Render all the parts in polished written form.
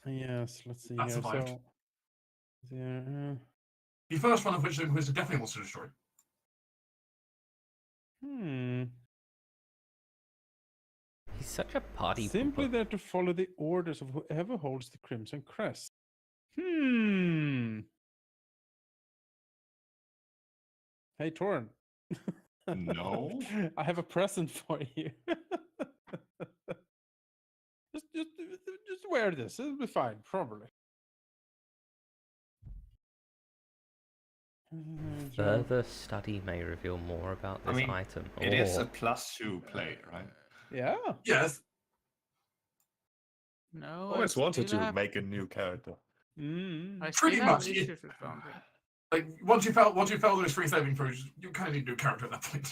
Yes, let's see That here. survived. So, there, The first one of which the Inquisitor definitely wants to destroy. hmm. He's such a party Simply pooper. there to follow the orders of whoever holds the Crimson Crest. Hmm. Hey, Torn. No. I have a present for you. just wear this. It'll be fine, probably. Further study may reveal more about I this mean, item. It is a Oh. +2 play, right? Yeah. Yes. No, I always wanted still to have, make a new character. I Pretty still have much, issues with Foundry. Like once you fail those 3 saving throws, you kind of need a new character at that point.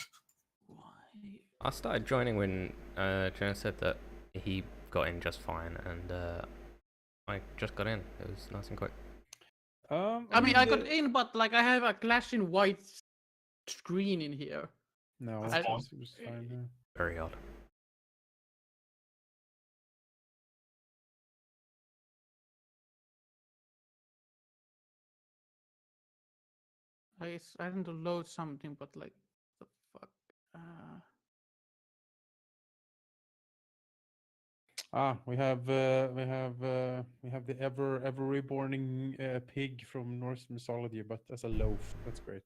Why? I started joining when Jenna said that he got in just fine, and I just got in. It was nice and quick. I mean, I got in, but like I have a glass in white screen in here. No, That's it fine. was fine. Yeah. Very odd. I had to load something, but like, the fuck. We have the ever reborning pig from Norse mythology, but as a loaf. That's great.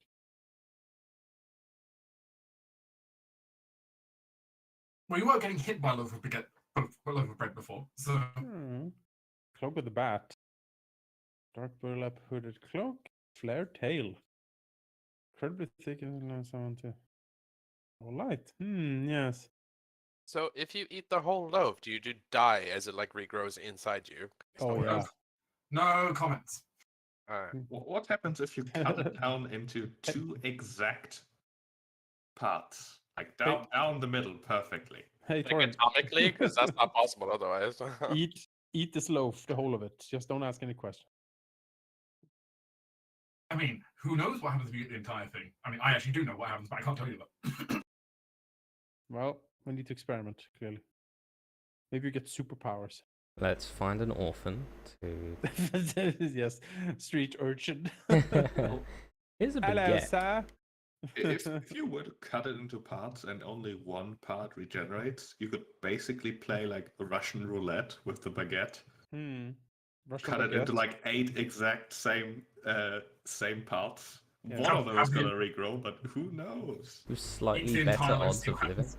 Well, you weren't getting hit by a loaf of bread before, so Cloak with the bat. Dark burlap hooded cloak. Flare tail. Incredibly thick and someone to. All light. Yes. So if you eat the whole loaf, do you die as it like regrows inside you? Oh yeah. no comments. Alright. What happens if you cut it down into 2 exact parts? Like down the middle perfectly. Hey, Like Torrent. atomically, because that's not possible otherwise. Eat this loaf, the whole of it. Just don't ask any questions. I mean, who knows what happens if you eat the entire thing? I mean, I actually do know what happens, but I can't tell you that. Well, we need to experiment, clearly. Maybe you get superpowers. Let's find an orphan to. Yes, street urchin. Here's a Hello, baguette. sir. If you were to cut it into parts and only one part regenerates, you could basically play like a Russian roulette with the baguette. Russian Cut it baguette. into like 8 exact same parts. Yeah. One of them is gonna regrow, but who knows? With Eat slightly the better entire odds see of what living. happens.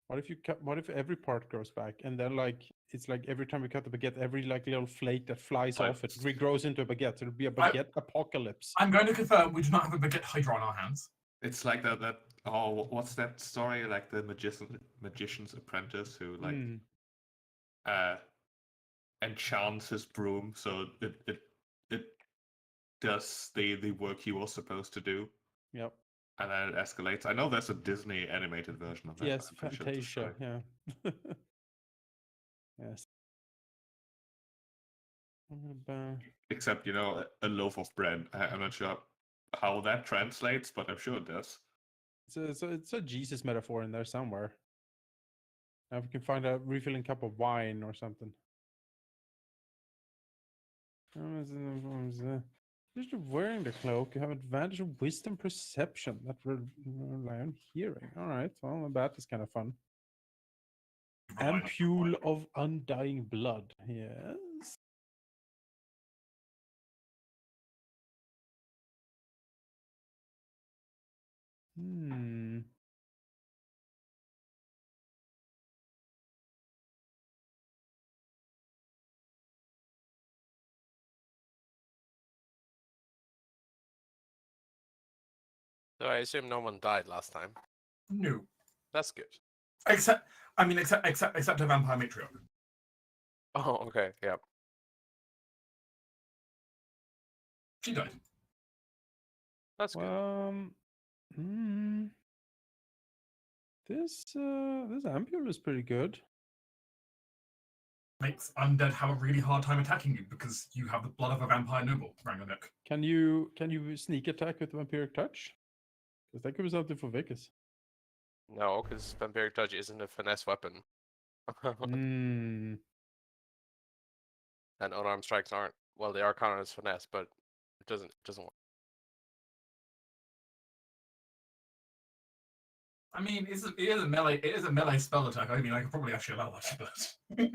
What if you cut? What if every part grows back, and then like it's like every time you cut the baguette, every like little flake that flies off it regrows into a baguette. So it'll be a baguette apocalypse. I'm going to confirm we do not have a baguette hydra on our hands. It's like that. Oh, what's that story? Like the magician's apprentice who like enchants his broom so it does the work he was supposed to do. Yep. And then it escalates. I know there's a Disney animated version of that. Yes, but I'm pretty sure it's Fantasia. the Yeah. Yes. Except, a loaf of bread. I'm not sure how that translates, but I'm sure it does. It's a Jesus metaphor in there somewhere. Now if we can find a refilling cup of wine or something. Just wearing the cloak, you have advantage of wisdom perception that will rely on hearing. All right, well, that is kind of fun. Ampule of undying blood. Yes. So I assume no one died last time. No. That's good. Except a vampire matriarch. Oh, okay, yep. She died. That's good. This ampule is pretty good. Makes undead have a really hard time attacking you because you have the blood of a vampire noble around your neck. Can you sneak attack with vampiric touch? Because that could be something for Vicus. No, because vampiric touch isn't a finesse weapon. Hmm. And unarmed strikes aren't. Well, they are counted as finesse, but it doesn't work. I mean, it is a melee spell attack. I mean, I could probably actually allow that, but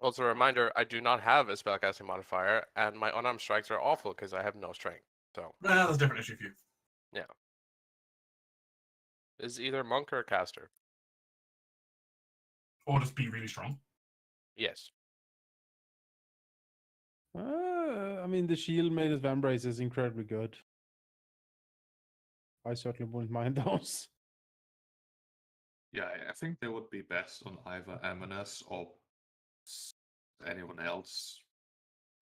Also, a reminder: I do not have a spellcasting modifier, and my unarmed strikes are awful because I have no strength. So that's a different issue for you. is either monk or caster. Or just be really strong. Yes. I mean, the shield made as Vambrace is incredibly good. I certainly wouldn't mind those. Yeah, I think they would be best on either Amonas or anyone else.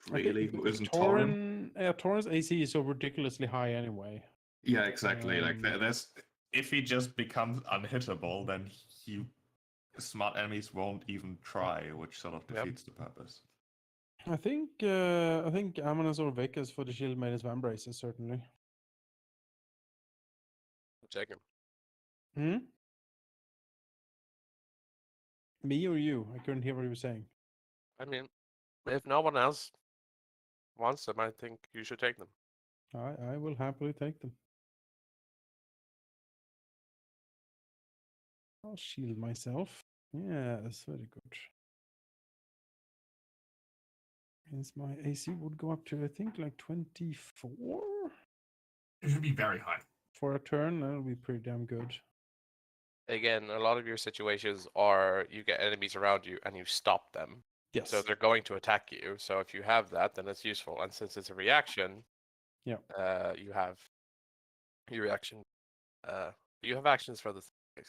I think Really, who isn't Tauren? Tauren's AC is so ridiculously high anyway. Yeah, exactly. Like Um, there's if he just becomes unhittable, then smart enemies won't even try, which sort of Yep. defeats the purpose. I think Amonas or Vickers for the shield made as Vambraces certainly. Take him. Hmm? Me or you? I couldn't hear what you were saying. I mean, if no one else wants them, I think you should take them. I will happily take them. I'll shield myself. Yeah, that's very good. Means my AC would go up to, I think, like 24 It should be very high. for a turn. That'll be pretty damn good. Again, a lot of your situations are you get enemies around you and you stop them. Yes. So they're going to attack you. So if you have that, then it's useful. And since it's a reaction, Yeah. You have your reaction. You have actions for the things.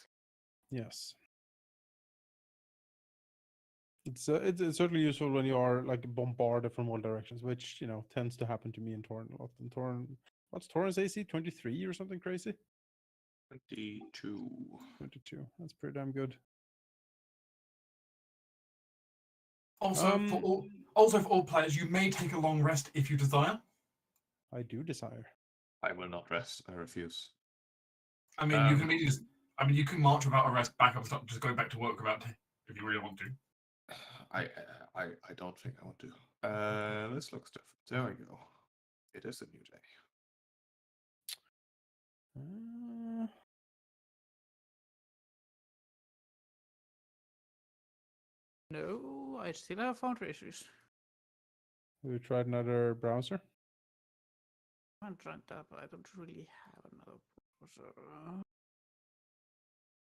Yes. It's certainly useful when you are like bombarded from all directions, which tends to happen to me in Torrent a lot. In Torrent, what's Torrent's AC? 23 or something crazy? 22. 22. That's pretty damn good. Also, for all players, you may take a long rest if you desire. I do desire. I will not rest. I refuse. I mean, you can maybe just. I mean, you can march without a rest back up and start just going back to work if you really want to. I don't think I want to. Let's look stuff. There we go. It is a new day. No, I still have foundry issues. Have you tried another browser? I'm trying that, but I don't really have another browser.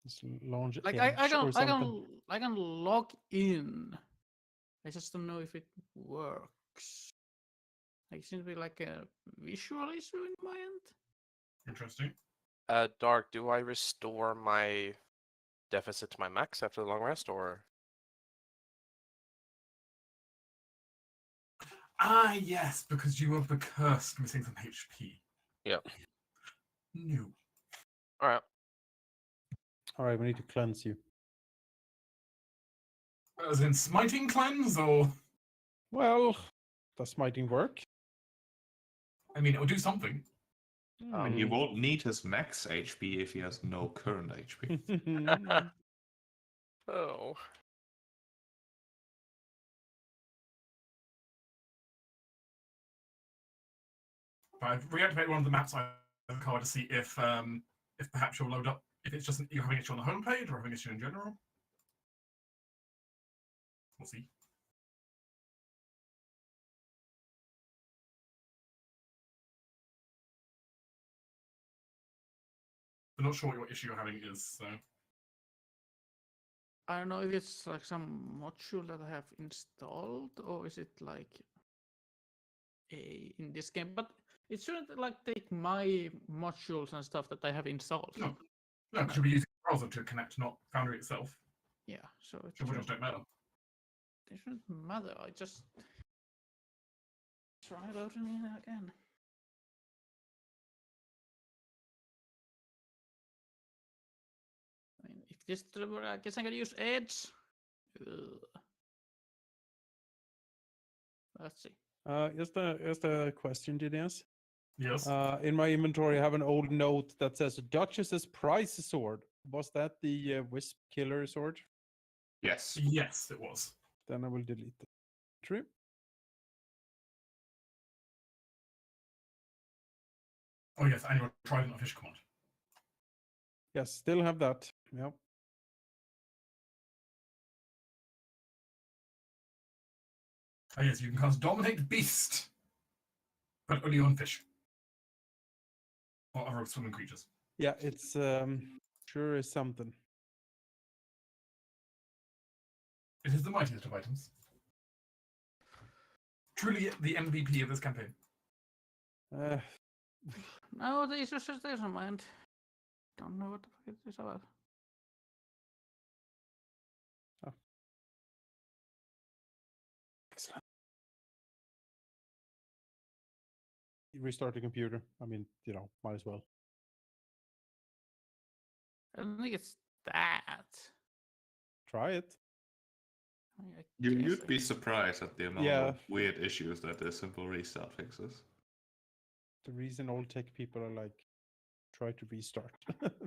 Just launch Like Edge I or something. can log in. I just don't know if it works. Like, it seems to be like a visual issue in my end. Interesting. Dark, do I restore my deficit to my max after the long rest, or? Ah, yes, because you were the cursed missing some HP. Yep. No. All right. All right, we need to cleanse you. As in smiting cleanse, or? Well, does smiting work? I mean, it will do something. I mean, he won't need his max HP if he has no current HP. Oh. I've reactivated one of the maps I card to see if perhaps you'll load up. If it's just you're having issue on the homepage or having issue in general. We'll see. I'm not sure what issue you're having is, so. I don't know if it's like some module that I have installed, or is it like in this game? But it shouldn't like take my modules and stuff that I have installed. No, because you'll be using the browser to connect, not Foundry itself. Yeah, so it Which don't matter. It shouldn't matter. I just try loading it again. I mean, if this doesn't work, I guess I can use Edge. Ugh. Let's see. Here's the question, Didias. Yes. In my inventory, I have an old note that says Duchess's Prize Sword. Was that the Wisp Killer sword? Yes. Yes, it was. Then I will delete the entry. Oh yes, and your trident of fish command. Yes, still have that. Yep. Oh yes, you can cast Dominate Beast, but only on fish or other swimming creatures. Yeah, it's sure is something. It is the mightiest of items. Truly the MVP of this campaign. Uh, No, the issue is there's a mind. Don't know what the fuck it is about. excellent. Restart the computer. I mean, might as well. I don't think it's that. Try it. I mean, I You'd guess be surprised at the amount Yeah. of weird issues that a simple restart fixes. The reason old tech people are like, try to restart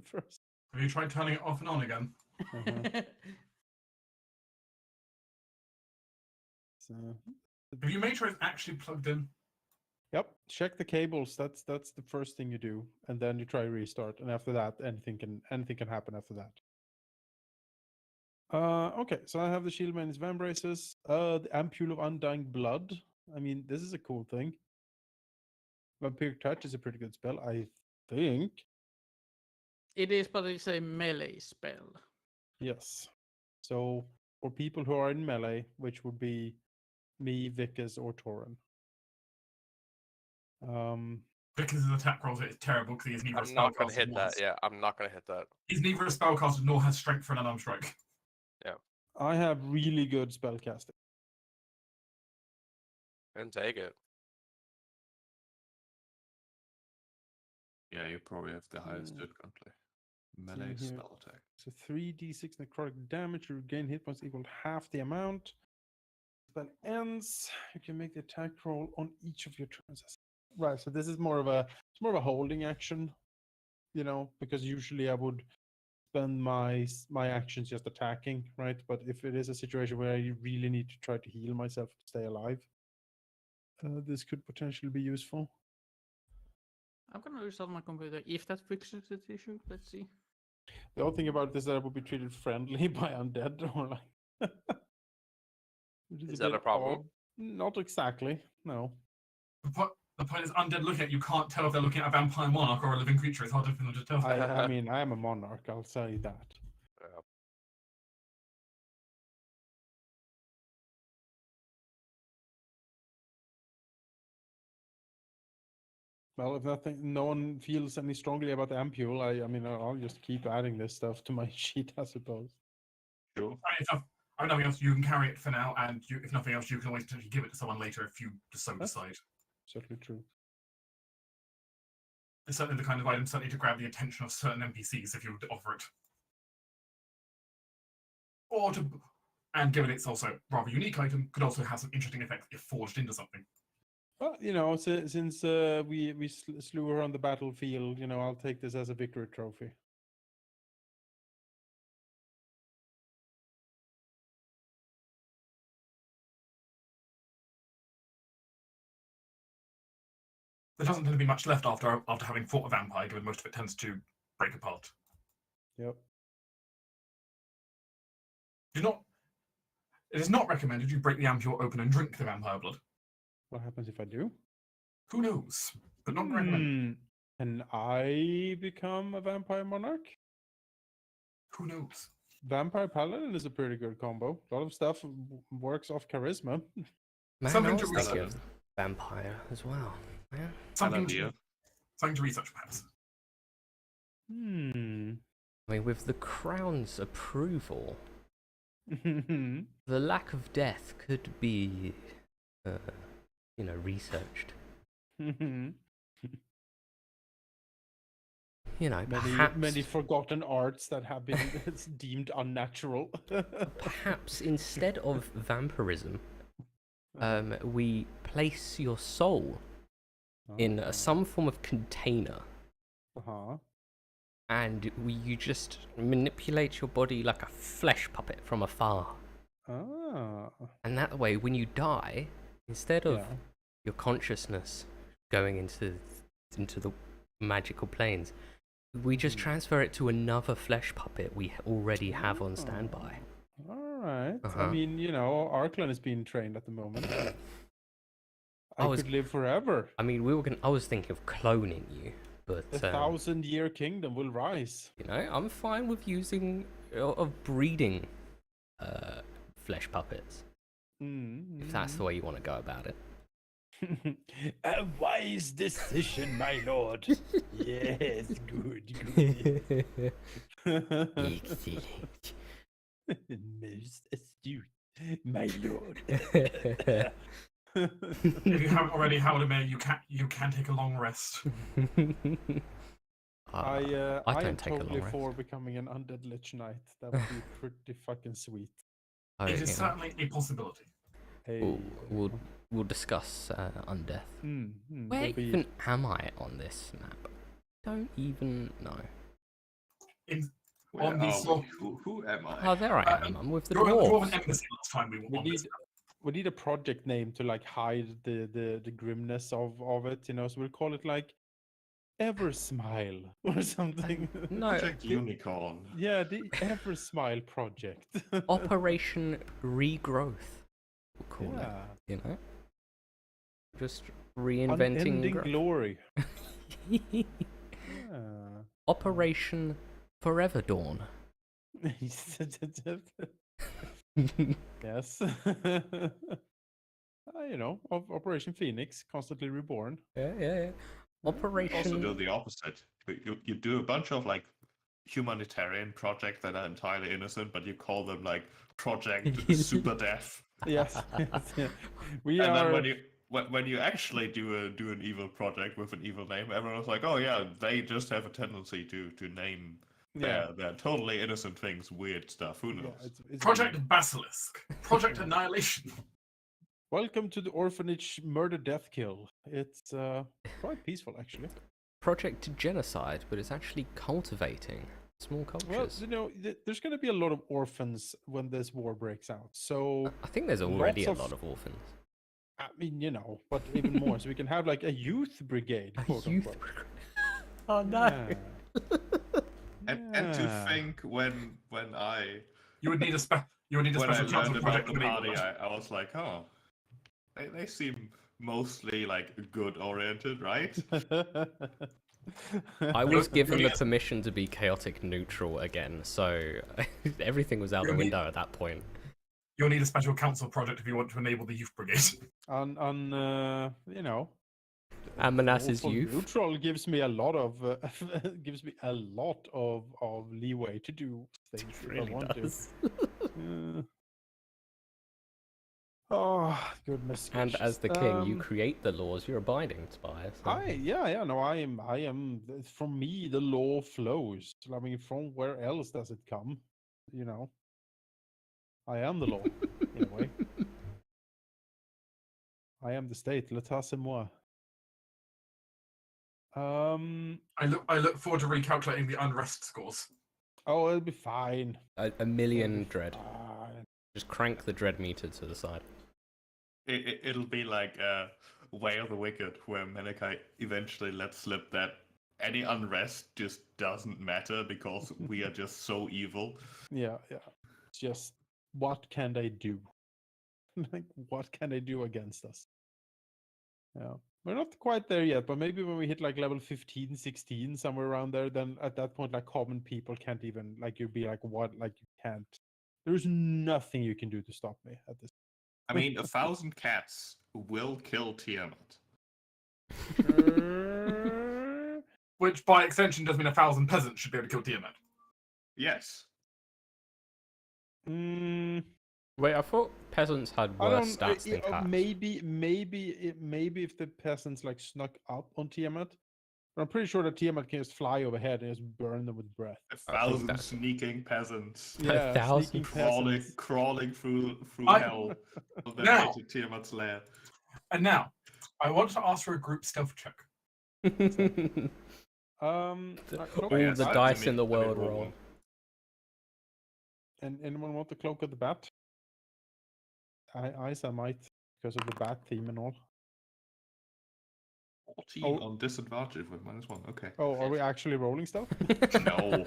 first. Have you tried turning it off and on again? Uh-huh. So, Have you made sure it's actually plugged in? yep. Check the cables. That's the first thing you do, and then you try restart, and after that, anything can happen after that. Okay, so I have the Shield Man's Vambraces, the Ampule of Undying Blood. I mean, this is a cool thing. Vampiric Touch is a pretty good spell, I think. It is, but it's a melee spell. Yes. So for people who are in melee, which would be me, Vickers, or Torin. Because his attack rolls is terrible because he is neither a I'm not gonna spellcaster hit nor that. has- Yeah, I'm not gonna hit that. He's neither a spellcaster nor has strength for an unarmed strike. I have really good spellcasting. And take it. Yeah, you probably have the highest hit currently. Melee here. spell attack. So 3d6 necrotic damage. You regain hit points equal to half the amount. Spell ends. You can make the attack roll on each of your turns. Right. So this is more of a holding action. Because usually I would spend my actions just attacking, right? But if it is a situation where I really need to try to heal myself to stay alive, this could potentially be useful. I'm gonna restart my computer if that fixes this issue. Let's see. The other thing about this is that I would be treated friendly by undead, or like. Which Is that a bit problem? odd. Not exactly. No. The point is, undead looking at you can't tell if they're looking at a vampire monarch or a living creature. It's hard for them to tell. I mean, I am a monarch. I'll say that. Yeah. Well, if no one feels any strongly about the ampule, I mean, I'll just keep adding this stuff to my sheet, I suppose. Sure. If nothing else, you can carry it for now, and if nothing else, you can always potentially give it to someone later if you so That's decide. certainly true. It's certainly the kind of item certainly to grab the attention of certain NPCs if you were to offer it. And given it's also a rather unique item, could also have some interesting effects if forged into something. Well, since we slew her on the battlefield, I'll take this as a victory trophy. There doesn't tend to be much left after having fought a vampire, given most of it tends to break apart. Yep. It is not recommended you break the ampule open and drink the vampire blood. What happens if I do? Who knows? But not recommended. Can I become a vampire monarch? Who knows? Vampire paladin is a pretty good combo. A lot of stuff works off charisma. Man, Something I to was thinking of vampire as well. Man. Something Halldamir. to research, perhaps. I mean, with the crown's approval, the lack of death could be, researched. Perhaps, many forgotten arts that have been deemed unnatural. perhaps instead of vampirism, we place your soul in some form of container. Uh-huh. and you just manipulate your body like a flesh puppet from afar. Ah. And that way, when you die, instead of Yeah. your consciousness going into the magical planes, we just transfer it to another flesh puppet we already have on standby. All right. I Uh-huh. mean, Arklan is being trained at the moment. I was- could live forever. I mean, I was thinking of cloning you, but The 1,000-year kingdom will rise. I'm fine with using of breeding flesh puppets if that's the way you want to go about it. A wise decision, my lord. Yes, good. Excellent. Most astute, my lord. If you haven't already, Halldamir, you can take a long rest. I I am can take a totally long for rest. becoming an undead lich knight. That would be pretty fucking sweet. Oh, It you is know, certainly a possibility. Hey, we'll discuss undeath. Where there'll be- even am I on this map? Don't even know. Where On the are sort- we? Who am I? Oh, there I am. I'm with the You're an dwarves. embassy last time we were we on need this. we need a project name to like hide the grimness of it, so we'll call it like Ever Smile or something. No, Project Unicorn. Yeah, the Ever Smile project. Operation Regrowth, we'll call Yeah. it. Just reinventing Unending growth. glory. Yeah. Operation Forever Dawn. Yes. Operation Phoenix, constantly reborn. Yeah. Also do Operation. the opposite. You do a bunch of like humanitarian projects that are entirely innocent, but you call them like Project Super Death. Yes. Yeah. We And are. then when you actually do an evil project with an evil name, everyone's like, oh yeah, they just have a tendency to name Yeah. their totally innocent things weird stuff. Who knows? Yeah, it's Project weird. Basilisk. Project Annihilation. Welcome to the orphanage murder death kill. It's quite peaceful actually. Project Genocide, but it's actually cultivating small Well, cultures. there's going to be a lot of orphans when this war breaks out. So I think there's already lots a of- lot of orphans. I mean, but even more. So we can have like a youth brigade. quote unquote. Oh Yeah. And to Yeah. think when I You would need a special learned council about project the to enable party, that. I was like, oh, they seem mostly like good oriented, right? I was given the Yes. permission to be chaotic neutral again, so everything was out the You'll need- window at that point. You'll need a special council project if you want to enable the youth brigade. Amanas is Awful youth. Neutral gives me a lot of leeway to do things It if I really want does. to. Oh goodness And gracious. as the king, you create the laws you're abiding by. So. I am. From me, the law flows. I mean, from where else does it come? I am the law in a way. I am the state. L'état c'est moi. I look forward to recalculating the unrest scores. Oh, it'll be fine. A It'll million be dread. fine. Just crank the dread meter to the side. It'll be like Way of the Wicked, where Menekai eventually lets slip that any unrest just doesn't matter because we are just so evil. Yeah. It's just what can they do? Like, what can they do against us? Yeah. We're not quite there yet, but maybe when we hit like level 15, 16, somewhere around there, then at that point, like common people can't even, like, you'd be like, what? Like, you can't. There's nothing you can do to stop me at this. I mean, 1,000 cats will kill Tiamat. Which by extension does mean 1,000 peasants should be able to kill Tiamat. Yes. Wait, I thought peasants had I worse don't. stats than cats. Maybe if the peasants like snuck up on Tiamat, but I'm pretty sure that Tiamat can just fly overhead and just burn them with breath. 1,000 that's- sneaking peasants Yeah, 1,000 sneaking crawling peasants. through I- hell on their Now- way to Tiamat's lair. And now, I want to ask for a group stealth check. cloak All of the bat. dice in the world roll roll. one. And anyone want the cloak of the bat? I might, because of the bat theme and all. 14 Oh. on disadvantage with -1. Okay. Oh, are we actually rolling stuff? No.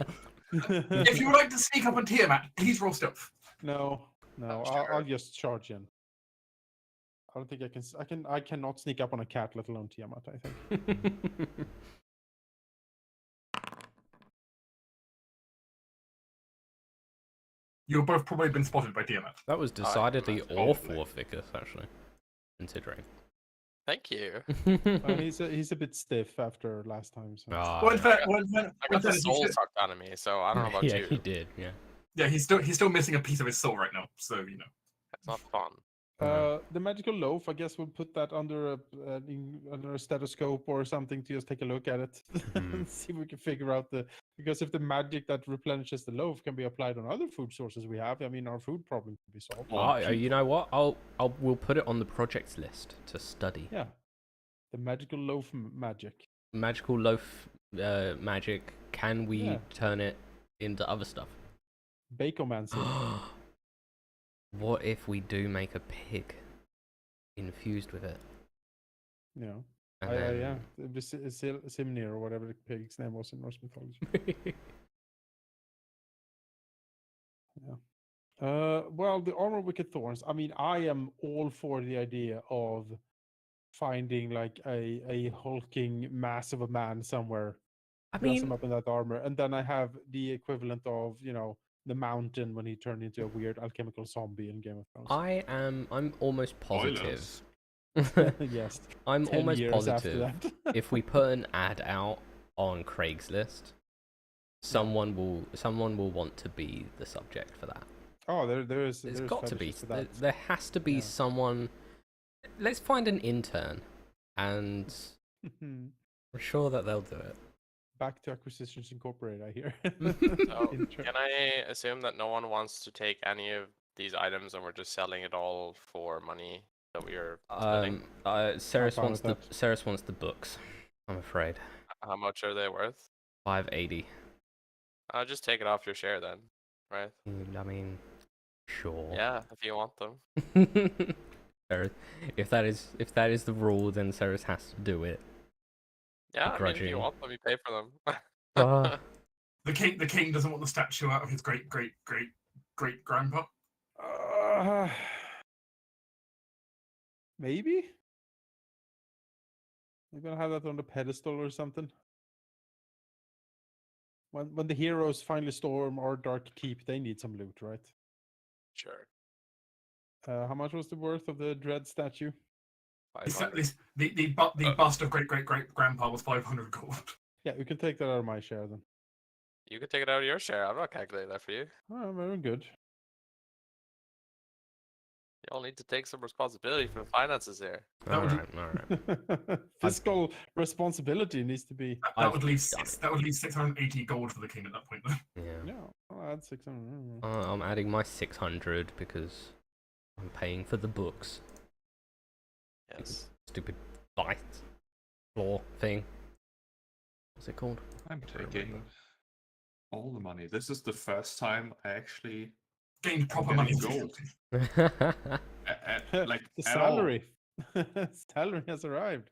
If you would like to sneak up on Tiamat, please roll stealth. No, Oh, I'll sure. just charge in. I don't think I can. I cannot sneak up on a cat, let alone Tiamat. I think. You've both probably been spotted by Tiamat. That was decidedly imagine. awful of Vicus, actually, considering. Thank you. He's a bit stiff after last time. So. Ah, Well, in yeah. fact, I got the soul sucked out of me, so I don't know about yeah, you. he did. Yeah. yeah, he's still missing a piece of his soul right now. So you know. It's not fun. The magical loaf, I guess we'll put that under under a stethoscope or something to just take a look at it and see if we can figure out because if the magic that replenishes the loaf can be applied on other food sources we have, I mean our food problem can be solved. Oh, you know what? We'll put it on the projects list to study. Yeah, the magical loaf magic. Magical loaf magic. Can we Yeah. turn it into other stuff? Bacomancy. What if we do make a pig infused with it? You know. And Yeah, Simnir or whatever the pig's name was in Norse mythology. Yeah. Well, the armor of wicked thorns. I mean, I am all for the idea of finding like a hulking mass of a man somewhere, I dress him mean, up in that armor, and then I have the equivalent of the Mountain when he turned into a weird alchemical zombie in Game of Thrones. I'm almost positive. Yes. I'm 10 almost years after positive that. if we put an ad out on Craigslist, someone will want to be the subject for that. Oh, there's Got to be. fetishes for that. There has to be Yeah. someone. Let's find an intern, and we're sure that they'll do it. Back to Acquisitions Incorporated, I hear. So, Intern. can I assume that no one wants to take any of these items and we're just selling it all for money that we are spending? Ceres fine wants with the that. Ceres wants the books. I'm afraid. How much are they worth? 580. Just take it off your share then, right? I mean, sure. Yeah, if you want them. Ceres, if that is the rule, then Ceres has to do it. Yeah, I mean, if Begrudging. you want them, you pay for them. Ah. The king doesn't want the statue out of his great grandpa. Maybe? We're gonna have that on the pedestal or something. When the heroes finally storm our dark keep, they need some loot, right? Sure. How much was the worth of the dread statue? 500. The bust of great grandpa was 500 gold. Yeah, we can take that out of my share then. You can take it out of your share. I'm not calculating that for you. Oh, very good. You all need to take some responsibility for the finances here. That would- Alright. Fiscal responsibility needs to be. That would leave 680 gold for the king at that point. Though. Yeah. Yeah, I'll add 600. I'm adding my 600 because I'm paying for the books. Yes. Stupid light floor thing. What's it called? I'm taking all the money. This is the first time I actually Gained proper getting money. gold. Like The at all. salary. Salary has arrived.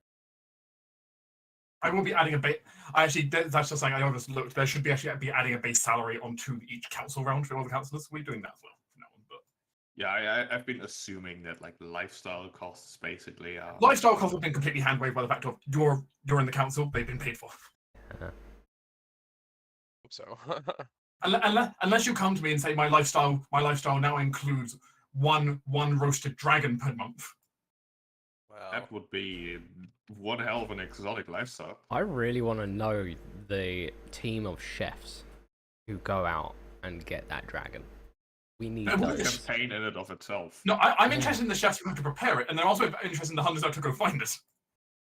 I will be adding a base. That's just like I always looked. There should be adding a base salary onto each council round for all the councillors. We're doing that as well from now on. But Yeah, I've been assuming that like lifestyle costs basically are lifestyle costs have been completely hand waved by the fact of you're in the council. They've been paid for. So. Unless you come to me and say my lifestyle now includes one roasted dragon per month. Well, That would be one hell of an exotic lifestyle. I really want to know the team of chefs who go out and get that dragon. We need Yeah, well, The those. campaign in and of itself. No, I'm interested in the chefs who have to prepare it, and they're also interested in the hunters out to go find it.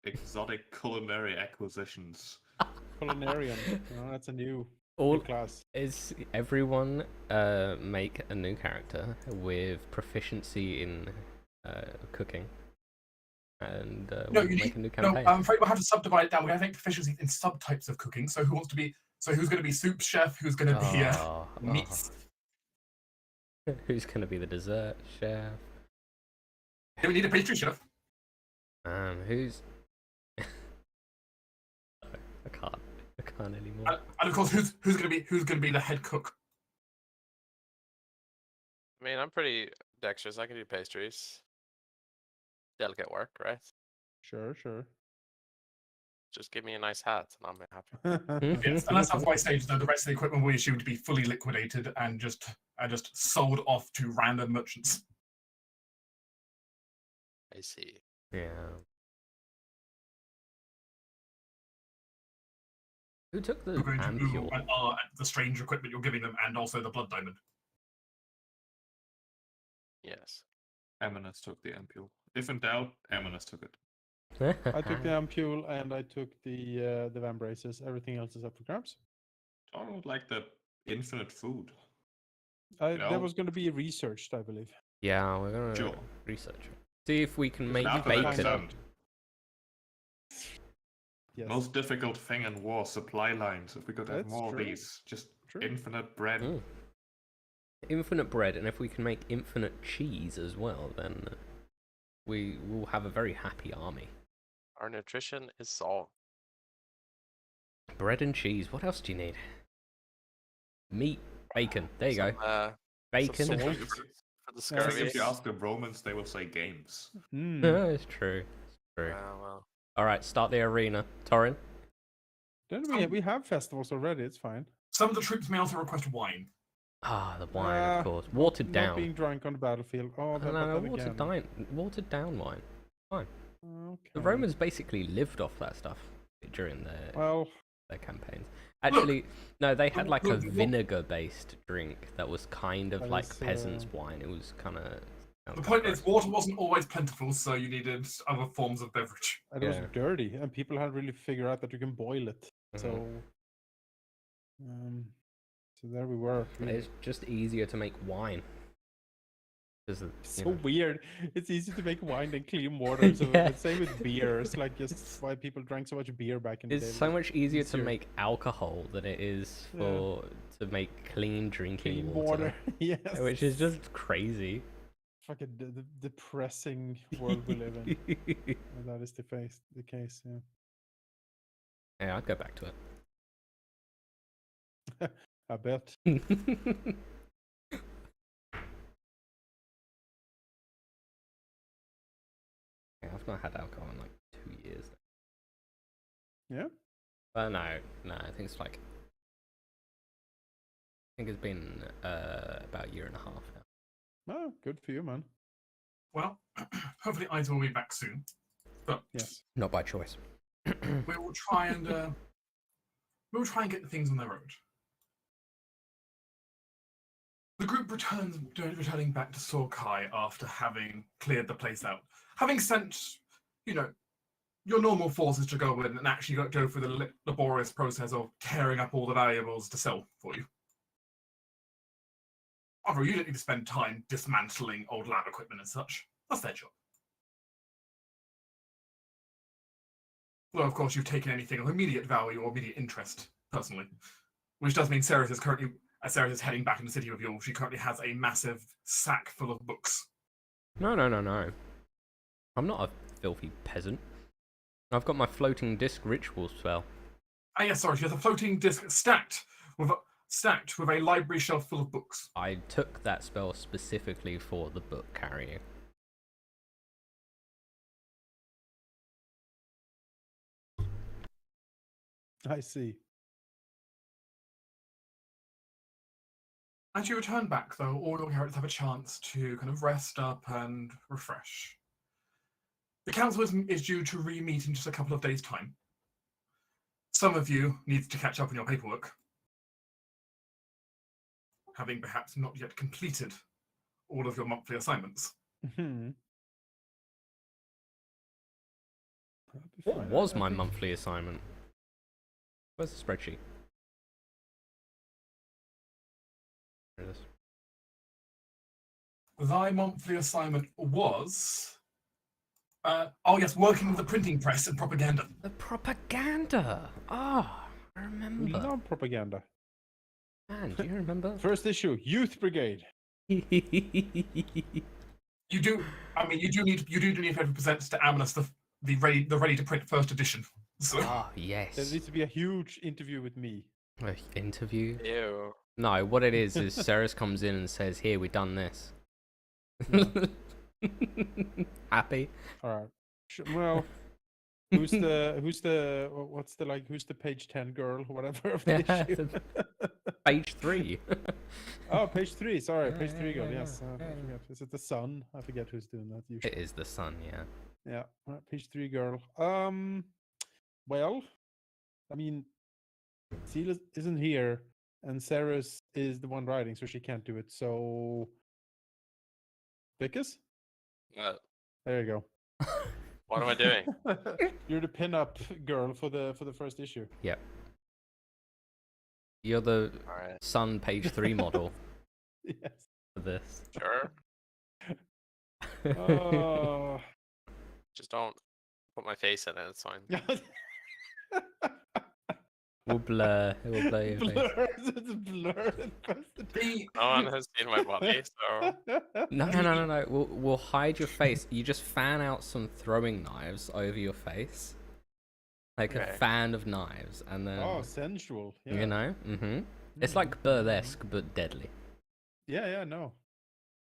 Exotic culinary acquisitions. Culinarian. That's a new All class. is everyone make a new character with proficiency in cooking. and No, we'll you make need. a new No, campaign. I'm afraid we'll have to subdivide it down. We're going to make proficiency in subtypes of cooking. So who wants to be? So who's going to be soup chef? Who's going to be meats? Who's gonna be the dessert chef? Do we need a pastry chef? Who's? I can't anymore. And of course, who's going to be the head cook? I mean, I'm pretty dexterous. I can do pastries. Delicate work, right? Sure. Just give me a nice hat and I'm happy. Yes, and that's why stage though the rest of the equipment will be assumed to be fully liquidated and just sold off to random merchants. I see. Yeah. Who took the You're going to Google ampule? and the strange equipment you're giving them, and also the blood diamond. Yes. Amonis took the ampule. If in doubt, Amonis took it. I took the ampule and I took the vambraces. Everything else is up for grabs. I don't like the infinite food. That know? was going to be researched, I believe. Yeah, we're gonna Sure. research it. See if we can Because make after that's bacon. done, Yes. most difficult thing in war, supply lines. If we could have That's more true. of these, just True. infinite bread. Mm. Infinite bread, and if we can make infinite cheese as well, then we will have a very happy army. Our nutrition is solved. Bread and cheese. What else do you need? Meat, bacon. There you go. Some Bacon. salt Salt. for the If scurvy. you ask the Romans, they will say games. It's true. It's true. Well. All right, start the arena. Torin. Then we have festivals already. It's fine. Some of the troops may also request wine. Ah, the wine, of course. Watered Not down. being drunk on the battlefield. Oh, but No, then watered again. watered down wine. Fine. Okay. The Romans basically lived off that stuff during their campaigns. Actually, no, they had like a look. vinegar-based drink that was kind of That like is, peasants' wine. It was kind of. The point is, water wasn't always plentiful, so you needed other forms of beverage. And it was Yeah. dirty, and people hadn't really figured out that you can boil it. Mhm. So there we were. It's just easier to make wine. Because So weird. It's easy to make wine than clean water. So Yeah. same with beer. It's like just why people drank so much beer back in the day. It's so much easier to easier. make alcohol than it is Yeah. to make clean drinking clean water. water. Yes. Which is just crazy. fucking the depressing world we live in. And that is the case. Yeah. Yeah, I'd go back to I bet. it. Yeah, I've not had alcohol in like 2 years. Yeah. No, I think it's like. I think it's been about a year and a half now. Oh, good for you, man. Well, hopefully Isa will be back soon. But Yes. Not by choice. we will try and get the things on the road. The group returning back to Sorkai after having cleared the place out, having sent, your normal forces to go in and actually go through the laborious process of tearing up all the valuables to sell for you. Although you don't need to spend time dismantling old lab equipment and such. That's their job. Well, of course, you've taken anything of immediate value or immediate interest, personally. Which does mean Ceres is heading back into the city with you. She currently has a massive sack full of books. No. I'm not a filthy peasant. I've got my floating disc ritual spell. Ah, yes, sorry, she has a floating disc stacked with a library shelf full of books. I took that spell specifically for the book carrying. I see. As you return back, though, all your characters have a chance to kind of rest up and refresh. The council is due to re-meet in just a couple of days' time. Some of you need to catch up on your paperwork, having perhaps not yet completed all of your monthly assignments. Mhm. That'd be What fine. was I my think- monthly assignment? Where's the spreadsheet? There it is. Thy monthly assignment was Oh yes, working with the printing press and propaganda. The propaganda. Ah, I We remember. love propaganda. Man, do you remember? First issue, Youth Brigade. You do. I mean, you do need to present to Amnesty the ready to print first edition. So Ah, There yes. needs to be a huge interview with me. A interview. Ew. No, what it is Ceres comes in and says, "Here, we've done this." Yeah. Happy? All right. Well, who's the page 10 girl, whatever of the issue? Page 3. Oh, page 3. Sorry, Yeah, page 3 yeah, girl. yeah, Yes, I yeah. forget. Is it the Sun? I forget who's doing that usually. It is the sun, yeah. Yeah, right, page 3 girl. Well, I mean, Seal isn't here, and Ceres is the one writing, so she can't do it. So, Vicus? There you go. What am I doing? You're the pin-up girl for the first issue. Yep. You're the Alright, sun page 3 model Yes. for this. sure. Oh. Just don't put my face in it. It's fine. We'll blur your face. Blur. It's blurred. No one has seen my body, so No. We'll hide your face. You just fan out some throwing knives over your face, like a Okay. fan of knives, and then Oh, sensual. Yeah. you know, it's like burlesque but deadly. Yeah, no.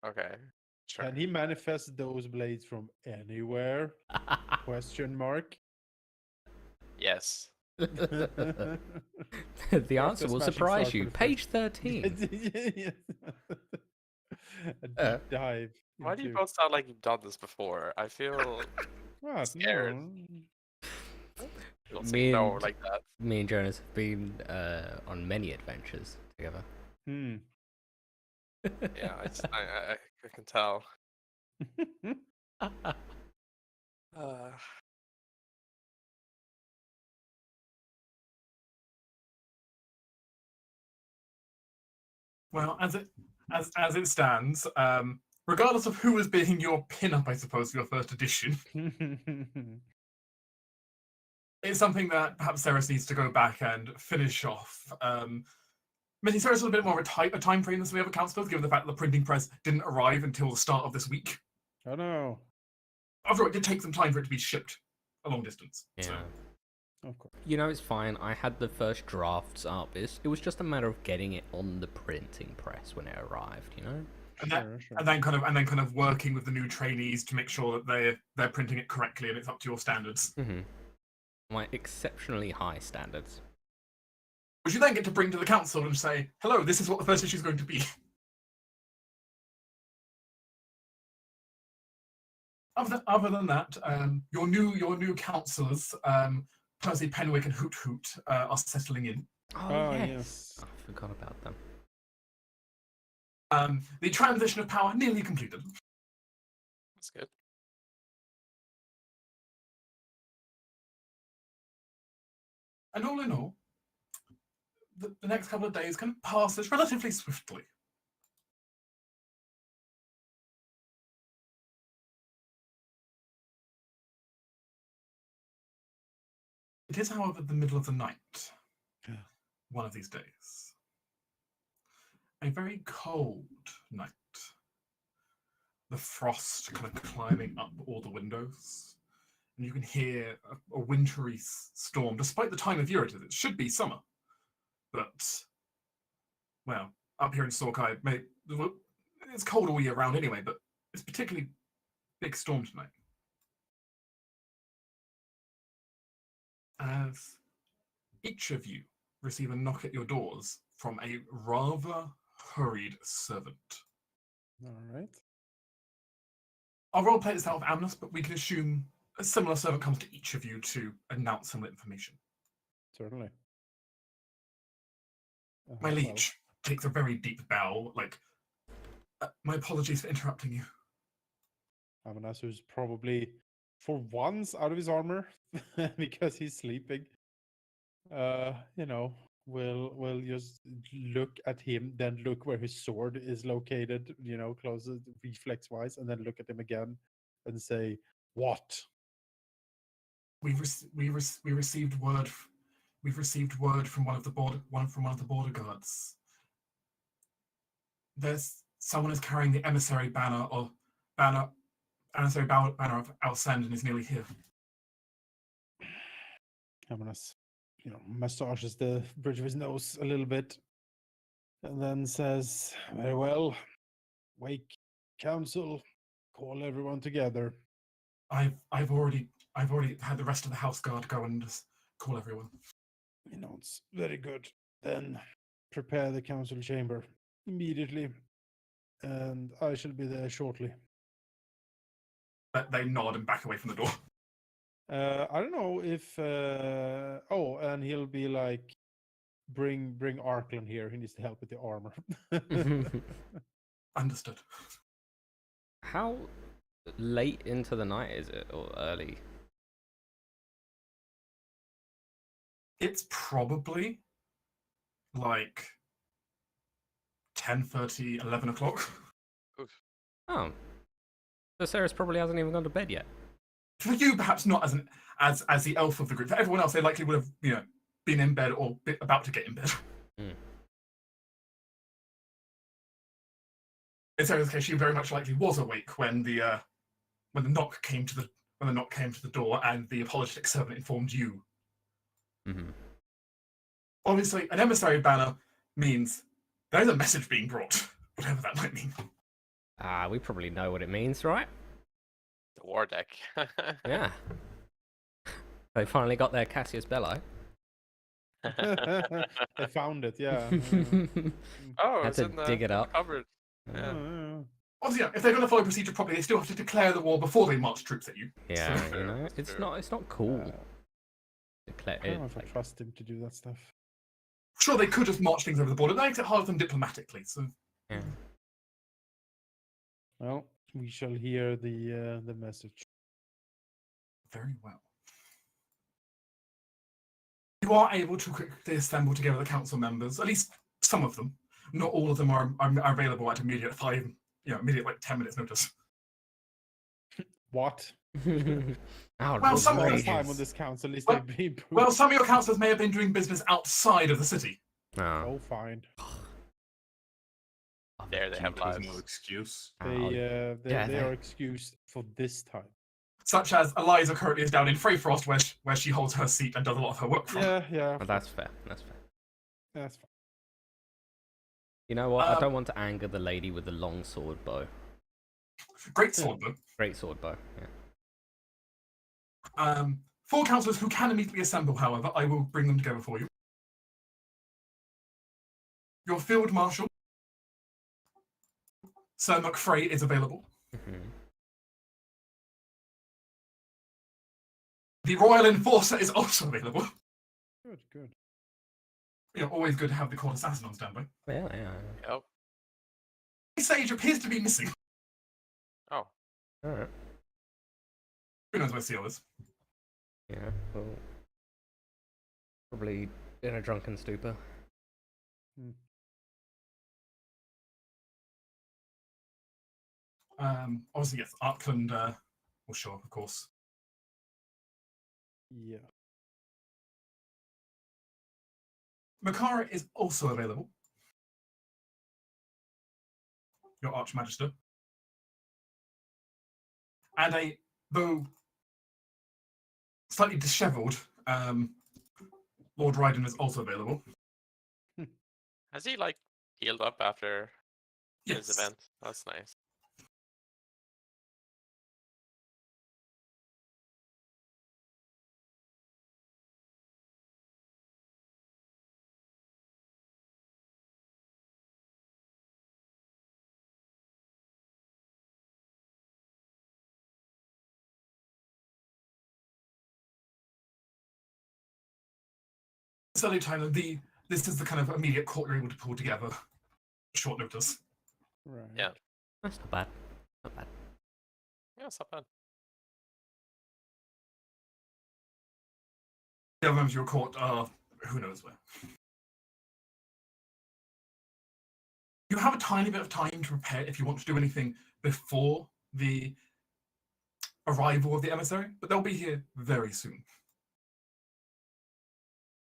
okay. Sure. Can he manifest those blades from anywhere? Question mark. Yes. The answer will smashing surprise start you. for the Page 13. Yes. A deep Uh, dive. Why do you into- both sound like you've done this before? I feel What? scared. No. you don't Me seem no and- like that. Me and Jonas have been on many adventures together. Hmm. Yeah, I can tell. well, as it stands, regardless of who is being your pin-up, I suppose, for your first edition, it's something that perhaps Ceres needs to go back and finish off. Maybe Ceres has a bit more of a time frame than some of the other councillors, given the fact that the printing press didn't arrive until the start of this week. Oh no. After all, it did take some time for it to be shipped a long distance. Yeah. So. Of course. You know, it's fine. I had the first drafts up. It was just a matter of getting it on the printing press when it arrived, you know? Sure. And then kind of working with the new trainees to make sure that they're printing it correctly and it's up to your standards. My exceptionally high standards. Which you then get to bring to the council and say, hello, this is what the first issue is going to be. Other than that, your new councillors, Percy, Penwick, and Hoot Hoot, are settling in. Oh, yes. yes. I forgot about them. The transition of power nearly completed. That's good. And all in all, the next couple of days can pass relatively swiftly. It is, however, the middle of the night, one of these days. A very cold night. The frost kind of climbing up all the windows. And you can hear a wintry storm, despite the time of year it is. It should be summer. But, well, up here in Sorkai, it's cold all year round anyway, but it's particularly big storm tonight. As each of you receive a knock at your doors from a rather hurried servant. All right. I'll roleplay this out of Amnesty, but we can assume a similar servant comes to each of you to announce similar information. Certainly. My Well, liege takes a very deep bow, like, my apologies for interrupting you. Amanasu's probably, for once, out of his armor because he's sleeping. We'll just look at him, then look where his sword is located, close reflex wise, and then look at him again and say, What? We received word. We've received word from one of the border guards. Someone is carrying the emissary banner of Alsand and is nearly here. Amonas, massages the bridge of his nose a little bit, and then says, "Very well. Wake council. Call everyone together." I've already had the rest of the house guard go and just call everyone. It's very good. Then prepare the council chamber immediately, and I shall be there shortly. They nod and back away from the door. I don't know if. And he'll be like, bring Arkland here. He needs to help with the armor. Understood. How late into the night is it, or early? It's probably like 10:30, 11 o'clock. Oh, so Sarah's probably hasn't even gone to bed yet. For you, perhaps not as the elf of the group. For everyone else, they likely would have been in bed or about to get in bed. Mm. In Sarah's case, she very much likely was awake when the knock came to the door and the apologetic servant informed you. Mm-hmm. Obviously, an emissary banner means there is a message being brought, whatever that might mean. We probably know what it means, right? The war deck. Yeah. They finally got their Cassius Belli. They found it, yeah. Oh, Had it's to in the dig it up. cupboard. Yeah. Obviously, if they're going to follow procedure properly, they still have to declare the war before they march troops at you. Yeah, So- you know, it's not cool. I don't know if I trust him to do that stuff. Sure, they could just march things over the border. That makes it hard for them diplomatically. So Yeah. Well, we shall hear the message. very well. You are able to quickly assemble together the council members, at least some of them. Not all of them are available at immediate 10 minutes notice. What? Well, some of Last us- time on this council is Well- they've been proved. Well, some of your councillors may have been doing business outside of the city. Oh. Oh, fine. There they have Cute with lives. no excuse. They yeah, they they- are excused for this time. Such as Eliza currently is down in Freyfrost, where she holds her seat and does a lot of her work from. Yeah. Well, that's fair. That's fair. That's fine. You know what? I Um, don't want to anger the lady with the long sword bow. Great sword, though. Great sword bow. Yeah. 4 councillors who can immediately assemble, however, I will bring them together for you. Your field marshal, Sir McFrey, is available. Mhm. The Royal Enforcer is also available. Good. Always good to have the court assassin on standby. Yeah. Yep. The sage appears to be missing. Oh. All right. Who knows where Seal is? Yeah. Well, probably in a drunken stupor. Obviously, yes, Arkland, well, sure, of course. Yeah. Makara is also available. Your Archmagister. And though slightly dishevelled, Lord Ryden is also available. Has he healed up after his Yes. event? That's nice. Sally Tyler, this is the kind of immediate court you're able to pull together. Short notice. Right. Yeah. That's not bad. Not bad. Yeah, it's not bad. The other members of your court are who knows where. You have a tiny bit of time to prepare if you want to do anything before the arrival of the emissary, but they'll be here very soon.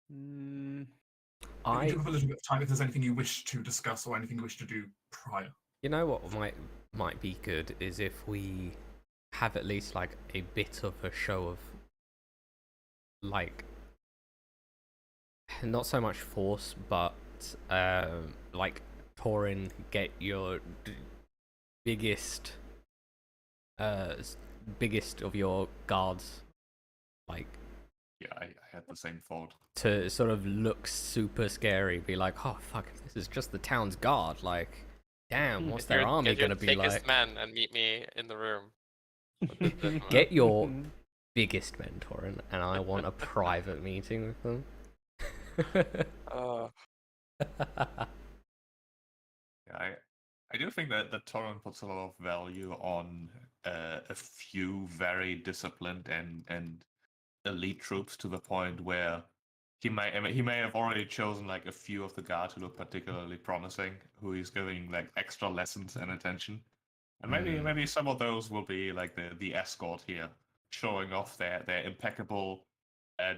But you do have a little bit of time if there's anything you wish to discuss or anything you wish to do prior. You know what might be good is if we have at least like a bit of a show of like not so much force, but like Torin, get your biggest of your guards, like. Yeah, I had the same thought. To sort of look super scary, be like, oh fuck, this is just the town's guard. Like, damn, what's their army gonna be like? Get your biggest men and meet me in the room. Get your biggest men, Torin, and I want a private meeting with them. Yeah, I do think that Torin puts a lot of value on a few very disciplined and elite troops, to the point where he may have already chosen like a few of the guard who look particularly promising, who he's giving like extra lessons and attention, and maybe some of those will be like the escort here, showing off their impeccable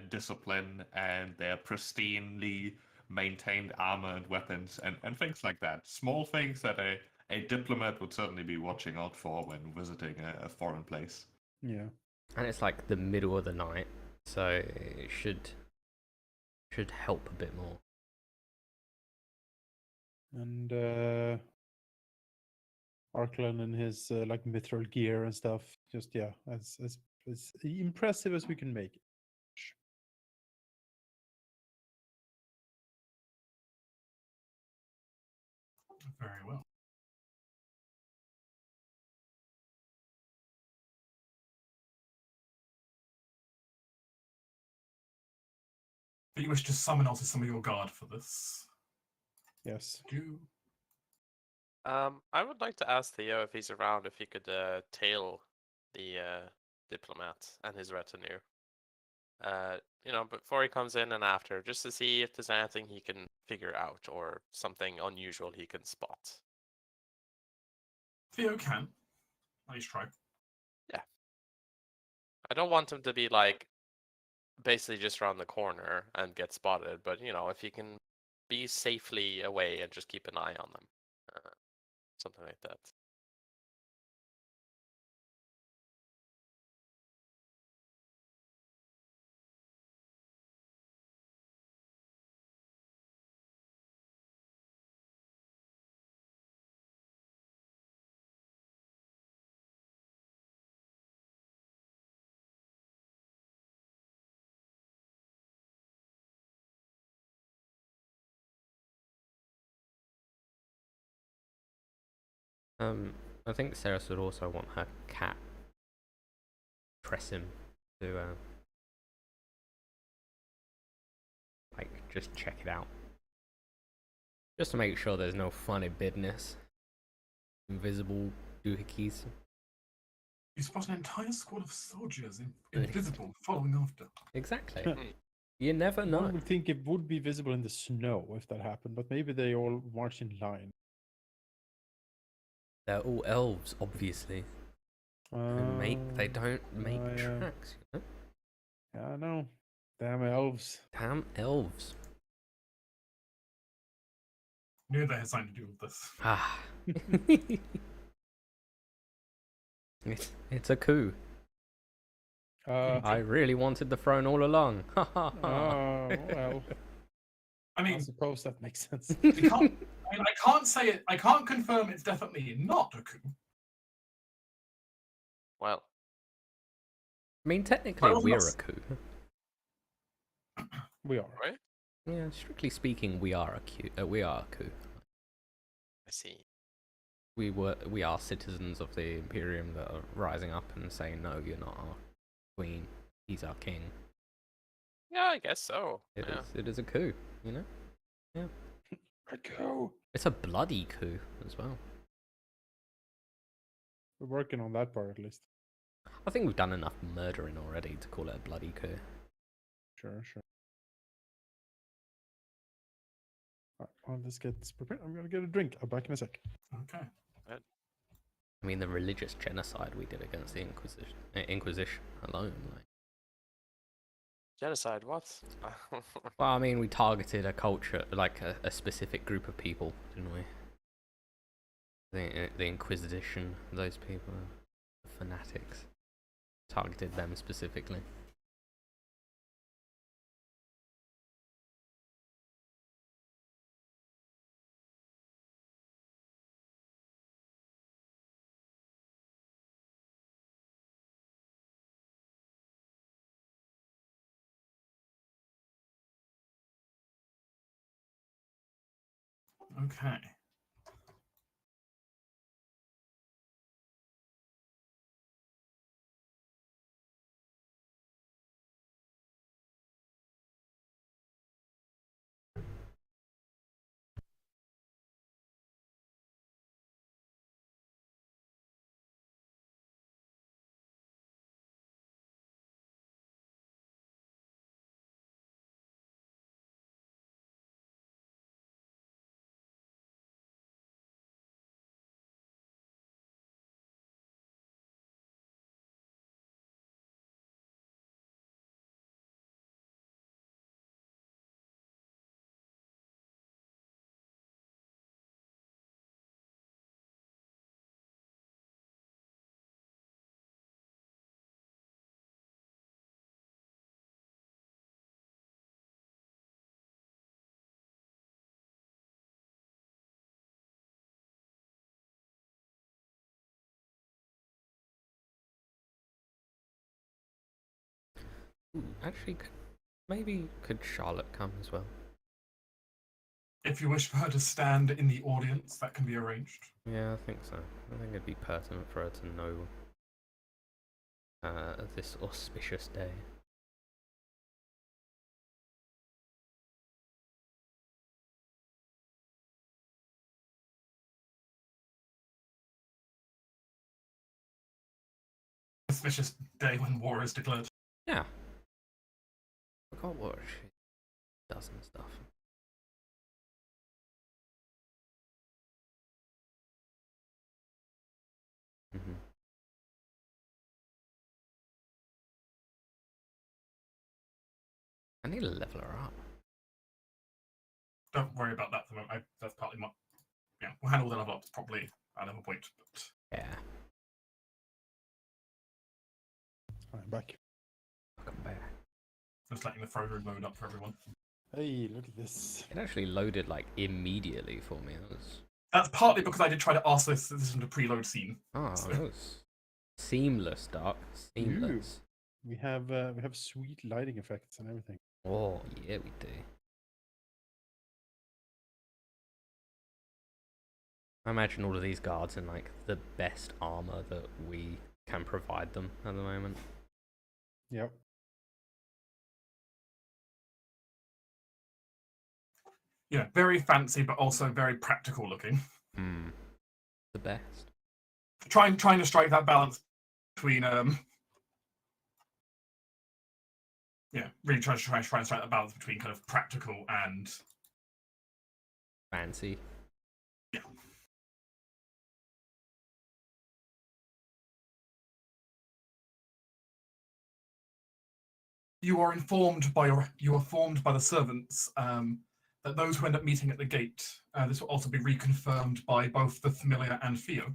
discipline and their pristinely maintained armor and weapons and things like that. Small things that a diplomat would certainly be watching out for when visiting a foreign place. Yeah. And it's like the middle of the night, so it should help a bit more. And Arklan and his like mithril gear and stuff. Just as impressive as we can make it. Very well. But you wish to summon also some of your guard for this? Yes. Do. I would like to ask Theo if he's around, if he could tail the diplomat and his retinue. Before he comes in and after, just to see if there's anything he can figure out or something unusual he can spot. Theo can. At least try. Yeah. I don't want him to be like basically just around the corner and get spotted, but if he can be safely away and just keep an eye on them. Something like that. I think Sarah would also want her cat press him to like just check it out, just to make sure there's no funny business. Invisible doohickeys. You spot an entire squad of soldiers invisible following after. Exactly. You never know. I would think it would be visible in the snow if that happened, but maybe they all march in line. They're all elves, obviously. They don't make tracks, you know? Yeah, I know. Damn elves. Damn elves. Knew they had something to do with this. Ah. It's a coup. I really wanted the throne all along. Well. I mean, I suppose that makes sense. I can't say it. I can't confirm it's definitely not a coup. Well, I mean, technically, we're a coup. We are. right? Yeah, strictly speaking, we are a coup. We are a coup. I see. We are citizens of the Imperium that are rising up and saying, no, you're not our queen. He's our king. Yeah, I guess so. It is a coup, you know? Yeah. A coup. It's a bloody coup as well. We're working on that part at least. I think we've done enough murdering already to call it a bloody coup. Sure. Alright, well, let's get prepared. I'm gonna get a drink. I'll be back in a sec. Okay. I mean, the religious genocide we did against the Inquisition alone. Like, Genocide, what? well, I mean, we targeted a culture, like a specific group of people, didn't we? The Inquisition, those people, the fanatics, targeted them specifically. Okay. Actually, maybe could Charlotte come as well? If you wish for her to stand in the audience, that can be arranged. Yeah, I think so. I think it'd be pertinent for her to know this auspicious day. Auspicious day when war is declared. Yeah. I forgot what she does and stuff. Mm-hmm. I need to level her up. Don't worry about that for the moment. That's partly my. Yeah, we'll handle the level ups properly at another point. But Yeah. I'm back. Welcome back. just letting the throne load up for everyone. Hey, look at this. It actually loaded like immediately for me. That's partly because I did try to ask this in the preload scene. Oh, So- that was seamless, Doc. Seamless. We have sweet lighting effects and everything. Oh, yeah, we do. I imagine all of these guards in like the best armor that we can provide them at the moment. Yep. Yeah, very fancy, but also very practical looking. Hmm. The best. Trying to strike that balance between really trying to strike that balance between kind of practical and Fancy. yeah. You are informed by the servants that those who end up meeting at the gate, this will also be reconfirmed by both the familiar and Theo.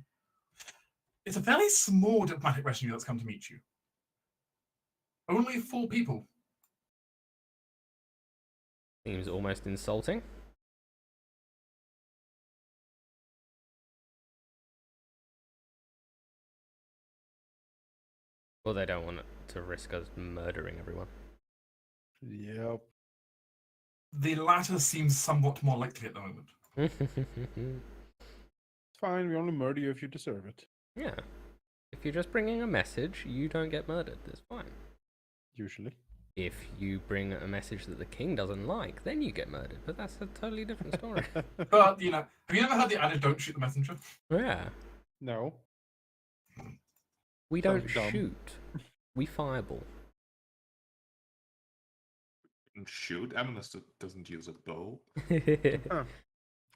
It's a fairly small diplomatic retinue that's come to meet you. Only 4 people. Seems almost insulting. Well, they don't want to risk us murdering everyone. Yep. The latter seems somewhat more likely at the moment. It's fine. We only murder you if you deserve it. Yeah. If you're just bringing a message, you don't get murdered. That's fine. Usually. If you bring a message that the king doesn't like, then you get murdered. But that's a totally different story. But, you know, have you ever heard the adage, don't shoot the messenger? Yeah. No. We don't Sounds dumb. shoot. We fireball. Shoot, Amethyst doesn't use a bow. Huh.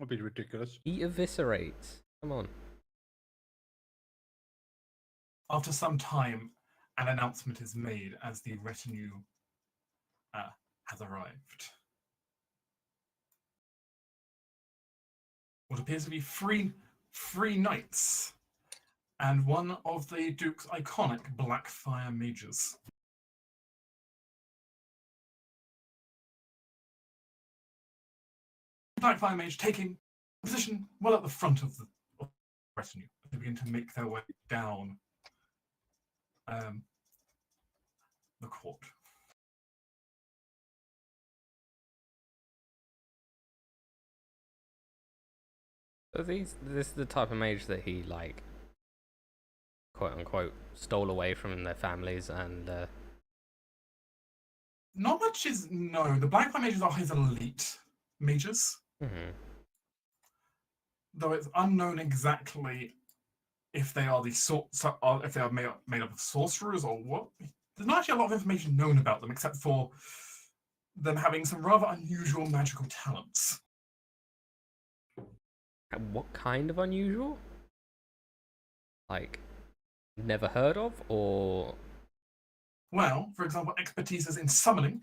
A bit ridiculous. He eviscerates. Come on. After some time, an announcement is made as the retinue has arrived. What appears to be three knights and one of the Duke's iconic Blackfire mages. Blackfire mage taking position well at the front of the retinue. They begin to make their way down the court. So this is the type of mage that he, like, quote unquote, stole away from their families and Not much is no. The Blackfire mages are his elite mages, though it's unknown exactly if they are if they are made up of sorcerers or what. There's not actually a lot of information known about them, except for them having some rather unusual magical talents. what kind of unusual? Like, never heard of, or? Well, for example, expertise in summoning,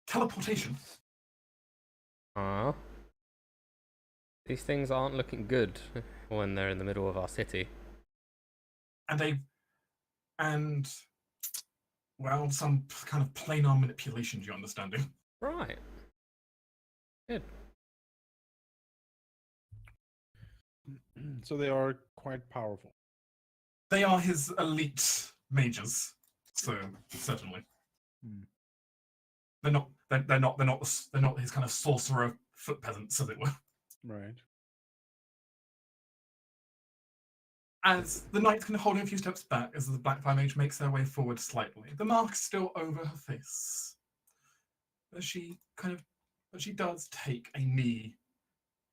teleportation. These things aren't looking good when they're in the middle of our city. And well, some kind of planar manipulation, do you understand? Right. Good. So they are quite powerful. They are his elite mages, so certainly. They're not his kind of sorcerer foot peasants, as it were. Right. As the knight's kind of holding a few steps back as the Blackfire mage makes their way forward slightly, the mark's still over her face. But she does take a knee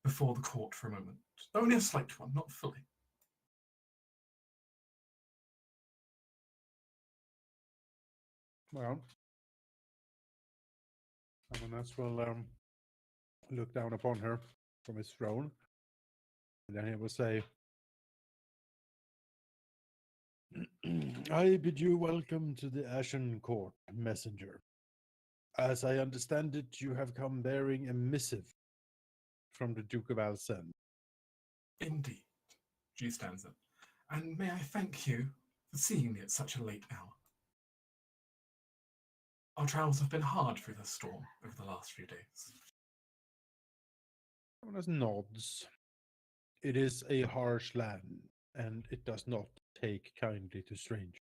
before the court for a moment. Only a slight one, not fully. Well, Amonas will look down upon her from his throne, and then he will say, I bid you welcome to the Ashen Court, messenger. As I understand it, you have come bearing a missive from the Duke of Alcen. Indeed, she stands up. And may I thank you for seeing me at such a late hour. Our travels have been hard through the storm over the last few days. Amonas nods. It is a harsh land, and it does not take kindly to strangers.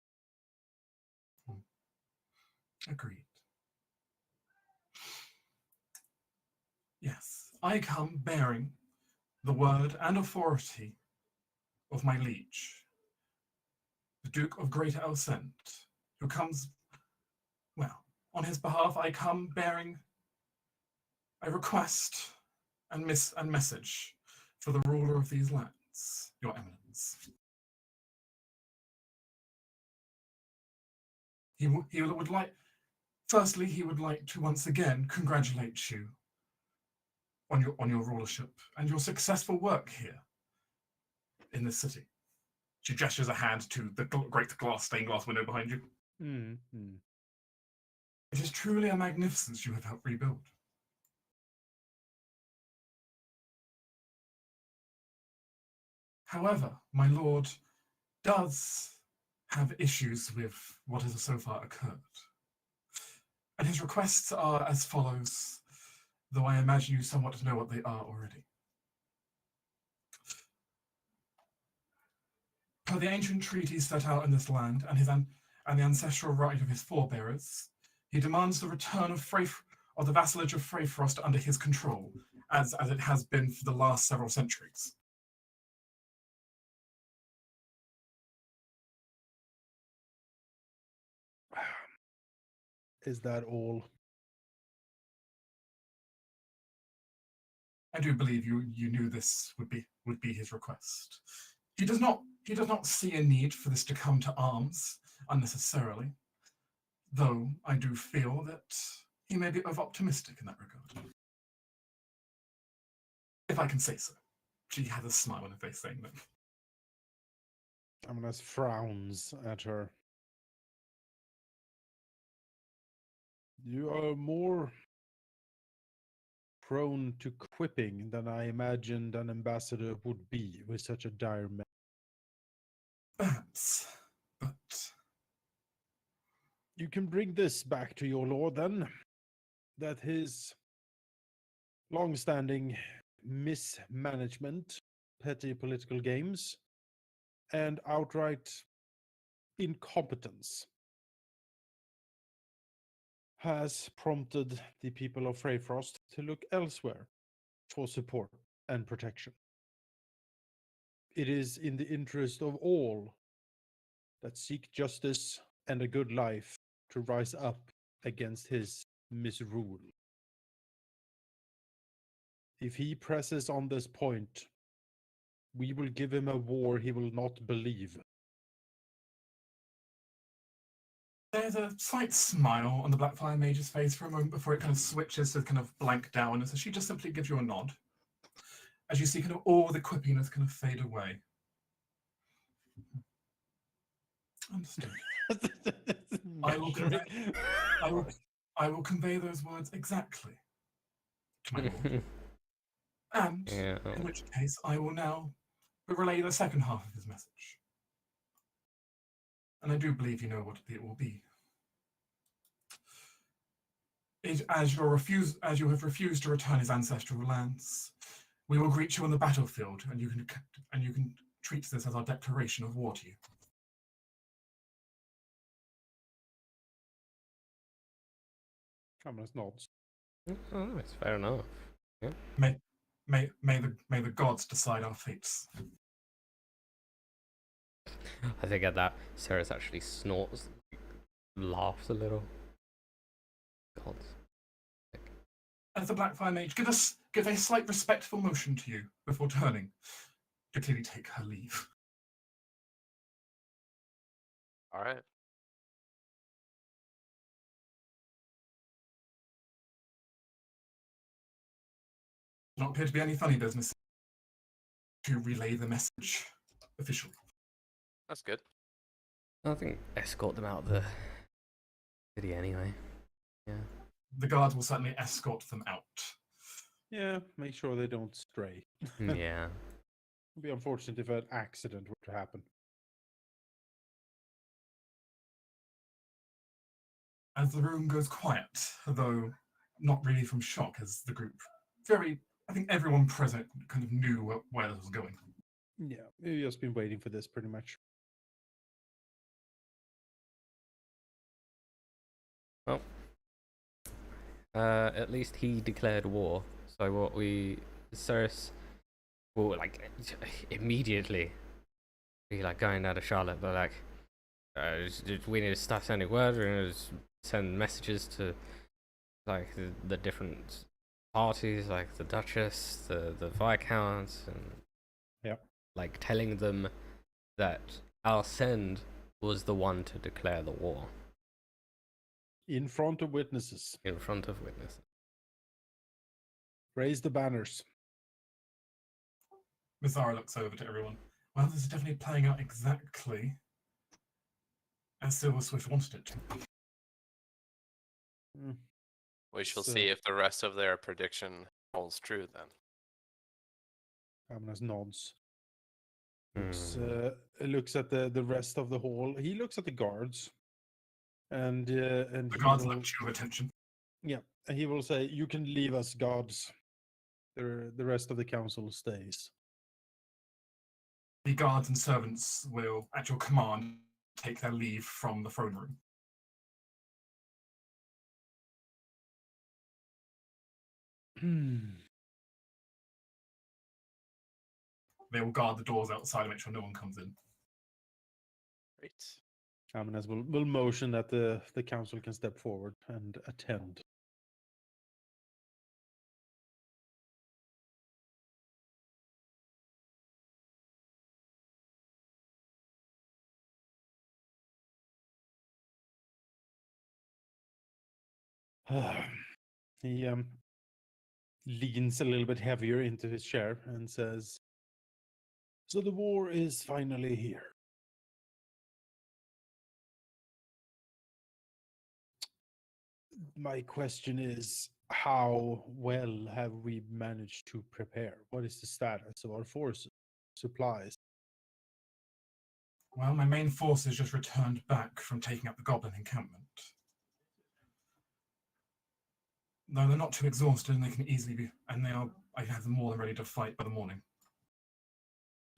Agreed. Yes, I come bearing the word and authority of my liege, the Duke of Greater Alcent, who comes, well, on his behalf I come bearing a request and message for the ruler of these lands, your eminence. He would like, firstly, he would like to once again congratulate you on your rulership and your successful work here in this city. She gestures a hand to the great stained glass window behind you. It is truly a magnificence you have helped rebuild. However, my lord does have issues with what has so far occurred. And his requests are as follows, though I imagine you somewhat know what they are already. Per the ancient treaties set out in this land and the ancestral right of his forebearers, he demands the return of the vassalage of Freyfrost under his control, as it has been for the last several centuries. Is that all? I do believe you knew this would be his request. He does not see a need for this to come to arms unnecessarily, though I do feel that he may be over-optimistic in that regard. If I can say so. She has a smile on her face saying that. Amnas frowns at her. You are more prone to quipping than I imagined an ambassador would be with such a dire man. Perhaps, but You can bring this back to your lord then, that his long-standing mismanagement, petty political games, and outright incompetence has prompted the people of Freyfrost to look elsewhere for support and protection. It is in the interest of all that seek justice and a good life to rise up against his misrule. If he presses on this point, we will give him a war he will not believe. there's a slight smile on the Blackfire Mage's face for a moment before it kind of switches to kind of blank down, and so she just simply gives you a nod. As you see kind of all the quippiness kind of fade away. Understood. I will convey, I will convey those words exactly to my lord. And Yeah. in which case I will now relay the second half of his message. And I do believe you know what it will be. As you have refused to return his ancestral lands, we will greet you on the battlefield, and you can treat this as our declaration of war to you. Amnas nods. Oh, it's fair enough. May the gods decide our fates. I think at that, Ceres actually snorts, laughs a little. God. As the Blackfire Mage, give a slight respectful motion to you before turning to clearly take her leave. All right. Not appear to be any funny business to relay the message officially. That's good. I think escort them out of the city anyway. Yeah. The guards will certainly escort them out. Yeah, make sure they don't stray. Yeah. It'd be unfortunate if an accident were to happen. As the room goes quiet, though not really from shock, as the group I think everyone present kind of knew where this was going. Yeah, we've just been waiting for this pretty much. Well, at least he declared war. So what Ceres will like immediately be like going down to Charlotte, but like we need to start sending word. We're gonna send messages to like the different parties, like the Duchess, the Viscounts, and like telling them that Alcend was the one to declare the war In front of witnesses. in front of witnesses. Raise the banners. Mizara looks over to everyone. Well, this is definitely playing out exactly as Silver Swift wanted it to. We shall So- see if the rest of their prediction holds true then. Amnas nods. Hmm. Looks at the rest of the hall. He looks at the guards. And The he guards will, look to you with attention. yeah, and he will say, "You can leave us, guards. The rest of the council stays." The guards and servants will, at your command, take their leave from the throne room. They will guard the doors outside and make sure no one comes in. Great. Amnas will motion that the council can step forward and attend. He leans a little bit heavier into his chair and says, "So the war is finally here. my question is, how well have we managed to prepare? What is the status of our forces, supplies? Well, my main forces just returned back from taking up the goblin encampment. Though they're not too exhausted and they can easily be, and I have them more than ready to fight by the morning.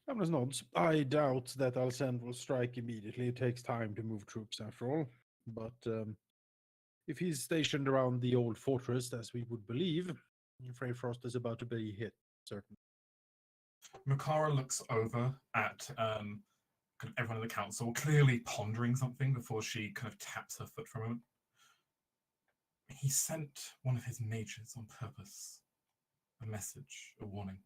Amnes nods. I doubt that Alcend will strike immediately. It takes time to move troops after all. But if he's stationed around the old fortress, as we would believe, Freyfrost is about to be hit, certainly. Makara looks over at kind of everyone in the council, clearly pondering something before she kind of taps her foot for a moment. He sent one of his mages on purpose. A message, a warning.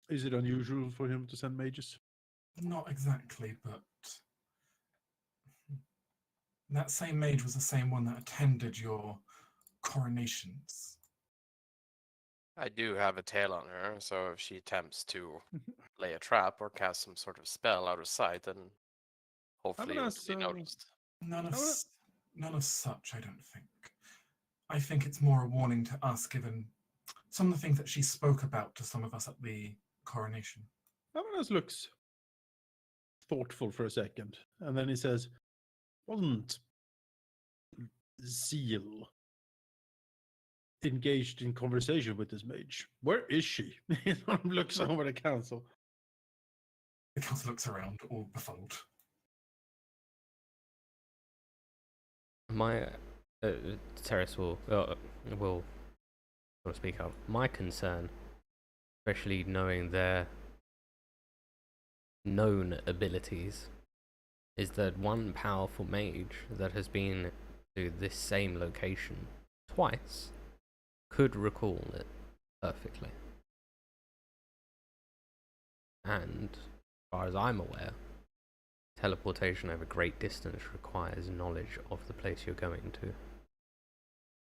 Is it unusual for him to send mages? Not exactly, but that same mage was the same one that attended your coronations. I do have a tail on her, so if she attempts to lay a trap or cast some sort of spell out of sight, then hopefully it will be noticed. None of such, I don't think. I think it's more a warning to us, given some of the things that she spoke about to some of us at the coronation. Amnes looks thoughtful for a second, and then he says, wasn't Zeal engaged in conversation with this mage? Where is she? He sort of looks over the council. The council looks around, all befuddled. My Teres will sort of speak up. My concern, especially knowing their known abilities, is that one powerful mage that has been to this same location twice could recall it perfectly. And as far as I'm aware, teleportation over great distance requires knowledge of the place you're going to.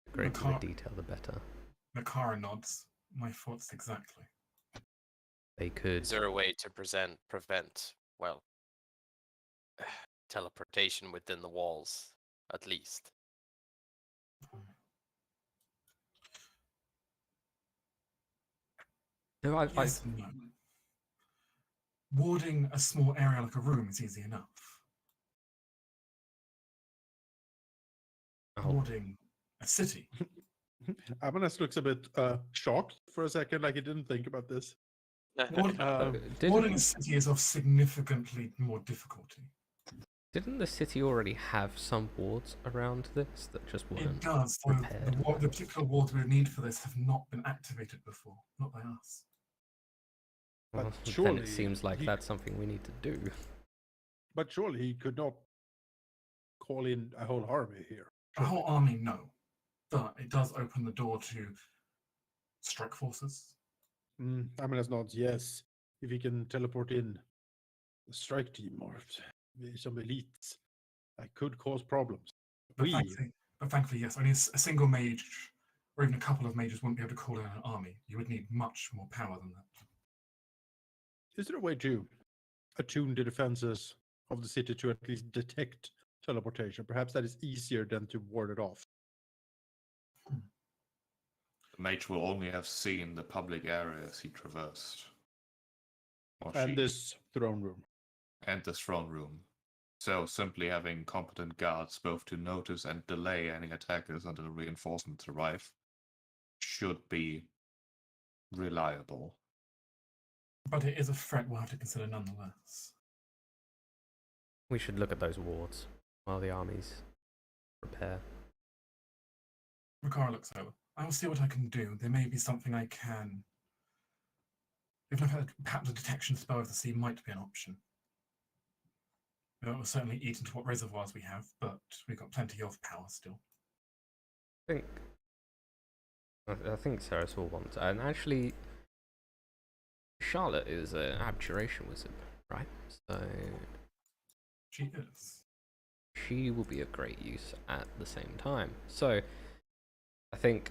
The greater the detail, the better. Makara nods. My thoughts exactly. They could. Is there a way to prevent, well, teleportation within the walls, at least? No, Yes and no. Warding a small area like a room is easy enough. Warding a city. Amnes looks a bit shocked for a second, like he didn't think about this. Warding a city is of significantly more difficulty. Didn't the city already have some wards around this that just weren't It does. prepared? The particular wards we need for this have not been activated before, not by us. Well, But surely then it seems like that's something we need to do. But surely he could not call in a whole army here. A whole army, no. But it does open the door to strike forces. Amnes nods, yes. If he can teleport in a strike team or some elites, that could cause problems. But thankfully, yes, only a single mage or even a couple of mages wouldn't be able to call in an army. You would need much more power than that. Is there a way to attune the defenses of the city to at least detect teleportation? Perhaps that is easier than to ward it off. The mage will only have seen the public areas he traversed. And this throne room. And the throne room. So simply having competent guards both to notice and delay any attackers until reinforcements arrive should be reliable. But it is a threat we'll have to consider nonetheless. We should look at those wards while the armies prepare. Makara looks over. I will see what I can do. There may be something I can. Perhaps a detection spell of the sea might be an option. It will certainly eat into what reservoirs we have, but we've got plenty of power still. I think Ceres will want, and actually, Charlotte is an abjuration wizard, right? So She is. She will be of great use at the same time. So I think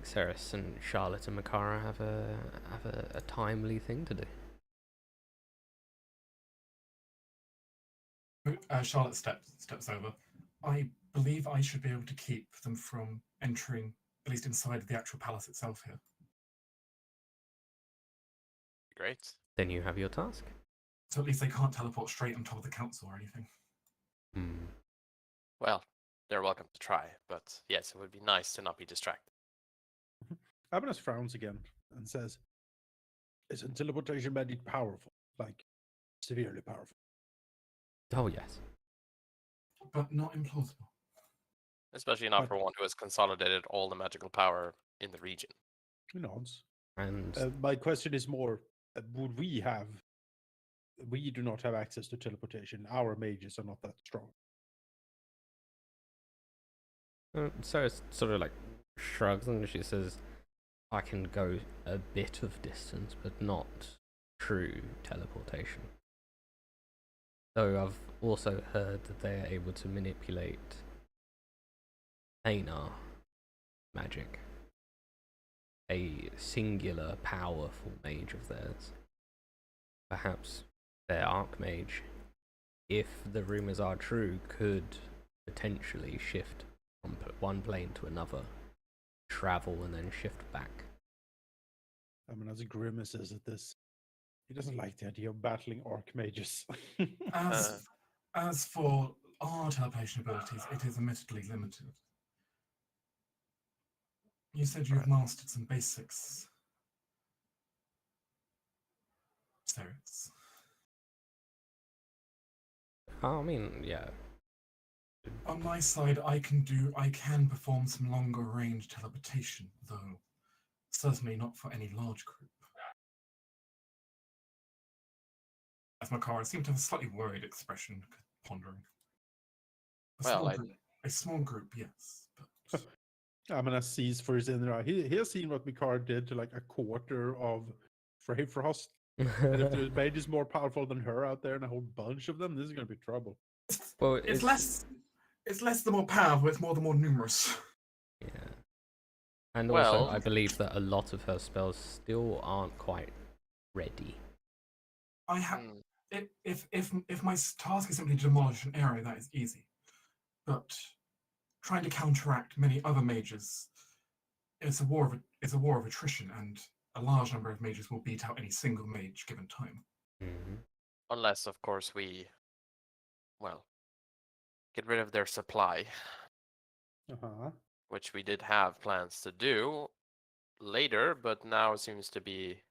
Ceres and Charlotte and Makara have a timely thing to do. Charlotte steps over. I believe I should be able to keep them from entering, at least inside the actual palace itself here. Great. Then you have your task. So at least they can't teleport straight on top of the council or anything. Hmm. Well, they're welcome to try, but yes, it would be nice to not be distracted. Abinus frowns again and says, "Isn't teleportation magic powerful? Like, severely powerful?" Oh yes. But not implausible. Especially not But- for one who has consolidated all the magical power in the region. He nods. And My question is more, would we have... We do not have access to teleportation. Our mages are not that strong. so it's sort of like shrugs and she says, I can go a bit of distance, but not true teleportation. Though I've also heard that they are able to manipulate planar magic, a singular powerful mage of theirs. Perhaps their archmage, if the rumors are true, could potentially shift from one plane to another, travel and then shift back. Abinus grimaces at this. He doesn't like the idea of battling archmages. As for our teleportation abilities, it is admittedly limited. You said you've mastered some basics. Serious. I mean, yeah. On my side, I can perform some longer range teleportation, though certainly not for any large group. As Makara seemed to have a slightly worried expression, pondering. A small group, yes, but Abinus sees for his inner eye. He has seen what Mikar did to like a quarter of Freyfrost. And if there's mages more powerful than her out there and a whole bunch of them, this is going to be trouble. Well, it's less the more powerful, it's more the more numerous. Yeah. And also, Well- I believe that a lot of her spells still aren't quite ready. I have Hmm. if my task is simply to demolish an area, that is easy. But trying to counteract many other mages, it's a war of attrition, and a large number of mages will beat out any single mage given time. Mm-hmm. Unless, of course, we, well, get rid of their supply, Uh-huh. which we did have plans to do later, but now seems to be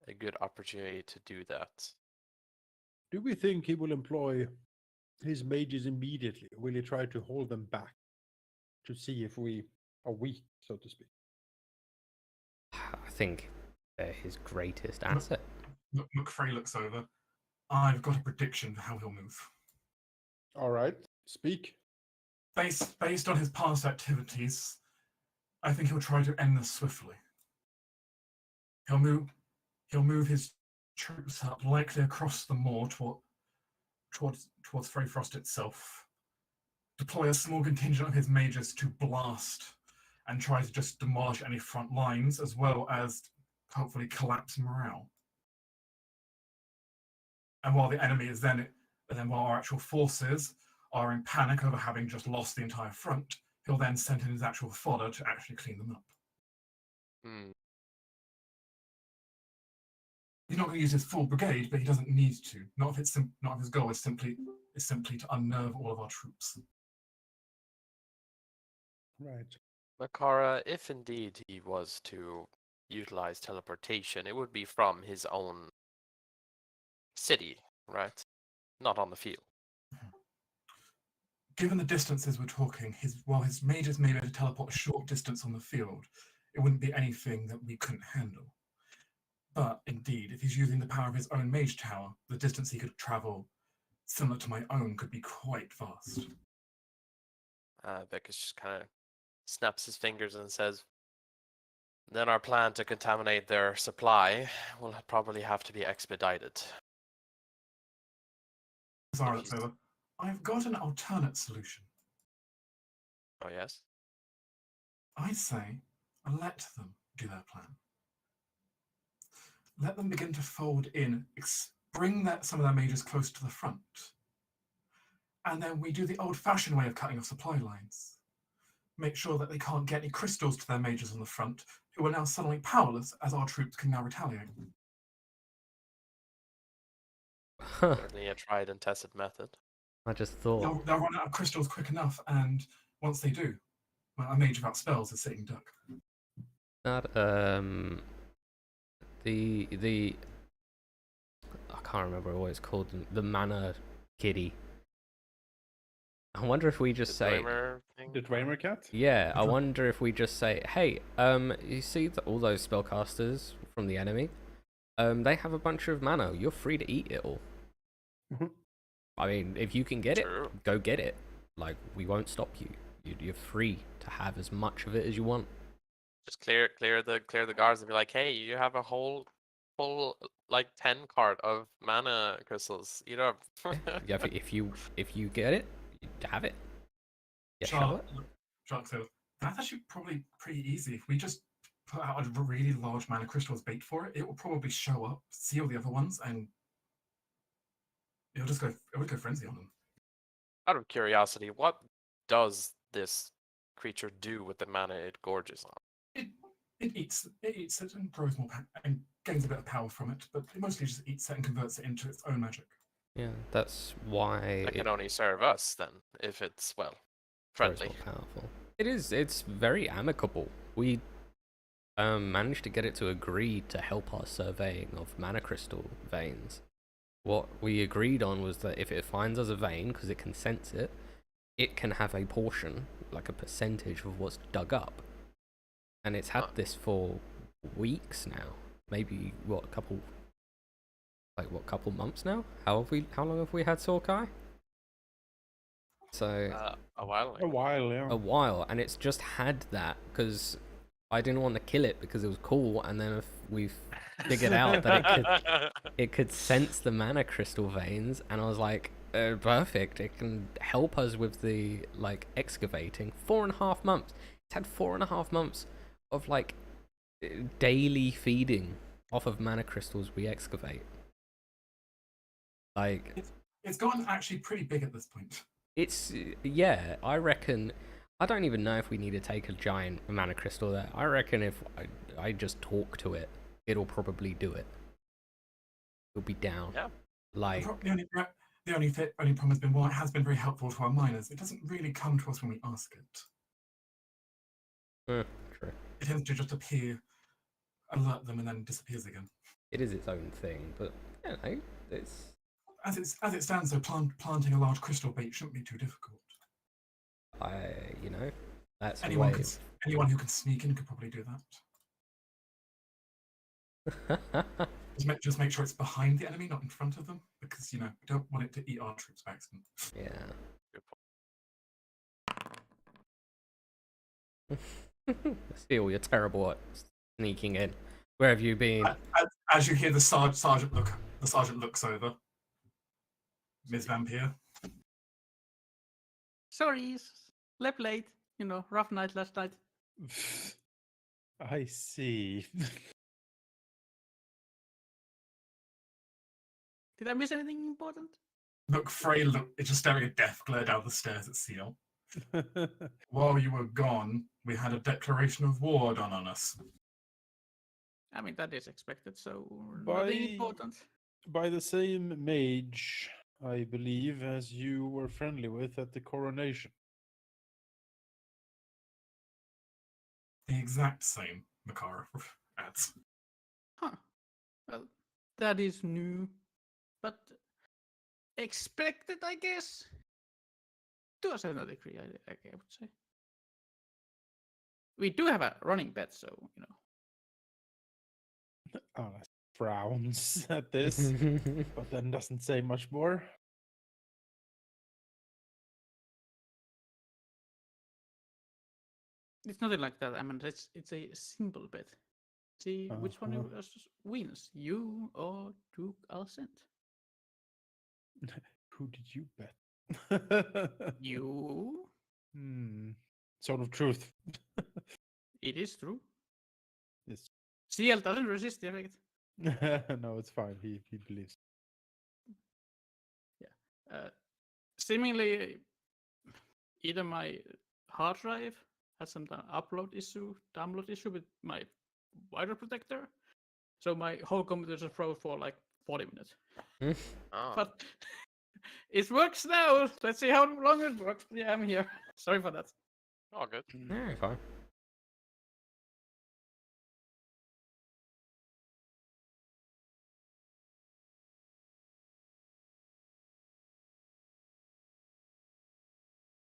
a good opportunity to do that. Do we think he will employ his mages immediately? Or will he try to hold them back to see if we are weak, so to speak? I think they're his greatest asset. McFrey looks over. I've got a prediction for how he'll move. All right, speak. Based on his past activities, I think he'll try to end this swiftly. He'll move his troops up, likely across the moor towards Freyfrost itself. Deploy a small contingent of his mages to blast and try to just demolish any front lines, as well as hopefully collapse morale. And while the enemy is then while our actual forces are in panic over having just lost the entire front, he'll then send in his actual fodder to actually clean them up. Hmm. He's not going to use his full brigade, but he doesn't need to. Not if his goal is simply to unnerve all of our troops. Right. Makara, if indeed he was to utilize teleportation, it would be from his own city, right? Not on the field. Given the distances we're talking, while his mages may be able to teleport a short distance on the field, it wouldn't be anything that we couldn't handle. But indeed, if he's using the power of his own mage tower, the distance he could travel, similar to my own, could be quite vast. Vickers just kind of snaps his fingers and says, then our plan to contaminate their supply will probably have to be expedited. Sorry, that's over. I've got an alternate solution. Oh, yes? I say, let them do their plan. Let them begin to fold in, bring some of their mages close to the front. And then we do the old-fashioned way of cutting off supply lines. Make sure that they can't get any crystals to their mages on the front, who are now suddenly powerless as our troops can now retaliate. Certainly a tried and tested method. I just thought. They'll run out of crystals quick enough, and once they do, well, a mage without spells is sitting duck. That the I can't remember what it's called. The mana kitty. I wonder if we just The say, Dwemer thing? The Dwemer cat? yeah. I wonder if we just say, hey, you see all those spellcasters from the enemy? They have a bunch of mana. You're free to eat it all. Mhm. I mean, if you can get True. it, go get it. Like, we won't stop you. You're free to have as much of it as you want. Just clear the guards and be like, hey, you have a whole full like 10 card of mana crystals. You know. Yeah, if you get it, you have it. Yeah, show it. Shark says, that's actually probably pretty easy. If we just put out a really large mana crystal as bait for it, it will probably show up, see all the other ones, and it would go frenzy on them. Out of curiosity, what does this creature do with the mana it gorges on? It eats it and grows more and gains a bit of power from it, but it mostly just eats it and converts it into its own magic. Yeah, that's why That can only serve us then, if it's well grows friendly. more powerful. It is. It's very amicable. We managed to get it to agree to help our surveying of mana crystal veins. What we agreed on was that if it finds us a vein, because it can sense it, it can have a portion, like a percentage of what's dug up. And it's had this for weeks now. Maybe couple months now? How long have we had Sorkai? So A while. A while, yeah. a while, and it's just had that because I didn't want to kill it because it was cool, and then if we've figured out that it could sense the mana crystal veins, and I was like, perfect, it can help us with the like excavating. 4.5 months. It's had 4.5 months of like daily feeding off of mana crystals we excavate. Like It's gotten actually pretty big at this point. it's yeah, I reckon. I don't even know if we need to take a giant mana crystal there. I reckon if I just talk to it, it'll probably do it. It'll be down. Yeah. Like The only problem has been, while it has been very helpful to our miners, it doesn't really come to us when we ask it. true. It tends to just appear, alert them, and then disappears again. It is its own thing, but you know, it's As it stands, though, planting a large crystal bait shouldn't be too difficult. that's Anyone a way. anyone who can sneak in could probably do that. Just make sure it's behind the enemy, not in front of them, because we don't want it to eat our troops by accident. Yeah. Good See all you're terrible at sneaking in. Where have you been? As you hear the sergeant looks over. Miss Vampire. Sorry, slept late. Rough night last night. I see. Did I miss anything important? Look, Frey is just staring a death glare down the stairs at Seal. While you were gone, we had a declaration of war done on us. I mean, that is expected, so By- nothing important. By the same mage, I believe, as you were friendly with at the coronation. The exact same, Makarov adds. Huh. Well, that is new, but expected, I guess. To a certain degree, I would say. We do have a running bet, so Alas frowns at this, but then doesn't say much more. It's nothing like that. I mean, it's a simple bet. See which one of us wins, you or Duke Alcent. Who did you bet? You. Sort of truth. It is true. Yes. CL doesn't resist the effect. No, it's fine. He believes. Yeah. seemingly either my hard drive has some download issue with my wire protector, so my whole computer just froze for like 40 minutes. Oh. But it works now. Let's see how long it works. Yeah, I'm here. Sorry for that. Oh, good. Yeah, fine.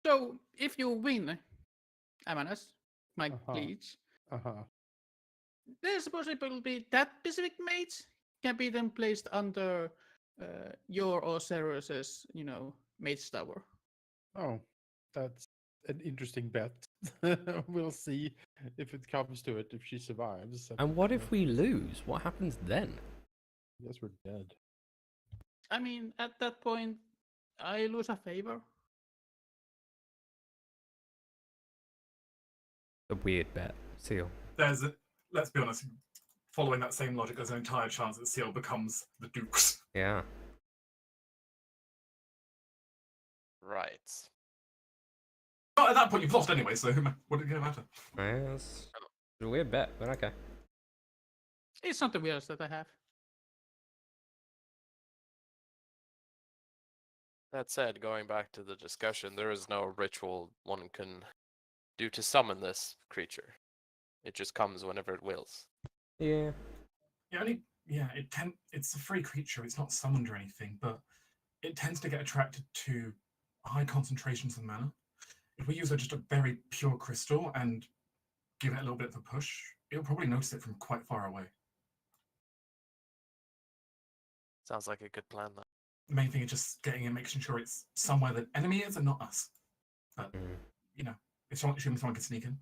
So if you win, Amanas, my Uh-huh. leads, Uh-huh. there's a possibility that specific mage can be then placed under your or Cerus's, mage tower. Oh, that's an interesting bet. We'll see if it comes to it, if she survives. And what if we lose? What happens then? I guess we're dead. I mean, at that point, I lose a favor. A weird bet. Seal. Let's be honest, following that same logic, there's an entire chance that Seal becomes the Dukes. Yeah. Right. Oh, at that point, you've lost anyway, so what did it matter? Yeah, it's a weird bet, but okay. It's not the weirdest that I have. That said, going back to the discussion, there is no ritual one can do to summon this creature. It just comes whenever it wills. Yeah. It's a free creature. It's not summoned or anything, but it tends to get attracted to high concentrations of mana. If we use just a very pure crystal and give it a little bit of a push, it'll probably notice it from quite far away. Sounds like a good plan, though. The main thing is just getting and making sure it's somewhere the enemy is and not us. But, if someone can sneak in.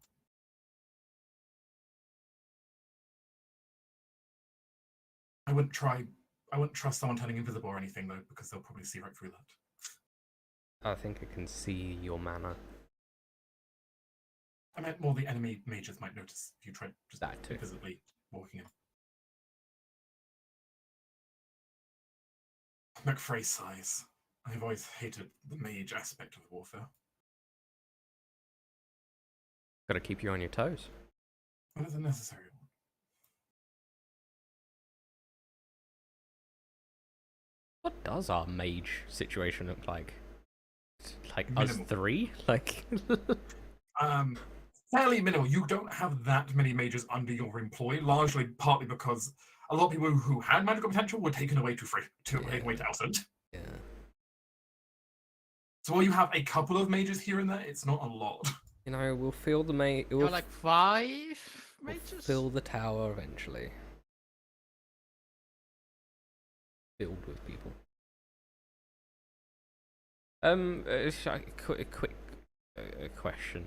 I wouldn't trust someone turning invisible or anything, though, because they'll probably see right through that. I think it can see your mana. I meant more the enemy mages might notice if you try just That too. visibly walking in. McFrey sighs. I've always hated the mage aspect of warfare. Gotta keep you on your toes. But it's a necessary one. What does our mage situation look like? Like us Minimal. three? Like Fairly minimal. You don't have that many mages under your employ, largely partly because a lot of people who had magical potential were taken away taken away to Alcent. yeah. So while you have a couple of mages here and there, it's not a lot. You know, we'll fill the You're like 5 we'll mages? fill the tower eventually. Filled with people. A quick question.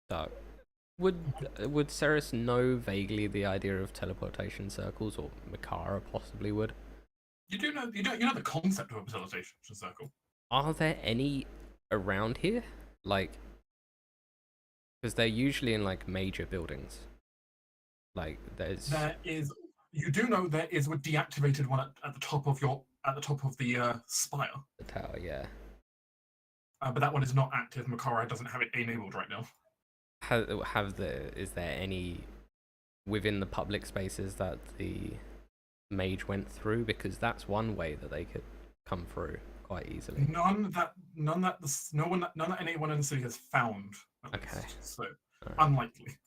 So, would Ceres know vaguely the idea of teleportation circles, or Makara possibly would? You know the concept of a facilitation circle. Are there any around here? Like, because they're usually in like major buildings. Like There is. You do know there is a deactivated one at the top of the spire. the tower, yeah. But that one is not active. Makara doesn't have it enabled right now. Is there any within the public spaces that the mage went through? Because that's one way that they could come through quite easily. None that anyone in the city has found. Okay. So Right. unlikely.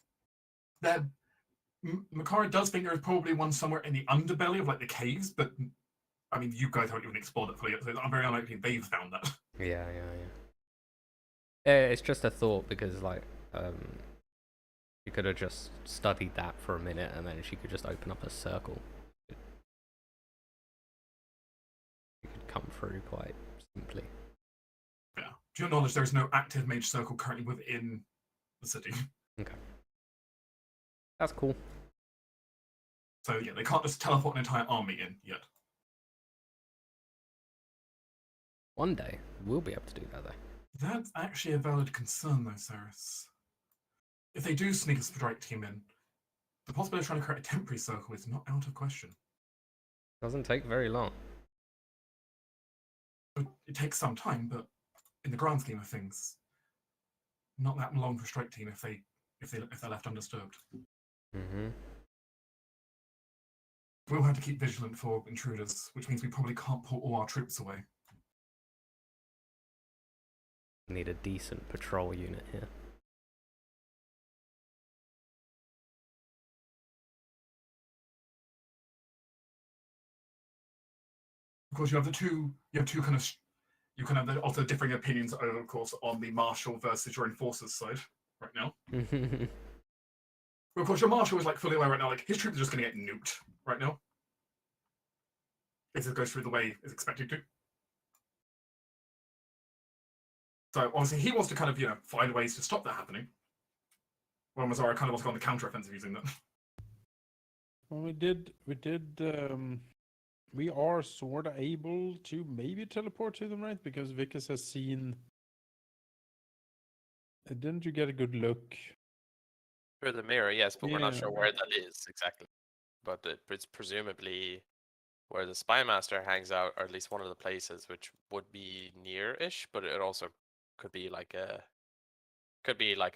Makara does think there is probably one somewhere in the underbelly of like the caves, but I mean, you guys haven't even explored it fully yet, so I'm very unlikely they've found that. Yeah. It's just a thought because like she could have just studied that for a minute and then she could just open up a circle. She could come through quite simply. Yeah. To your knowledge, there is no active mage circle currently within the city. Okay. That's cool. So yeah, they can't just teleport an entire army in yet. One day we'll be able to do that though. That's actually a valid concern though, Cyrus. If they do sneak a strike team in, the possibility of trying to create a temporary circle is not out of question. Doesn't take very long. It takes some time, but in the grand scheme of things, not that long for a strike team if they're left undisturbed. Mm-hmm. We'll have to keep vigilant for intruders, which means we probably can't pull all our troops away. Need a decent patrol unit here. Of course, you have two kind of you can have the also differing opinions over, of course, on the marshal versus your enforcers side right now. But of course, your marshal is like fully aware right now, like his troops are just going to get nuked right now if it goes through the way it's expected to. So obviously, he wants to kind of find ways to stop that happening. Well, Mazzara kind of wants to go on the counter-offensive using that. Well, we are sort of able to maybe teleport to them, right? Because Vickers has seen. Didn't you get a good look? Through the mirror, yes, but we're not sure Yeah. where that is exactly. But it's presumably where the spy master hangs out, or at least one of the places, which would be near-ish. But it also could be like a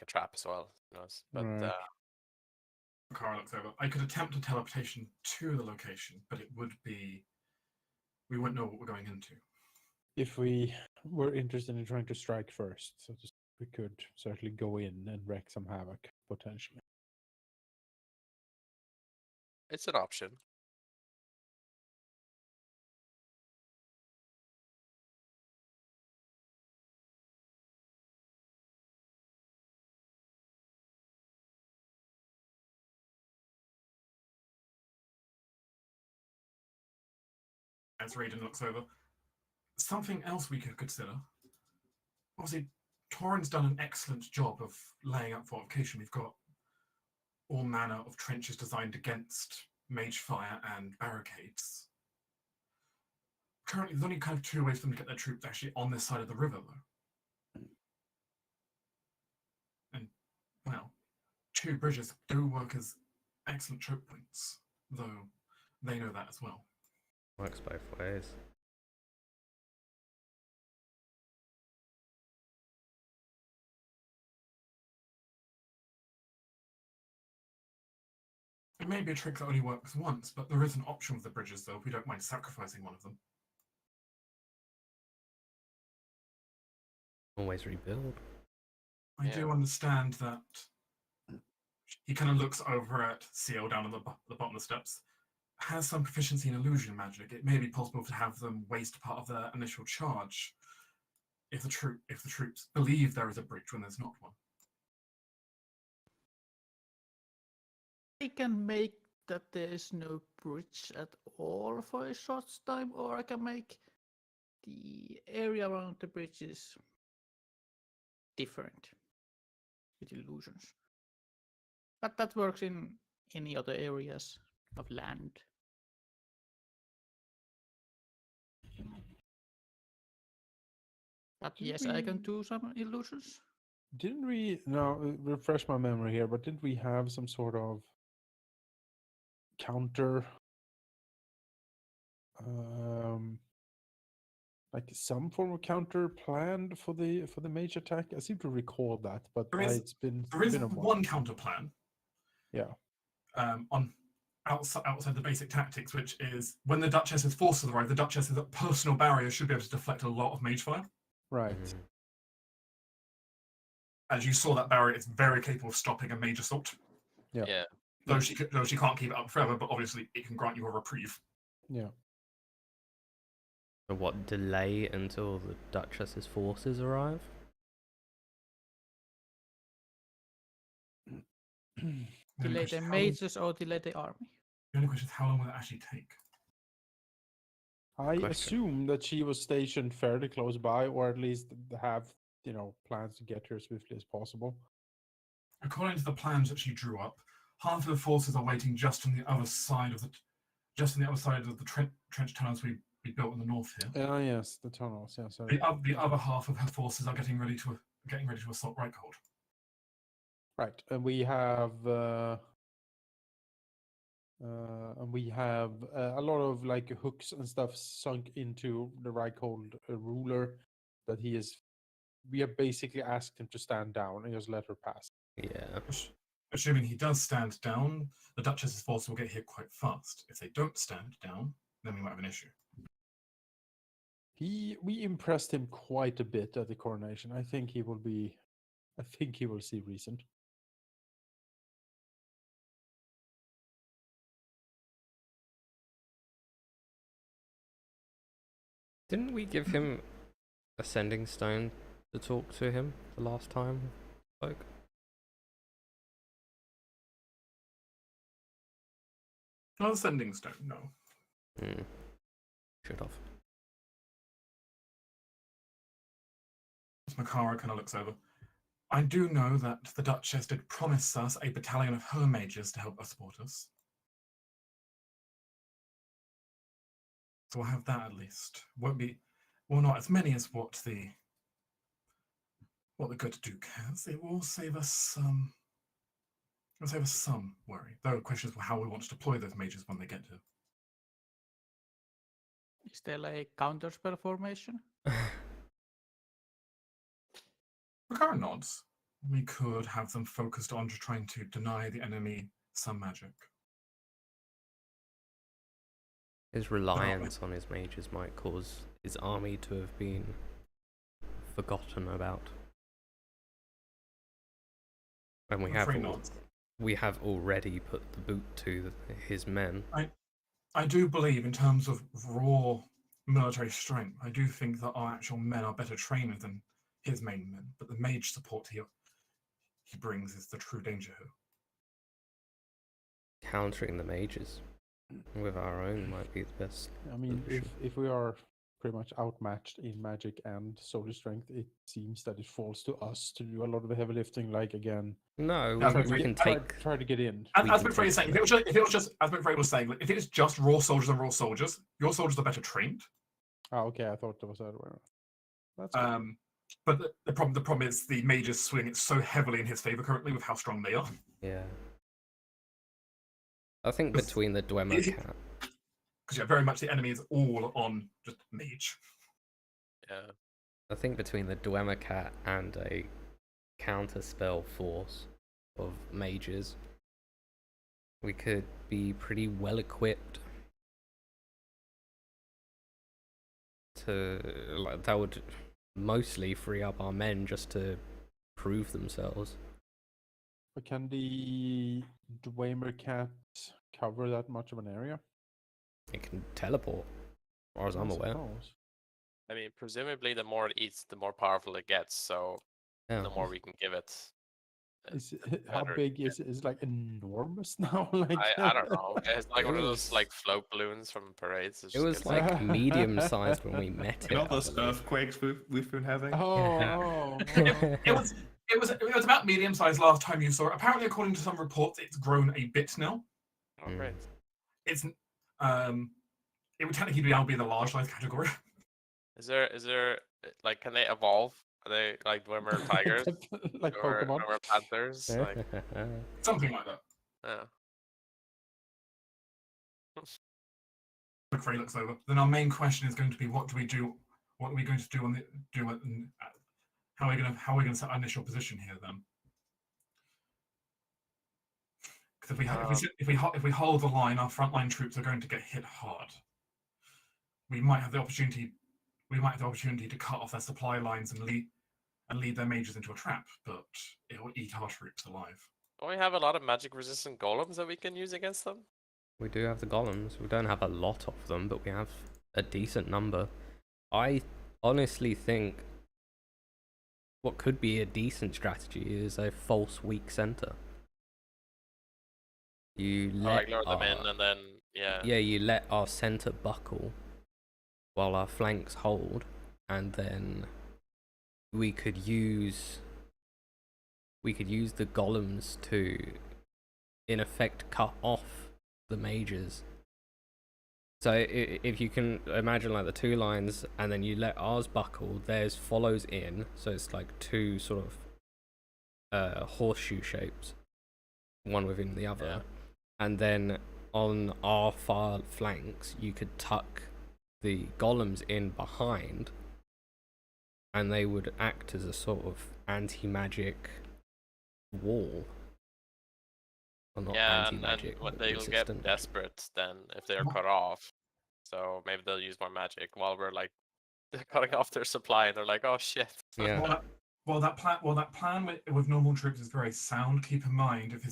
trap as well. Who knows? But Right. Kara looks over. I could attempt a teleportation to the location, but it would be. We wouldn't know what we're going into. If we were interested in trying to strike first, so just we could certainly go in and wreak some havoc potentially. it's an option. As Raiden looks over, something else we could consider. Obviously, Torrin's done an excellent job of laying out fortification. We've got all manner of trenches designed against mage fire and barricades. Currently, there's only kind of two ways for them to get their troops actually on this side of the river, though. And, well, two bridges do work as excellent choke points, though they know that as well. Works both ways. It may be a trick that only works once, but there is an option with the bridges, though, if we don't mind sacrificing one of them. Always rebuild. I do understand that he kind of looks over at Seal down on the bottom of the steps. Has some proficiency in illusion magic. It may be possible to have them waste part of their initial charge if the troops believe there is a bridge when there's not one. I can make that there is no bridge at all for a short time, or I can make the area around the bridges different with illusions. But that works in any other areas of land. But yes, I can do some illusions. Didn't we now refresh my memory here? But didn't we have some sort of counter, like some form of counter planned for the mage attack? I seem to recall that, but it's been There is a while. one counter plan. Yeah. On outside the basic tactics, which is when the Duchess's forces arrive, the Duchess's personal barrier should be able to deflect a lot of mage fire. Right. Mhm. As you saw, that barrier is very capable of stopping a mage assault. Yeah. Yeah. Though she can't keep it up forever, but obviously it can grant you a reprieve. Yeah. So what, delay until the Duchess's forces arrive? Delay the mages or delay the army. The only question is how long will it actually take? I Question. assume that she was stationed fairly close by, or at least have plans to get here as swiftly as possible. According to the plans that she drew up, half of the forces are waiting just on the other side of the trench tunnels we built in the north here. Yes, the tunnels. Yeah, sorry. The other half of her forces are getting ready to assault Reichhold. Right, and we have a lot of like hooks and stuff sunk into the Reichhold ruler that he is we have basically asked him to stand down and just let her pass. Yeah. Assuming he does stand down, the Duchess's force will get hit quite fast. If they don't stand down, then we might have an issue. We impressed him quite a bit at the coronation. I think he will see reason. Didn't we give him a sending stone to talk to him the last time we spoke? Not a sending stone, no. Should have. Makara kind of looks over. I do know that the Duchess did promise us a battalion of her mages to help us support us. So we'll have that at least. Won't be, well, not as many as what the good Duke has. It will save us some. It'll save us some worry. Though the question is how we want to deploy those mages when they get here. Is there a counterspell formation? Makara nods. We could have them focused on just trying to deny the enemy some magic. His reliance on his mages might cause his army to have been forgotten about. And we have already put the boot to his men. I do believe in terms of raw military strength, I do think that our actual men are better trained than his main men, but the mage support he brings is the true danger here. Countering the mages with our own might be the best. I mean, solution. if we are pretty much outmatched in magic and soldier strength, it seems that it falls to us to do a lot of the heavy lifting. Like again, No, That's we can take. try to get in. As McFrey is saying, if it was just as McFrey was saying, if it is just raw soldiers and raw soldiers, your soldiers are better trained. Oh, okay. I thought that was the other way around. That's good. But the problem is the mages swing it so heavily in his favor currently with how strong they are. Yeah. I think between the Dwemer cat. Because yeah, very much the enemy is all on just mage. Yeah. I think between the Dwemer cat and a counterspell force of mages, we could be pretty well equipped to that would mostly free up our men just to prove themselves. But can the Dwemer cat cover that much of an area? It can teleport, as far as I'm aware. I mean, presumably the more it eats, the more powerful it gets, so Yeah. the more we can give it. How better big is it? Is it like enormous now? Like I don't know. It's like It one of was- those like float balloons from parades. It was like medium-sized when we met You it. know those earthquakes we've been having? Oh, It was about medium sized last time you saw it. Apparently, according to some reports, it's grown a bit now. Oh, great. It's it would technically now be in the large size category. Is there like can they evolve? Are they like Dwemer tigers like or Pokemon. Dwemer panthers? Like, Something like that. yeah. McFrey looks over. Then our main question is going to be, what do we do? What are we going to do how are we going to set our initial position here then? Because if we hold the line, our frontline troops are going to get hit hard. We might have the opportunity to cut off their supply lines and lead their mages into a trap, but it will eat our troops alive. Don't we have a lot of magic resistant golems that we can use against them? We do have the golems. We don't have a lot of them, but we have a decent number. I honestly think what could be a decent strategy is a false weak center. You let lure them in and then yeah, you let our center buckle while our flanks hold, and then we could use the golems to in effect cut off the mages. So if you can imagine like the two lines, and then you let ours buckle, theirs follows in, so it's like two sort of horseshoe shapes, one within the other. Yeah. And then on our far flanks you could tuck the golems in behind, and they would act as a sort of anti-magic wall. Well, not Yeah, anti-magic, what but they'll get resistant magic. desperate then if they're Wha- cut off. So maybe they'll use more magic while we're like they're cutting off their supply and they're like, oh shit. Yeah. Well, that plan with normal troops is very sound. Keep in mind, if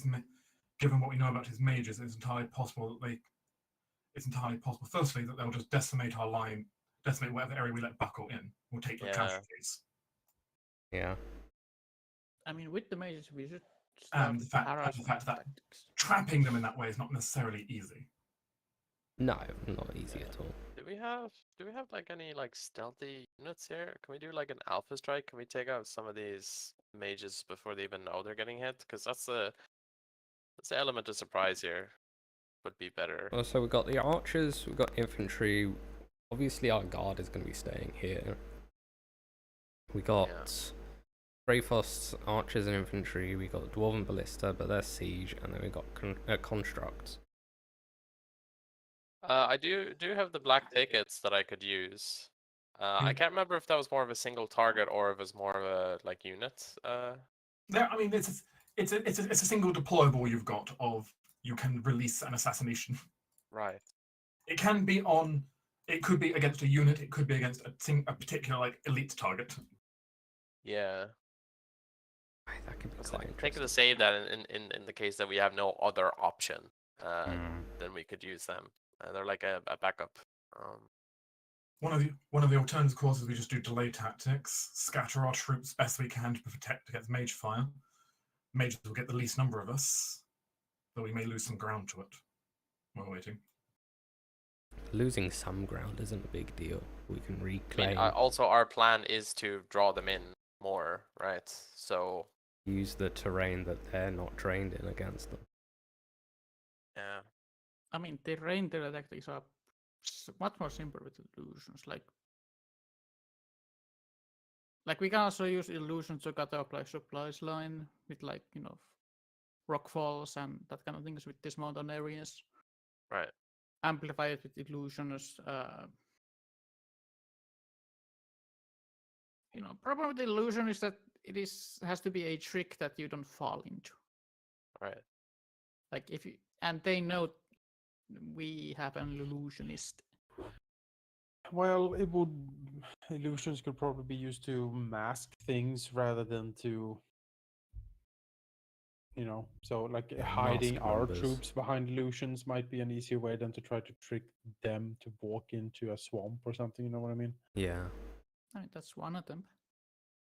given what we know about his mages, it's entirely possible that firstly, that they'll just decimate our line, decimate whatever area we let buckle in. We'll take the Yeah. casualties. Yeah. I mean, with the mages, we should start And with the fact harassment that tactics. trapping them in that way is not necessarily easy. No, not easy at all. Do we have like any like stealthy units here? Can we do like an alpha strike? Can we take out some of these mages before they even know they're getting hit? Because that's the element of surprise here. Would be better. Well, so we've got the archers, we've got infantry. Obviously, our guard is going to be staying here. We got Brayfost's archers and infantry. We got Dwarven ballista, but they're siege, and then we got constructs. I do have the black tickets that I could use. I can't remember if that was more of a single target or if it was more of a like unit. There, I mean, it's a single deployable you've got of you can release an assassination. Right. It can be on. It could be against a unit. It could be against a particular like elite target. Yeah. That could be Let's quite think interesting. to save that in the case that we have no other option, then we could use them. They're like a backup. One of the alternative courses we just do delay tactics, scatter our troops best we can to protect against mage fire. Mages will get the least number of us, but we may lose some ground to it while waiting. Losing some ground isn't a big deal. We can I reclaim. mean, also our plan is to draw them in more, right? So Use the terrain that they're not trained in against them. yeah. I mean, terrain tactics are much more simple with illusions. Like we can also use illusions to cut off like supplies line with like rock falls and that kind of things with dismount on areas. Right. Amplify it with illusions. Problem with illusion is that it has to be a trick that you don't fall into. Right. Like and they know we have an illusionist. Well, illusions could probably be used to mask things rather than to, so like hiding mask our numbers. troops behind illusions might be an easier way than to try to trick them to walk into a swamp or something, you know what I mean? Yeah. I mean, that's one of them.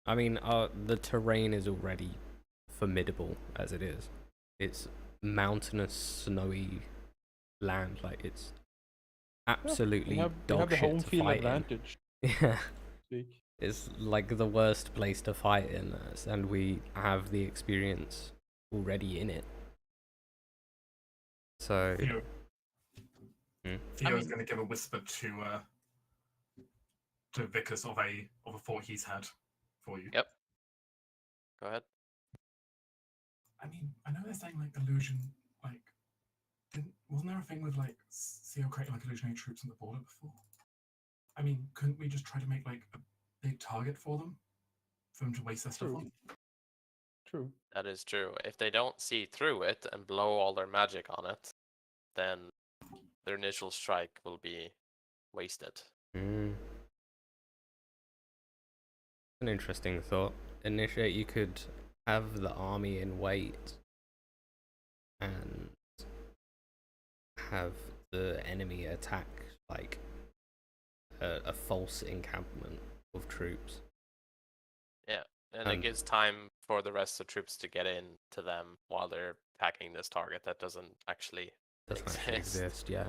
I mean, the terrain is already formidable as it is. It's mountainous, snowy land. Like, it's absolutely we have dog the shit home to field fight in. advantage. Yeah. Speak. It's like the worst place to fight in, and we have the experience already in it. So Theo's going to give a whisper to Vickers of a thought he's had for you. Yep. Go ahead. I mean, I know they're saying like illusion, like wasn't there a thing with like CO creating like illusionary troops on the border before? I mean, couldn't we just try to make like a big target for them to waste their stuff on? True. That is true. If they don't see through it and blow all their magic on it, then their initial strike will be wasted. an interesting thought. Initiate, you could have the army in wait and have the enemy attack like a false encampment of troops. Yeah, and it gives time for the rest of the troops to get in to them while they're attacking this target that doesn't actually exist. Yeah,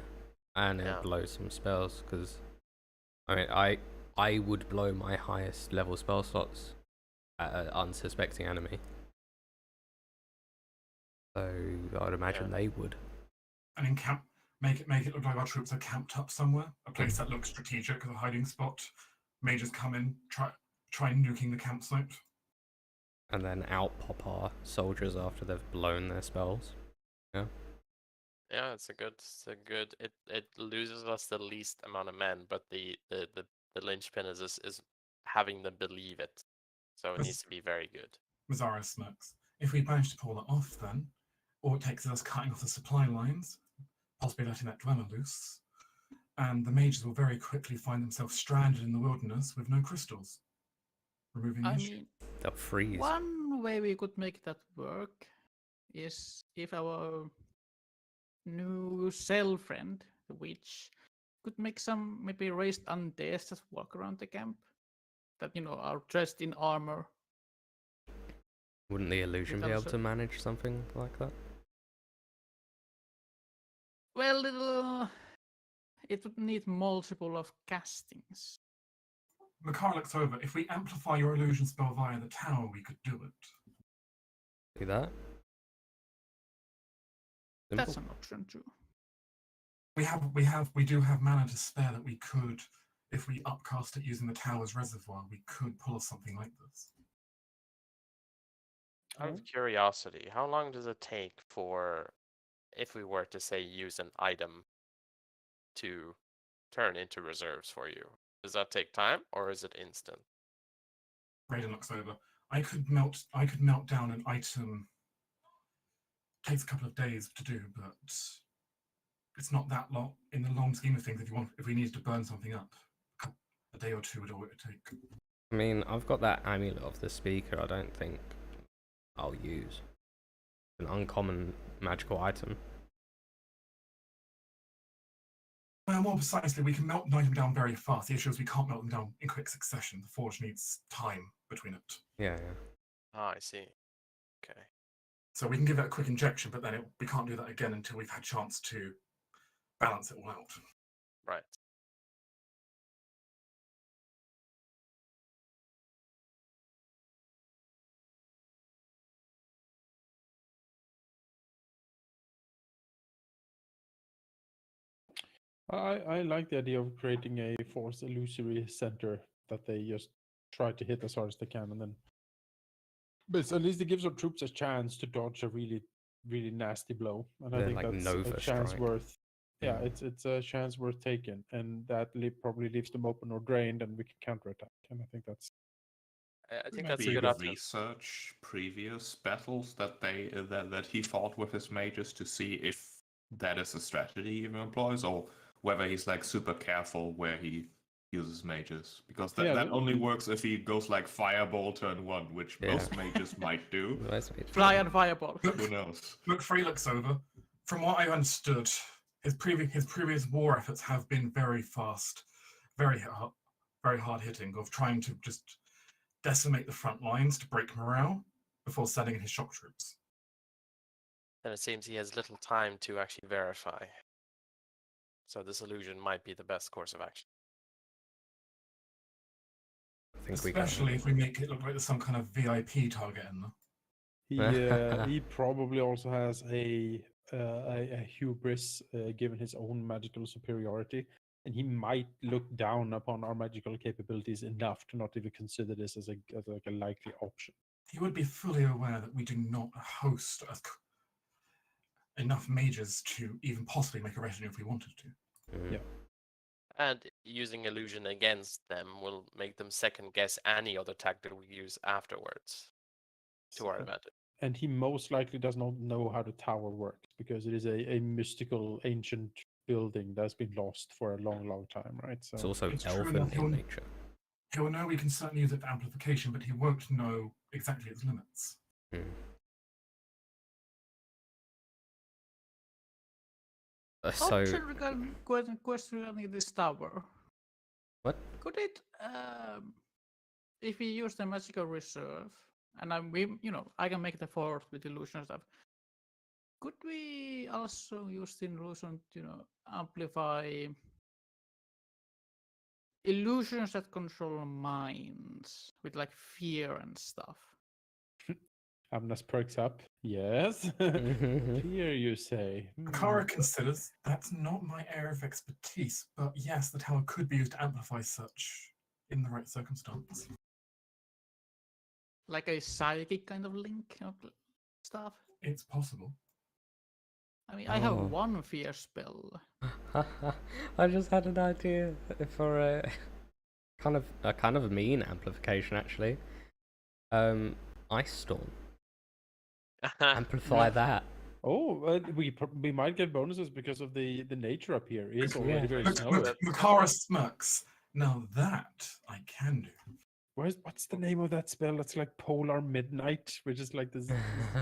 and Yeah. it blows some spells because I mean I would blow my highest level spell slots at an unsuspecting enemy. So I would imagine they would. And make it look like our troops are camped up somewhere, a place that looks strategic as a hiding spot. Mages come in, try nuking the campsite. And then out pop our soldiers after they've blown their spells. Yeah. Yeah, it's a good. It loses us the least amount of men, but the linchpin is having them believe it. So it Yes. needs to be very good. Mazzara smirks. If we manage to pull that off, then all it takes is us cutting off the supply lines, possibly letting that dweller loose, and the mages will very quickly find themselves stranded in the wilderness with no crystals, removing the I issue. mean, They'll freeze. one way we could make that work is if our new cell friend, the witch, could make some maybe raised undeads that walk around the camp that are dressed in armor. Wouldn't the illusion be able also- to manage something like that? Well, it would need multiple of castings. Makar looks over. If we amplify your illusion spell via the tower, we could do it. Do that? That's Simple. an option too. We do have mana to spare that we could, if we upcast it using the tower's reservoir, we could pull off something like this. Out of curiosity, how long does it take for, if we were to say use an item to turn into reserves for you? Does that take time or is it instant? Raiden looks over. I could melt down an item. Takes a couple of days to do, but it's not that long in the long scheme of things. If we needed to burn something up, a day or two would all it would take. I mean, I've got that amulet of the speaker. I don't think I'll use an uncommon magical item. Well, more precisely, we can melt an item down very fast. The issue is we can't melt them down in quick succession. The forge needs time between it. Yeah. Ah, I see. Okay. So we can give it a quick injection, but then we can't do that again until we've had a chance to balance it all out. Right. I like the idea of creating a force illusory center that they just try to hit as hard as they can, and then. But at least it gives our troops a chance to dodge a really, really nasty blow, and I Yeah, think like that's Nova a chance Strike. worth. Yeah, Yeah. it's a chance worth taking, and that probably leaves them open or drained, and we can counterattack. And I think that's. I think Maybe that's a you good could option. research previous battles that that he fought with his mages to see if that is a strategy he even employs, or whether he's like super careful where he uses mages, because that, Yeah, that only works if he goes like fireball turn 1, which Yeah. most mages might do. Most mages. Fly and fireball. Who knows? McFree looks over. From what I understood, his previous war efforts have been very fast, very hard hitting, of trying to just decimate the front lines to break morale before sending in his shock troops. Then it seems he has little time to actually verify. So this illusion might be the best course of action. I think Especially if we make it look like there's some kind of VIP target in there. He probably also has a hubris given his own magical superiority, and he might look down upon our magical capabilities enough to not even consider this as like a likely option. He would be fully aware that we do not host enough mages to even possibly make a retinue if we wanted to. Mhm. Yeah. And using illusion against them will make them second guess any other tactic we use afterwards to our advantage. And he most likely does not know how the tower works, because it is a mystical ancient building that's been lost for a long, long time, right? So It's also It's true elven enough, in he'll- nature. He'll know we can certainly use it for amplification, but he won't know exactly its limits. Mm. So Option regarding question regarding this tower. What? Could it, if we use the magical reserve, and I can make the force with illusion stuff. Could we also use the illusion to, amplify illusions that control minds with like fear and stuff? Amnas perks up. Yes. Fear, you say. Kara considers that's not my area of expertise, but yes, the tower could be used to amplify such in the right circumstance. Like a psychic kind of link of stuff? It's possible. I mean, I have Oh. one fear spell. I just had an idea for kind of a mean amplification actually. Ice storm. Amplify that. Oh, we might get bonuses because of the nature up here is already Yeah. very Look, snowy. Makara smirks. Now that I can do. What's the name of that spell? That's like Polar Midnight, which is like this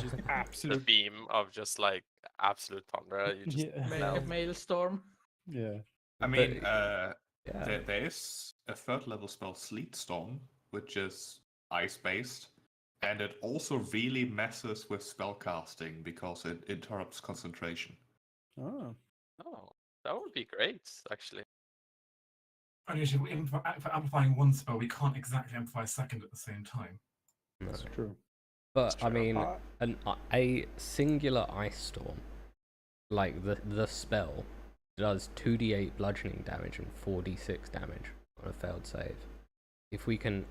just The absolute. beam of just like absolute thunder. You just Yeah. melt. Maelstrom. Yeah. I mean, yeah. there is a third level spell, Sleet Storm, which is ice based, and it also really messes with spellcasting because it interrupts concentration. Oh. Oh, that would be great, actually. Unusually, for amplifying one spell, we can't exactly amplify a second at the same time. No. That's true. But I true. mean, a singular ice storm, like the spell, does 2d8 bludgeoning damage and 4d6 damage on a failed save. If we can,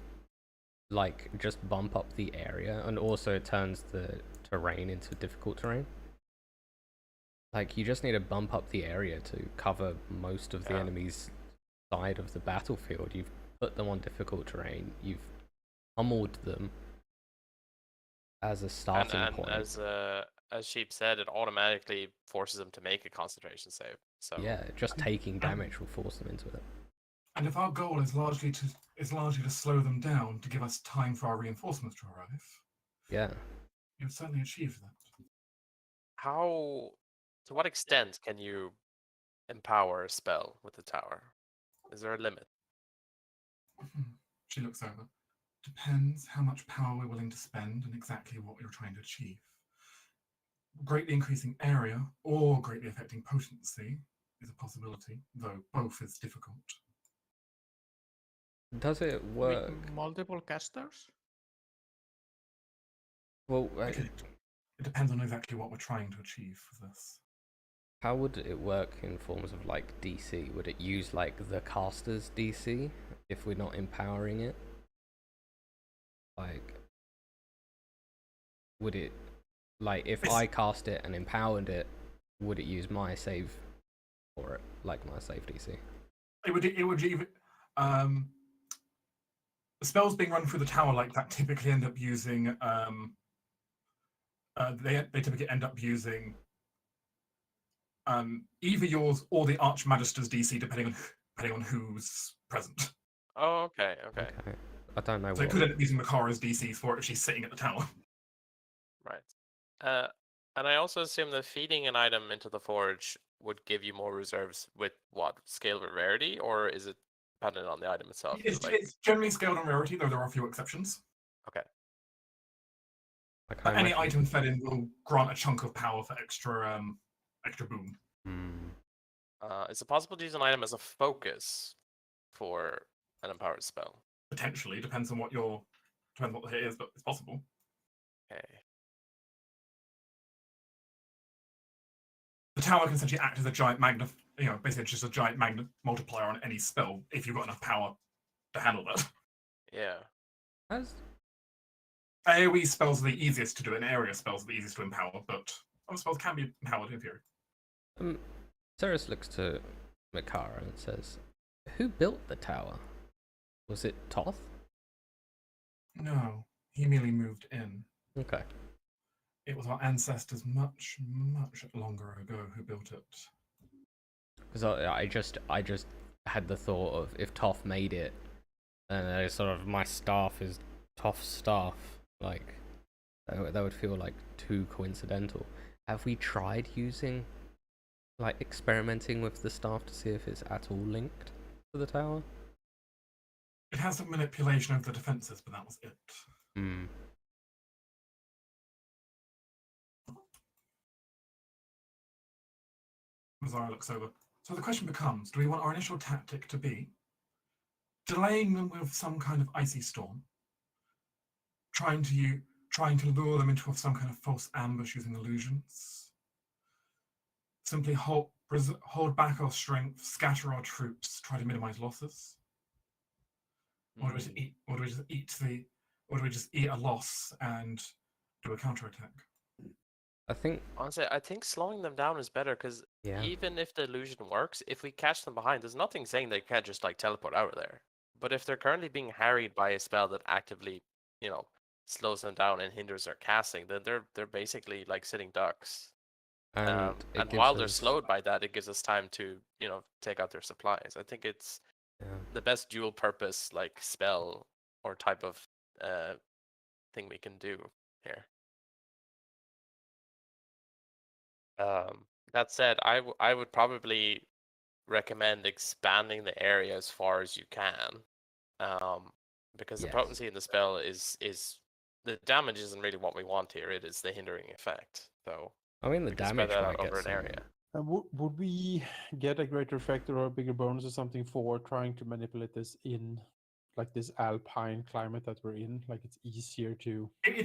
like, just bump up the area, and also it turns the terrain into difficult terrain. Like, you just need to bump up the area to cover most of the enemy's side of the battlefield. You've put them on difficult terrain. You've pummeled them as a starting And point. as Sheep said, it automatically forces them to make a concentration save. So Yeah, just taking damage will force them into it. And if our goal is largely to slow them down to give us time for our reinforcements to arrive, Yeah. you've certainly achieved that. to what extent can you empower a spell with the tower? Is there a limit? She looks over. Depends how much power we're willing to spend and exactly what you're trying to achieve. Greatly increasing area or greatly affecting potency is a possibility, though both is difficult. Does it With work? multiple casters? Well, It depends on exactly what we're trying to achieve with this. how would it work in forms of like DC? Would it use like the caster's DC if we're not empowering it? Like, would it, like, if I cast it and empowered it, would it use my save for it, like my save DC? It would even the spells being run through the tower like that typically end up using they typically end up using either yours or the Archmagister's DC, depending on who's present. Oh, okay. I don't know So it what. could end up using Makara's DCs for it if she's sitting at the tower. Right. And I also assume that feeding an item into the forge would give you more reserves with what scale of rarity, or is it dependent on the item itself? It's generally scaled on rarity, though there are a few exceptions. Okay. Like, Any item fed in will grant a chunk of power for extra boon. Is it possible to use an item as a focus for an empowered spell? Potentially, depends on what the hit is, but it's possible. Okay. The tower can essentially act as a giant magnet, basically just a giant magnet multiplier on any spell if you've got enough power to handle that. Yeah. AoE spells are the easiest to do, and area spells are the easiest to empower, but other spells can be empowered in theory. Ceres looks to Makara and says, "Who built the tower? Was it Toth?" No, he merely moved in. Okay. It was our ancestors much, much longer ago who built it. Because I just had the thought of if Toth made it, and sort of my staff is Toth's staff, like that would feel like too coincidental. Have we tried using, like, experimenting with the staff to see if it's at all linked to the tower? It has some manipulation of the defenses, but that was it. Mazara looks over. So the question becomes, do we want our initial tactic to be delaying them with some kind of icy storm, trying to lure them into some kind of false ambush using illusions, simply hold back our strength, scatter our troops, try to minimize losses? Or do we just eat a loss and do a counterattack? I think, Honestly, I think slowing them down is better because yeah. even if the illusion works, if we catch them behind, there's nothing saying they can't just like teleport out of there. But if they're currently being harried by a spell that actively, slows them down and hinders their casting, then they're basically like sitting ducks. And it And gives while they're us- slowed by that, it gives us time to, take out their supplies. I think it's Yeah. the best dual purpose like spell or type of thing we can do here. That said, I would probably recommend expanding the area as far as you can, because the Yes. potency in the spell is the damage isn't really what we want here. It is the hindering effect. So I mean, the we can spread damage that might out over get an some. area. Would we get a greater effect or a bigger bonus or something for trying to manipulate this in like this alpine climate that we're in? Like it's easier to. It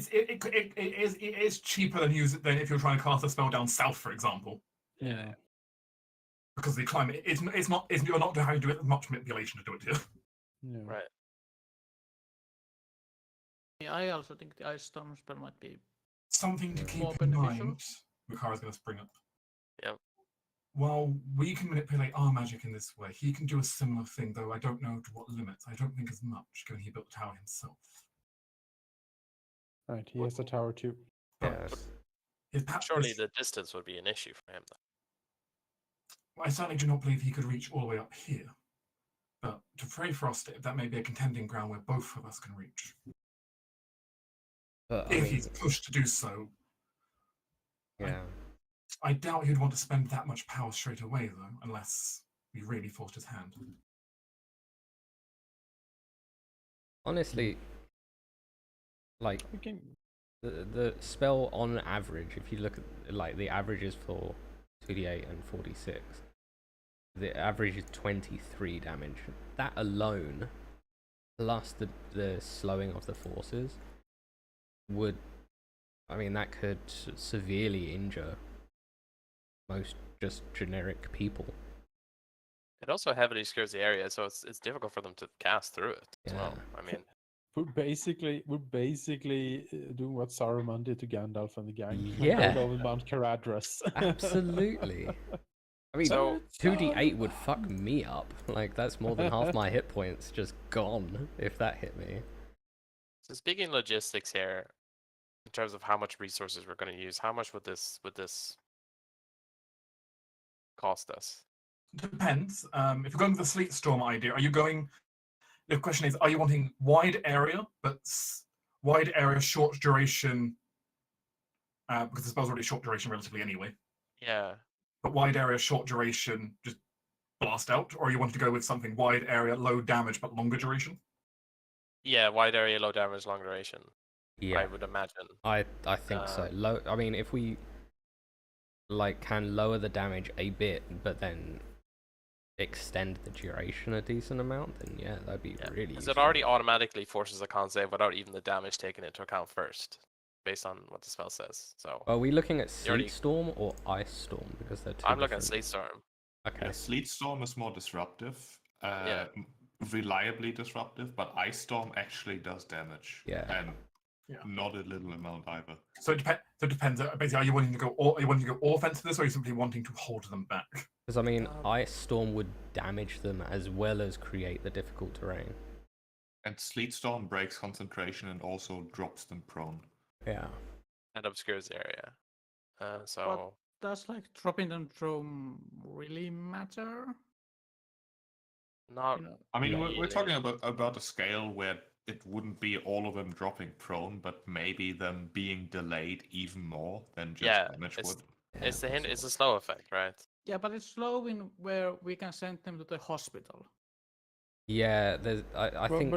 is cheaper than if you're trying to cast a spell down south, for example, Yeah. because the climate you're not having to do it with much manipulation to do it here. Yeah. Right. Yeah, I also think the Ice Storm spell might be. Something to More keep in beneficial. mind. Mikara's going to spring up. Yep. While we can manipulate our magic in this way, he can do a similar thing, though I don't know to what limits. I don't think as much, given he built the tower himself. Right. He has a tower too. Yes. Surely the distance would be an issue for him, though. I certainly do not believe he could reach all the way up here. But to Freyfrost, that may be a contending ground where both of us can reach. But, I If mean, he's pushed to do so, yeah. I doubt he'd want to spend that much power straight away, though, unless we really forced his hand. Honestly, like We can. the spell on average, if you look at like the averages for 2d8 and 46, the average is 23 damage. That alone, plus the slowing of the forces, would, I mean, that could severely injure most just generic people. It also heavily scares the area, so it's difficult for them to cast through it as well. Yeah. I mean, We're basically doing what Saruman did to Gandalf and the gang. Yeah. Over Mount Caradhras. Absolutely. I mean, So- 2d8 would fuck me up. Like, that's more than half my hit points just gone if that hit me. so speaking logistics here, in terms of how much resources we're going to use, how much would this cost us? Depends. If you're going with the Sleet Storm idea, are you going... The question is, are you wanting wide area, but wide area, short duration, because the spell's already short duration relatively anyway, Yeah. but wide area, short duration, just blast out? Or you want to go with something wide area, low damage, but longer duration? Yeah, wide area, low damage, long duration. Yeah, I would imagine. I think so. I mean, if we like can lower the damage a bit, but then extend the duration a decent amount, then yeah, that'd be Yeah. really Because useful. it already automatically forces a con save without even the damage taken into account first, based on what the spell says. So Are we looking at You already- Sleet Storm or Ice Storm? Because they're two I'm looking at different- Sleet Storm. Okay. Yeah, Sleet Storm is more disruptive, Yeah. reliably disruptive, but Ice Storm actually does damage. Yeah. And Yeah. not a little amount either. So it depends. Basically, are you wanting to go offense to this, or are you simply wanting to hold them back? Because I mean, Ice Storm would damage them as well as create the difficult terrain. And Sleet Storm breaks concentration and also drops them prone. Yeah. And obscures the area. So Does like dropping them from really matter? not You know, I mean, Really? we're talking about a scale where it wouldn't be all of them dropping prone, but maybe them being delayed even more than just Yeah, damage it's- would. it's the hint. possible. It's a slow effect, right? yeah, but it's slow in where we can send them to the hospital. Yeah, there's. I think.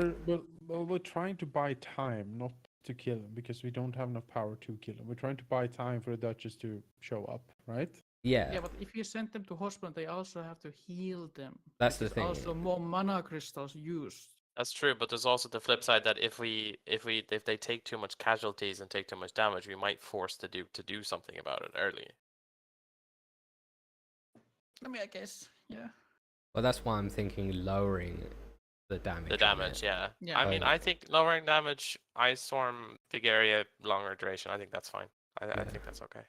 We're trying to buy time, not to kill him, because we don't have enough power to kill him. We're trying to buy time for the Duchess to show up, right? Yeah, Yeah, but if you send them to hospital, they also have to heal them. That's the which is thing. Also, more mana crystals used. That's true, but there's also the flip side that if they take too much casualties and take too much damage, we might force the Duke to do something about it early. I mean, I guess, yeah. Well, that's why I'm thinking lowering the damage. The on damage, it. yeah. Yeah. I mean, Oh. I think lowering damage, Ice Storm, big area, longer duration. I think that's fine. I Yeah. think that's okay.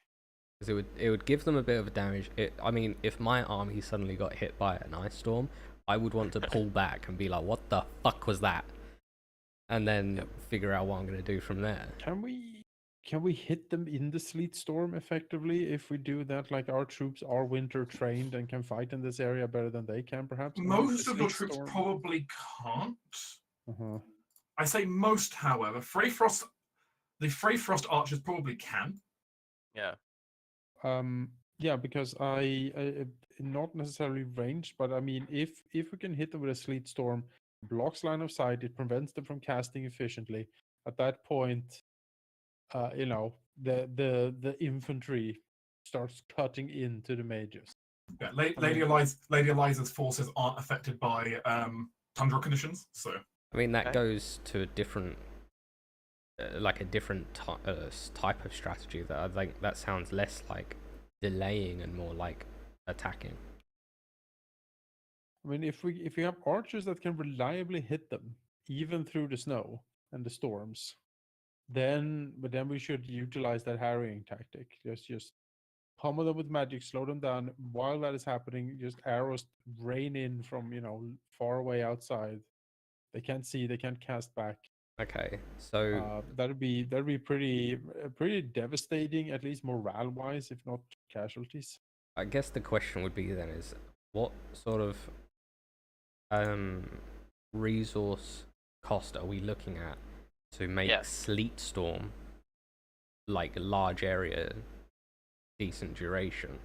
Because it would give them a bit of damage. I mean, if my army suddenly got hit by an Ice Storm, I would want to pull back and be like, what the fuck was that? And then figure out what I'm going to do from there. Can we hit them in the sleet storm effectively if we do that? Like our troops are winter trained and can fight in this area better than they can, perhaps. I mean, Most the of your sleet troops storm- probably can't. Uh-huh. I say most, however. The Frey Frost archers probably can. Yeah. Yeah, because I not necessarily ranged, but I mean, if we can hit them with a sleet storm, blocks line of sight, it prevents them from casting efficiently. At that point, you know, the infantry starts cutting into the mages. Yeah, Lady Eliza's forces aren't affected by tundra conditions, so. I mean, that Okay. goes to a different, like a different type of strategy that I think that sounds less like delaying and more like attacking. I mean, if we have archers that can reliably hit them, even through the snow and the storms, then we should utilize that harrying tactic. Just pummel them with magic, slow them down. While that is happening, just arrows rain in from far away outside. They can't see, they can't cast back. Okay, so That'd be pretty devastating, at least morale wise, if not casualties. I guess the question would be then is what sort of resource cost are we looking at to make Sleet Storm like large area, decent duration?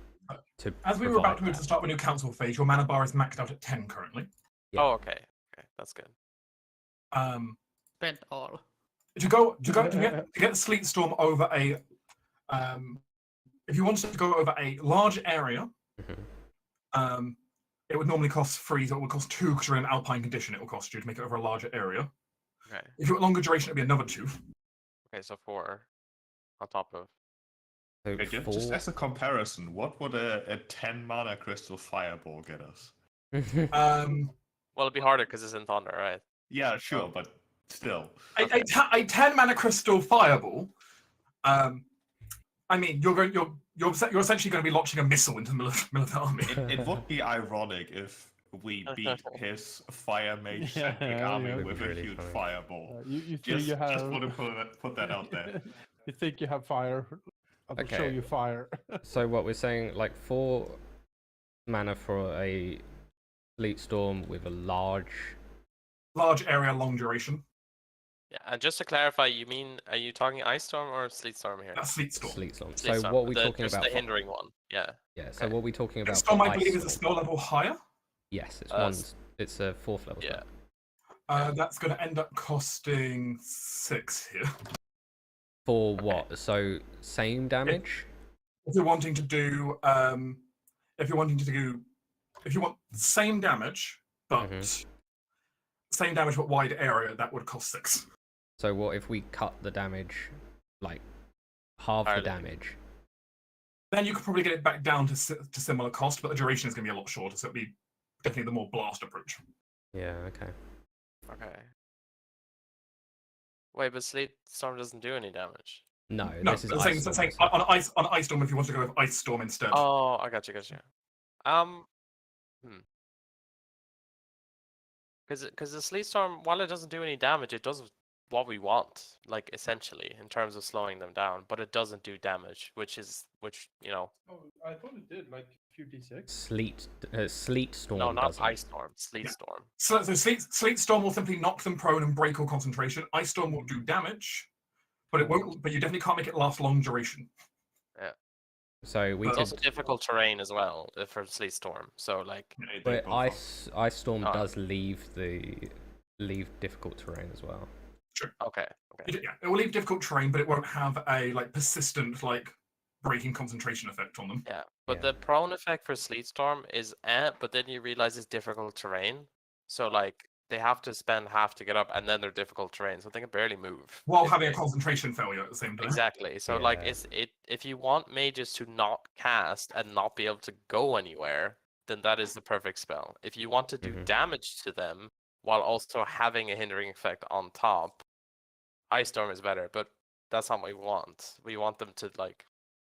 To As we were about provide to move to that? the start of a new council phase, your mana bar is maxed out at 10 currently. Yeah. Oh, okay. Okay, that's good. Spent all. To get Sleet Storm over a if you wanted to go over a large area, Mhm. it would normally cost 3, so it would cost 2 because you're in an alpine condition. It will cost you to make it over a larger area. Okay. If you want longer duration, it'd be another 2. Okay, so 4 on top of. So Okay, just as a comparison, what would a 10 mana crystal fireball get us? Well, it'd be harder because it's in thunder, right? Yeah, sure, but still. A 10 mana crystal fireball. I mean, you're essentially going to be launching a missile into the middle of the army. It would be ironic if we beat his fire mage centric army yeah. with a Really huge funny. fireball. You think Just you have want to put that out there. You think you have fire? I will show Okay. you fire. So what we're saying, like 4 mana for a Sleet Storm with a large. Area, long duration. Yeah, and just to clarify, are you talking Ice Storm or Sleet Storm here? That's Sleet Storm. Sleet Storm. Sleet So Storm, what are we the- talking just about? the for- hindering one. Yeah. Yeah. So Okay. what are we talking about? Storm, for I Ice believe, is a Storm? spell level higher. Yes, it's Uh, It's a 4th level. Yeah. spell. That's going to end up costing 6 here. For what? So same damage? If you're wanting to do, if you want same damage, but same damage but wide area, that would cost 6. So what if we cut the damage, like half the Entirely. damage? Then you could probably get it back down to similar cost, but the duration is going to be a lot shorter, so it'd be definitely the more blast approach. Yeah. Okay. Okay. Wait, but Sleet Storm doesn't do any damage. No, No, this is I'm Ice saying, Storm, so- on Ice Storm if you want to go with Ice Storm instead. Oh, I got you. Because the Sleet Storm, while it doesn't do any damage, it does what we want, like essentially in terms of slowing them down. But it doesn't do damage, which you know. Oh, I thought it did like a few d6. Sleet Storm. No, not doesn't. Ice Storm. Sleet Yeah. Storm. So Sleet Storm will simply knock them prone and break all concentration. Ice Storm will do damage, but it won't. But you definitely can't make it last long duration. So we But It's could. also difficult terrain as well for Sleet Storm. So like, They But both are. Ice Storm Oh. does leave difficult terrain as well. okay. Yeah, it will leave difficult terrain, but it won't have a persistent breaking concentration effect on them. Yeah, but Yeah. the prone effect for Sleet Storm is but then you realize it's difficult terrain. So like they have to spend half to get up, and then they're difficult terrain, so they can barely move. While if having a they- concentration failure at the same time. Exactly. So like Yeah. if you want mages to not cast and not be able to go anywhere, then that is the perfect spell. If you want to do Mhm. damage to them while also having a hindering effect on top, Ice Storm is better, but that's not what we want. We want them to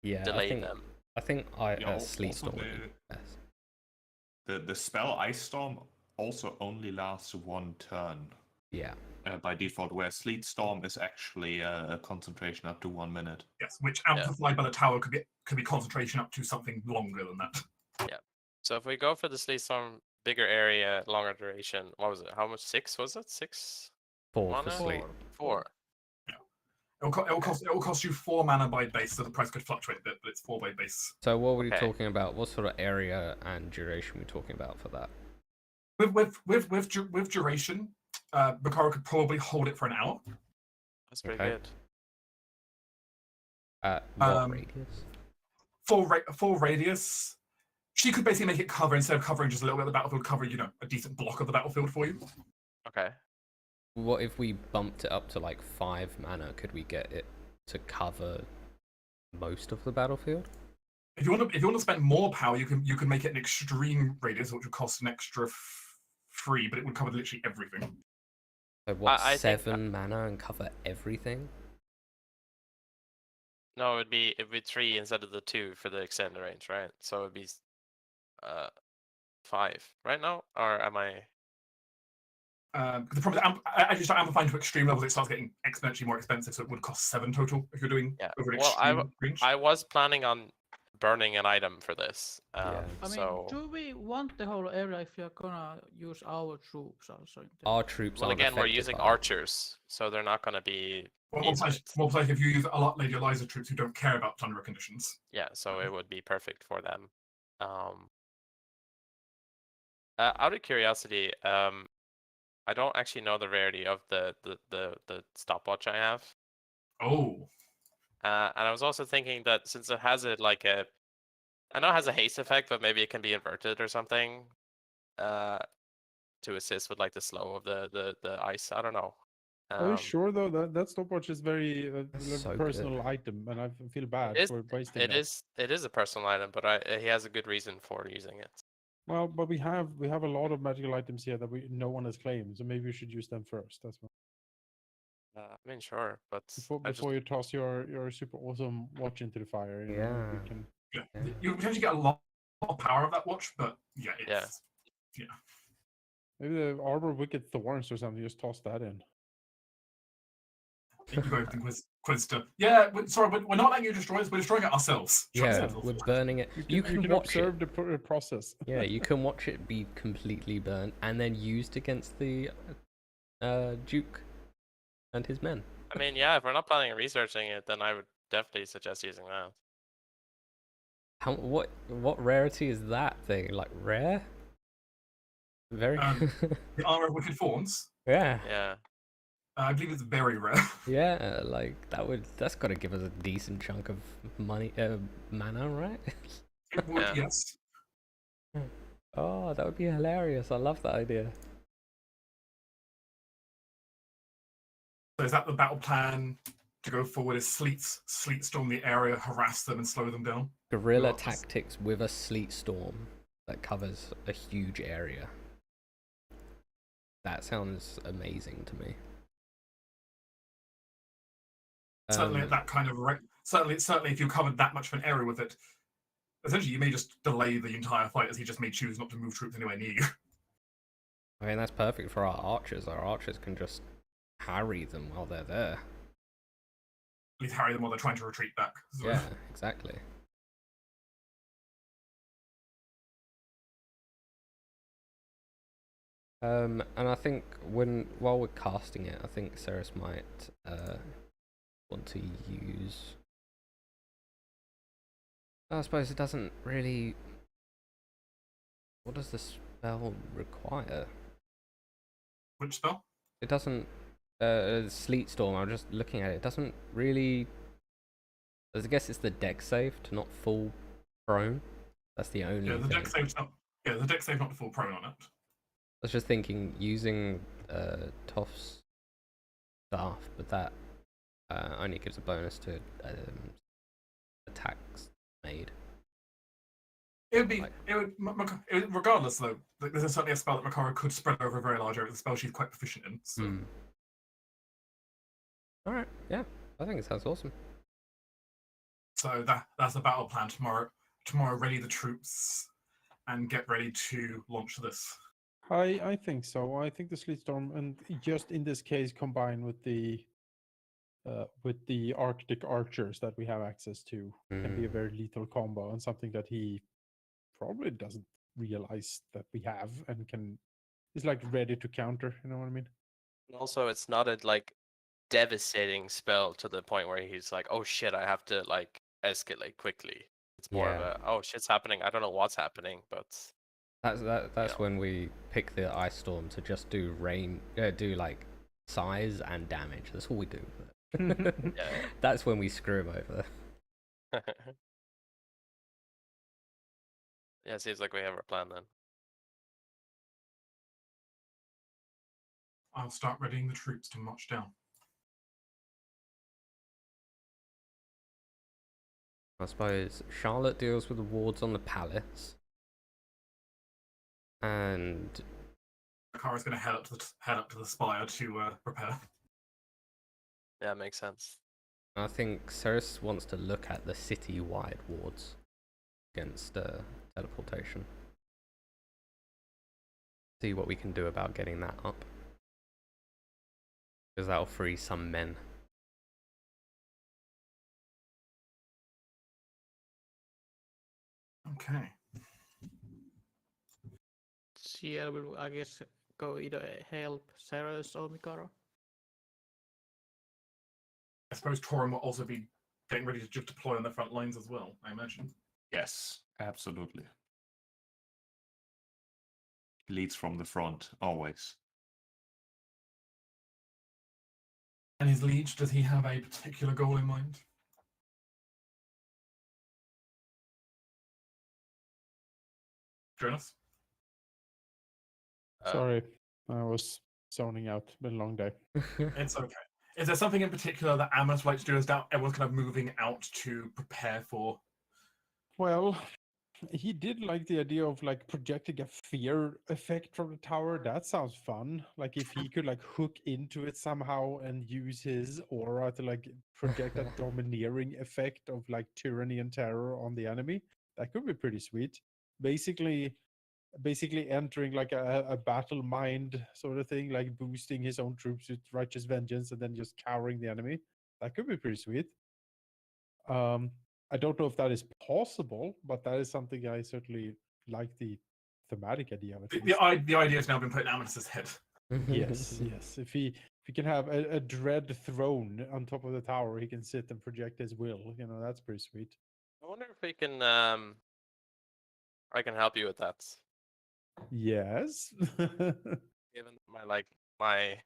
Yeah. delay them. I think Yeah, Sleet also Storm would be best. The spell Ice Storm also only lasts 1 turn Yeah. by default, where Sleet Storm is actually a concentration up to 1 minute. Yes, which amplified by the tower could be concentration up to something longer than that. So if we go for the Sleet Storm, bigger area, longer duration, what was it? How much? 6 was it? 6 4 for mana? sleep. 4. It will cost you 4 mana by base, so the price could fluctuate a bit, but it's 4 by base. So what were we Okay. talking about? What sort of area and duration were we talking about for that? With duration, Bakara could probably hold it for an hour. That's pretty Okay. good. At what Um, radius? Full radius. She could basically make it cover, instead of covering just a little bit of the battlefield, cover, a decent block of the battlefield for you. Okay. What if we bumped it up to like 5 mana? Could we get it to cover most of the battlefield? If you want to spend more power, you can make it an extreme radius, which would cost an extra 3, but it would cover literally everything. So what, I think 7 mana and cover everything? No, it'd be 3 instead of the 2 for the extended range, right? So it'd be 5 right now, or am I? The problem is, as you start amplifying to extreme levels, it starts getting exponentially more expensive, so it would cost 7 total if you're doing over an extreme range. I was planning on burning an item for this. Yeah. I mean, So do we want the whole area if you're gonna use our troops also? In there? Our troops well, aren't again, we're affected using by it. archers, so they're not going to be. More like if you use a lot Lady Eliza troops who don't care about tundra conditions. Yeah, so it would be perfect for them. Out of curiosity, I don't actually know the rarity of the stopwatch I have. Oh. And I was also thinking that since it has I know it has a haste effect, but maybe it can be inverted or something, to assist with like the slow of the ice. I don't know. Are you sure though that stopwatch is very That's so personal item, and I feel bad for wasting It that. it is a personal item, but he has a good reason for using it. Well, but we have a lot of magical items here that no one has claimed, so maybe we should use them first. That's what. I mean, sure, but Before you toss your super awesome watch into the fire, you know, you can. Yeah. You potentially get a lot of power of that watch, but yeah, it's Maybe the Arbor of Wicked Thorns or something. Just toss that in. You go everything quiz to. Yeah, sorry, we're not letting you destroy us. We're destroying it ourselves. Yeah, we're burning it. You can watch observe it. the process. Yeah, you can watch it be completely burnt and then used against the Duke and his men. I mean, yeah, if we're not planning on researching it, then I would definitely suggest using that. What rarity is that thing? Like rare? Very. The Armor of Wicked Thorns. Yeah. Yeah. I believe it's very rare. Yeah, like that's got to give us a decent chunk of money, mana, right? It would, yes. Oh, that would be hilarious. I love that idea. So is that the battle plan to go forward? Is sleet storm the area, harass them, and slow them down? Guerrilla tactics with a sleet storm that covers a huge area. That sounds amazing to me. Certainly at that kind of rate. Certainly if you covered that much of an area with it, essentially you may just delay the entire fight, as he just may choose not to move troops anywhere near you. I mean, that's perfect for our archers. Our archers can just harry them while they're there. At least harry them while they're trying to retreat back. So. Yeah, exactly. And I think while we're casting it, I think Ceres might want to use. I suppose it doesn't really. What does the spell require? Which spell? It doesn't. Sleet Storm. I'm just looking at it. It doesn't really. I guess it's the deck save to not fall prone. That's the only. Yeah, the deck save's not. Yeah, the deck save not to fall prone on it. I was just thinking using Toph's staff, but that only gives a bonus to attacks made. Regardless though, there's certainly a spell that Makara could spread over a very large area. The spell she's quite proficient in. So. Alright, yeah, I think it sounds awesome. So that's the battle plan tomorrow. Tomorrow, ready the troops and get ready to launch this. I think so. I think the Sleet Storm, and just in this case, combined with the Arctic Archers that we have access to, can be a very lethal combo, and something that he probably doesn't realize that we have, and is like ready to counter. You know what I mean? And also, it's not a like devastating spell to the point where he's like, "Oh shit, I have to like escalate quickly." It's more of Yeah. a, "Oh shit's happening. I don't know what's happening, but That's know. when we pick the Ice Storm to just do do like size and damage. That's all we do. yeah." That's when we screw him over. Yeah, it seems like we have our plan then. I'll start readying the troops to march down. I suppose Charlotte deals with the wards on the palace, and Akara's going to head up to the spire to prepare. Yeah, makes sense. I think Ceres wants to look at the city-wide wards against teleportation. See what we can do about getting that up, because that'll free some men. Okay. Ciel will, I guess, go either help Ceres or Mikaro. I suppose Torin will also be getting ready to just deploy on the front lines as well, I imagine. Yes, absolutely. Leads from the front, always. And his liege, does he have a particular goal in mind? Jonas? Sorry, I was zoning out. Been a long day. It's okay. Is there something in particular that Amos would like to do as that everyone's kind of moving out to prepare for? Well, he did like the idea of like projecting a fear effect from the tower. That sounds fun. Like if he could like hook into it somehow and use his aura to like project a domineering effect of like tyranny and terror on the enemy, that could be pretty sweet. Basically entering like a battle mind sort of thing, like boosting his own troops with righteous vengeance and then just cowering the enemy. That could be pretty sweet. I don't know if that is possible, but that is something I certainly like the thematic idea of it. The idea has now been put in Amos's head. Yes. If he can have a dread throne on top of the tower, he can sit and project his will. You know, that's pretty sweet. I wonder if we can I can help you with that. Yes. Given my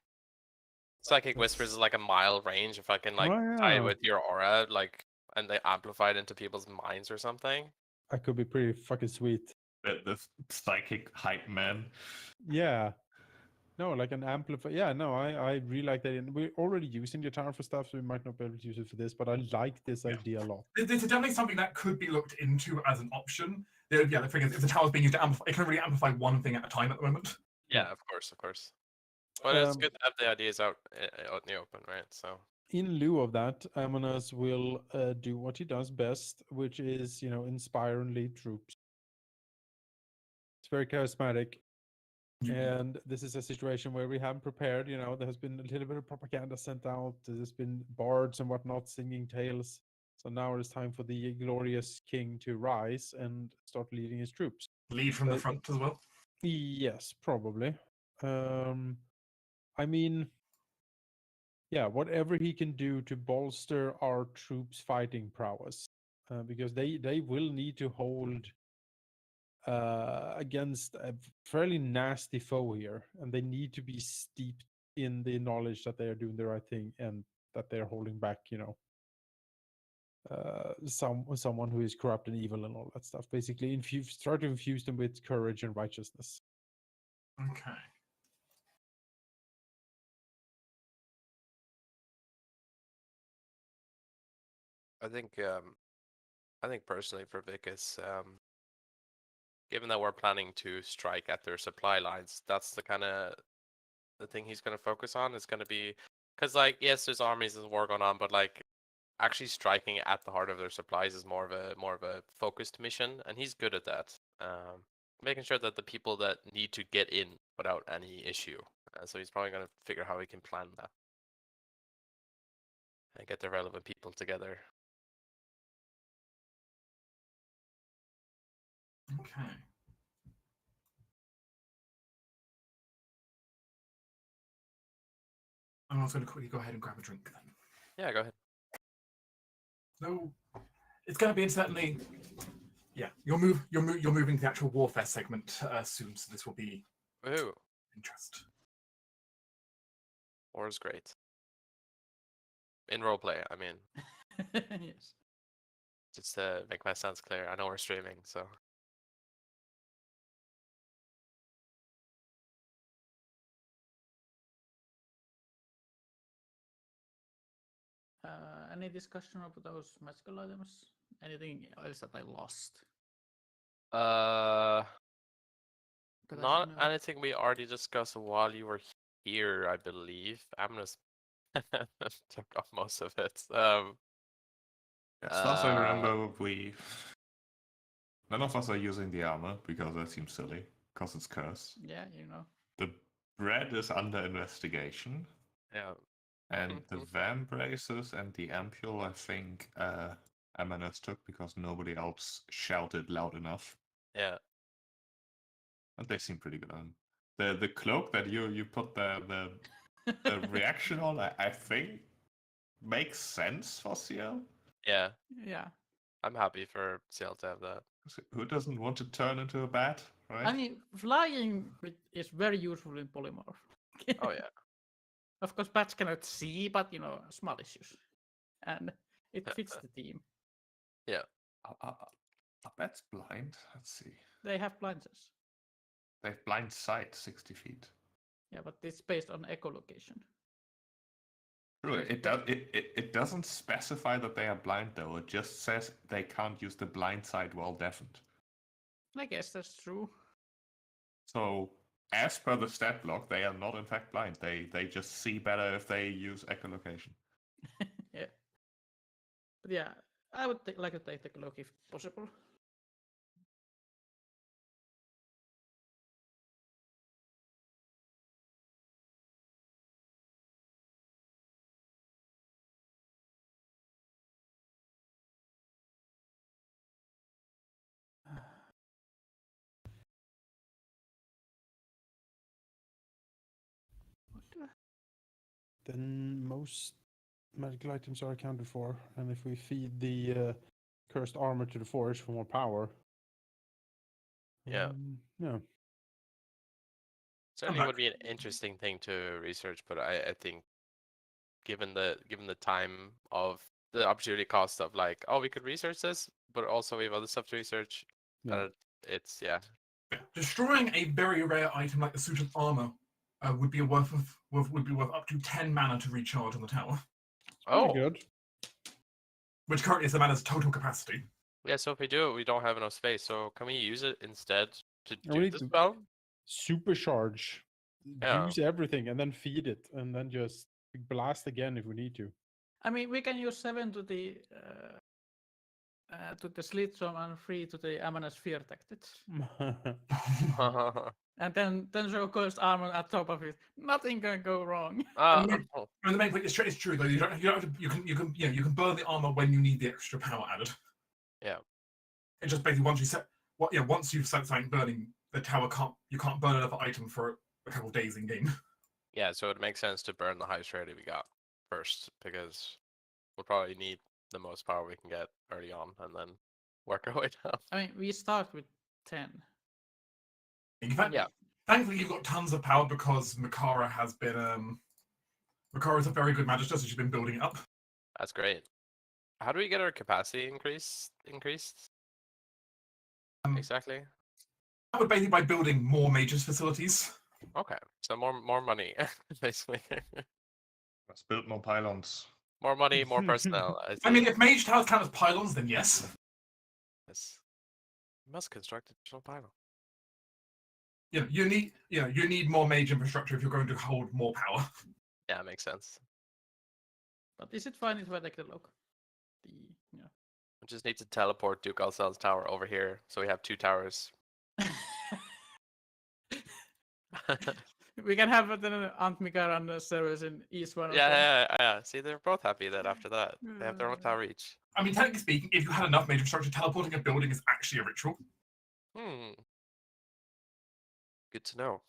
psychic whispers is like a mile range, if I can like Oh, tie it yeah. with your aura, like, and they amplify it into people's minds or something. That could be pretty fucking sweet. The psychic hype man. Yeah. No, like an amplifier. Yeah, no, I really like that. And we're already using the tower for stuff, so we might not be able to use it for this, but I like this idea a lot. This is definitely something that could be looked into as an option. The thing is, if the tower's being used to amplify, it can really amplify one thing at a time at the moment. Yeah, of course. But it's good to have the ideas out in the open, right? So in lieu of that, Amonas will do what he does best, which is, inspire and lead troops. It's very charismatic. And this is a situation where we haven't prepared, there has been a little bit of propaganda sent out. There's been bards and whatnot singing tales. So now it is time for the glorious king to rise and start leading his troops. Lead from the front as well? Yes, probably. I mean, yeah, whatever he can do to bolster our troops' fighting prowess, because they will need to hold against a fairly nasty foe here, and they need to be steeped in the knowledge that they are doing the right thing and that they're holding back, someone who is corrupt and evil and all that stuff. Basically, try to infuse them with courage and righteousness. Okay. I think personally for Vicus, given that we're planning to strike at their supply lines, that's the thing he's going to focus on. Is going to be, because like, yes, there's armies and war going on, but like actually striking at the heart of their supplies is more of a focused mission, and he's good at that. making sure that the people that need to get in without any issue. So he's probably going to figure how he can plan that and get the relevant people together. Okay. I'm also going to quickly go ahead and grab a drink then. Yeah, go ahead. So it's going to be incidentally, yeah. You're moving to the actual warfare segment soon, so this will be Woohoo! interest. War is great. In roleplay, I mean, Yes. just to make my stance clear. I know we're streaming, so Any discussion about those magical items? Anything else that I lost? uh, That I not should know? anything we already discussed while you were here, I believe. Amnes took off most of it. As far as I remember, none of us are using the armor because that seems silly, because it's cursed. Yeah, you know. The bread is under investigation, Yeah. and the van braces and the ampule, I think, MNS took because nobody else shouted loud enough, Yeah. and they seem pretty good on. The cloak that you put the reaction on, I think, makes sense for CL. Yeah. Yeah. I'm happy for CL to have that. Who doesn't want to turn into a bat, right? I mean, flying is very useful in polymorph. Oh yeah. Of course, bats cannot see, but small issues, and it fits the team. Yeah. Are bats blind? Let's see. They have blindness. They have blind sight 60 feet. Yeah, but it's based on echolocation. True. So It doesn't specify that they are blind though. It just says they can't use the blind sight while deafened. I guess that's true. So, as per the stat block, they are not in fact blind. They just see better if they use echolocation. Yeah. But yeah, I would like to take a look if possible. Then most magical items are accounted for, and if we feed the cursed armor to the forge for more power, Yeah. yeah, Certainly back. would be an interesting thing to research, but I think given the time of the opportunity cost of like, oh, we could research this, but also we have other stuff to research. Yeah. It's yeah. Destroying a very rare item like the suit of armor would be worth up to 10 mana to recharge on the tower, Oh, pretty good. which currently is the mana's total capacity. yeah. So if we do it, we don't have enough space. So can we use it instead to And we do need the to- spell? Supercharge, Yeah. use everything, and then feed it, and then just blast again if we need to. I mean, we can use 7 to the Slitstorm and 3 to the Amana Sphere tactics. And then show cursed armor at top of it. Nothing can go wrong. And the main point is true though. You can burn the armor when you need the extra power added. Yeah. It just basically once you've set something burning, the tower can't burn another item for a couple of days in game. Yeah, so it makes sense to burn the highest rarity we got first because we'll probably need the most power we can get early on and then work our way down. I mean, we start with 10. In fact, Yeah. thankfully you've got tons of power because Makara has been Makara's a very good magister, so she's been building it up. That's great. How do we get our capacity increased? Exactly. That would basically by building more mages facilities. Okay, so more money, basically. Let's build more pylons. More money, more personnel. I mean, if mage towers count as pylons, then yes. Yes. We must construct additional pylon. You need more mage infrastructure if you're going to hold more power. Yeah, makes sense. But is it fine if I take the look? We just need to teleport Duke Alcel's tower over here, so we have 2 towers. We can have then Aunt Mika run the service in each one of them. Yeah. See, they're both happy then after that. They have their own tower each. I mean, technically speaking, if you had enough major infrastructure, teleporting a building is actually a ritual. Hmm. Good to know.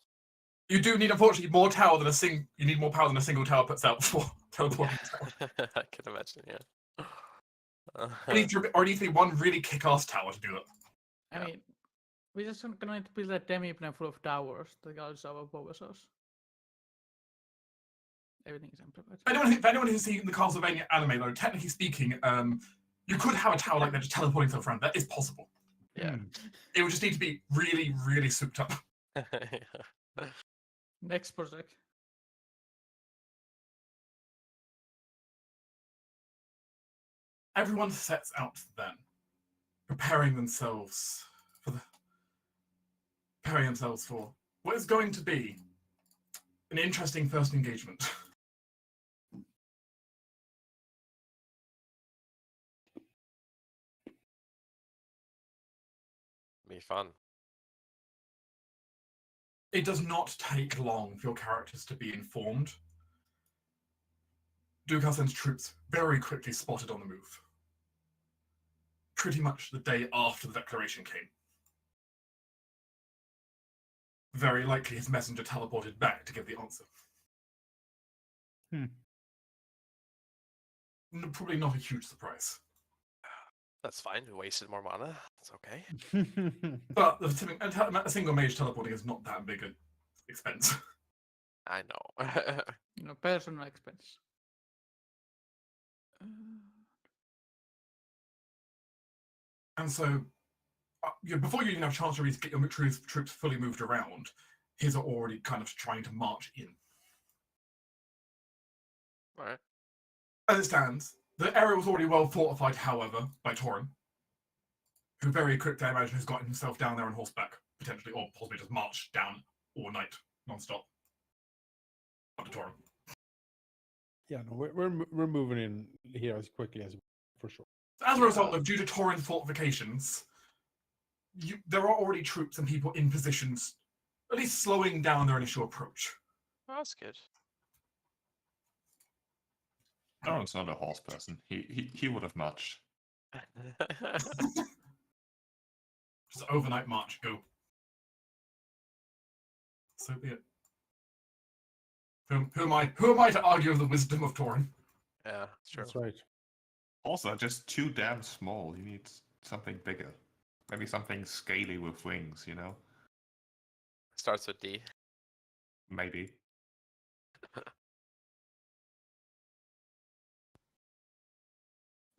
You do need, unfortunately, more tower than you need more power than a single tower puts out for teleporting a tower. I can imagine, yeah. Or it needs to be one really kick-ass tower to do it. I mean, we're just gonna need to build a demi-plane full of towers to guard our power source. Everything is improvised. If anyone who's seen the Castlevania anime, though, technically speaking, you could have a tower like that just teleporting stuff around. That is possible. Yeah. It would just need to be really, really souped up. Next project. Everyone sets out then, preparing themselves for what is going to be an interesting first engagement. Be fun. It does not take long for your characters to be informed. Dukasen's troops very quickly spotted on the move. Pretty much the day after the declaration came. Very likely his messenger teleported back to give the answer. Probably not a huge surprise. That's fine. We wasted more mana. It's okay. But a single mage teleporting is not that big an expense. I know. Personal expense. And so, before you even have a chance to really get your troops fully moved around, his are already kind of trying to march in. Alright. As it stands, the area was already well fortified, however, by Torin, who very quickly, I imagine, has gotten himself down there on horseback, potentially, or possibly just marched down all night, non-stop, up to Torin. Yeah, no, we're moving in here as quickly as for sure. As a result of, due to Torin's fortifications, there are already troops and people in positions, at least slowing down their initial approach. Oh, that's good. Aaron's not a horse person. He would have marched. Just overnight march, go. So be it. Who am I to argue the wisdom of Torin? Yeah, that's true. That's right. Also, just too damn small. He needs something bigger. Maybe something scaly with wings, you know? Starts with D. Maybe.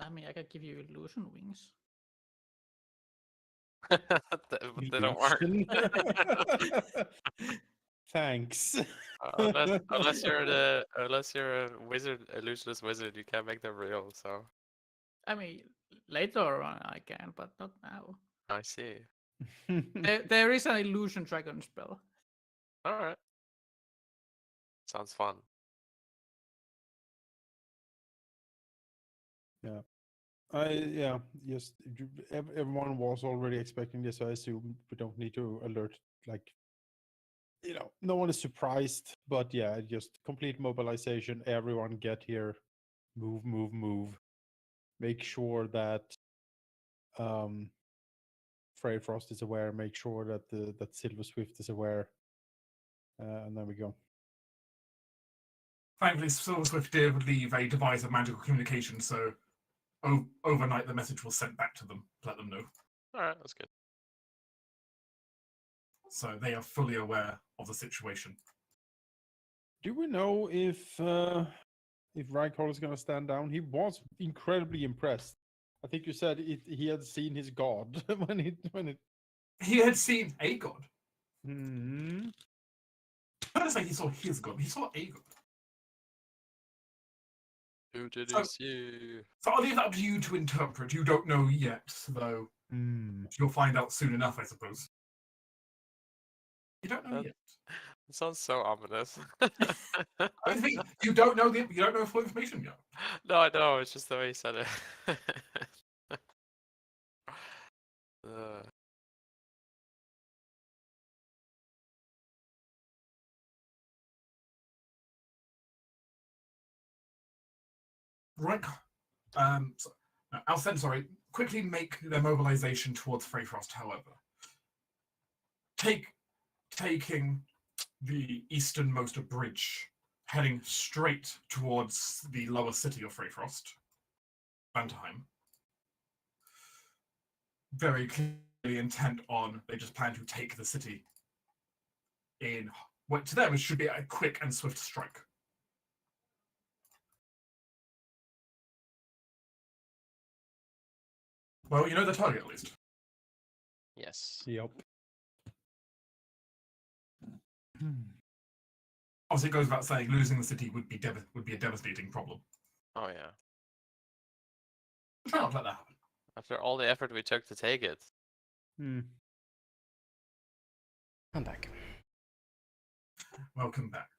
I mean, I could give you illusion wings. They don't work. Thanks. Unless you're a wizard, illusionist wizard, you can't make them real. So I mean, later on I can, but not now. I see. There is an illusion dragon spell. All right. Sounds fun. Just everyone was already expecting this, so I assume we don't need to alert, no one is surprised, but yeah, just complete mobilization, everyone get here, move. Make sure that Frey Frost is aware, make sure that that Silver Swift is aware, and then we go. Thankfully, Silver Swift did leave a device of magical communication, so overnight the message was sent back to them to let them know. All right, that's good. So they are fully aware of the situation. Do we know if Rahal is going to stand down? He was incredibly impressed. I think you said he had seen his god when it. He had seen a god. Hmm. I don't say he saw his god, he saw a god. Who did So- he see? So I'll leave that up to you to interpret. You don't know yet, though. You'll find out soon enough, I suppose. You don't know yet. It sounds so ominous. I think you don't know full information yet. No, I know. It's just the way he said it. Right. Sorry. Quickly make their mobilization towards Freyfrost, however. Taking the easternmost bridge, heading straight towards the lower city of Freyfrost, Vanterheim. Very clearly intent on, they just plan to take the city in what to them it should be a quick and swift strike. Well, you know the target at least. Yes. Yep. Obviously, it goes without saying, losing the city would be a devastating problem. Oh yeah. Try not to let that happen. After all the effort we took to take it. Hmm. I'm back. Welcome back.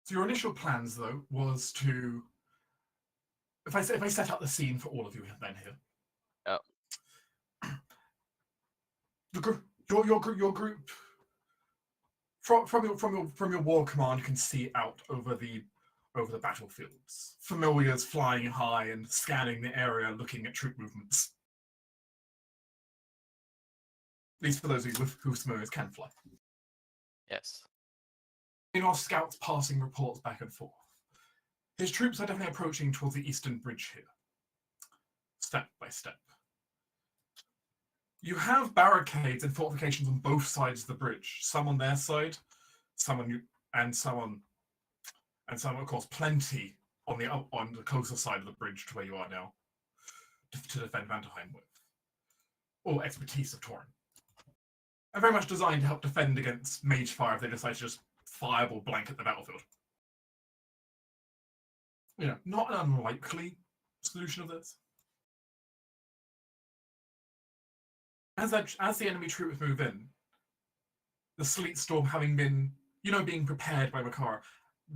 So your initial plans, though, was to, if I set up the scene for all of you then here. Oh. Your group from your war command can see out over the battlefields. Familiars flying high and scanning the area, looking at troop movements. At least for those of you who familiars can fly. Yes. In our scouts passing reports back and forth. His troops are definitely approaching towards the eastern bridge here. Step by step. You have barricades and fortifications on both sides of the bridge. Some on their side, some, of course, plenty on the closer side of the bridge to where you are now, to defend Vanterheim with. Or expertise of Tauren. And very much designed to help defend against mage fire if they decide to just fireball blanket the battlefield. You know, not an unlikely solution of this. As the enemy troops move in, the sleet storm having been, being prepared by Makara,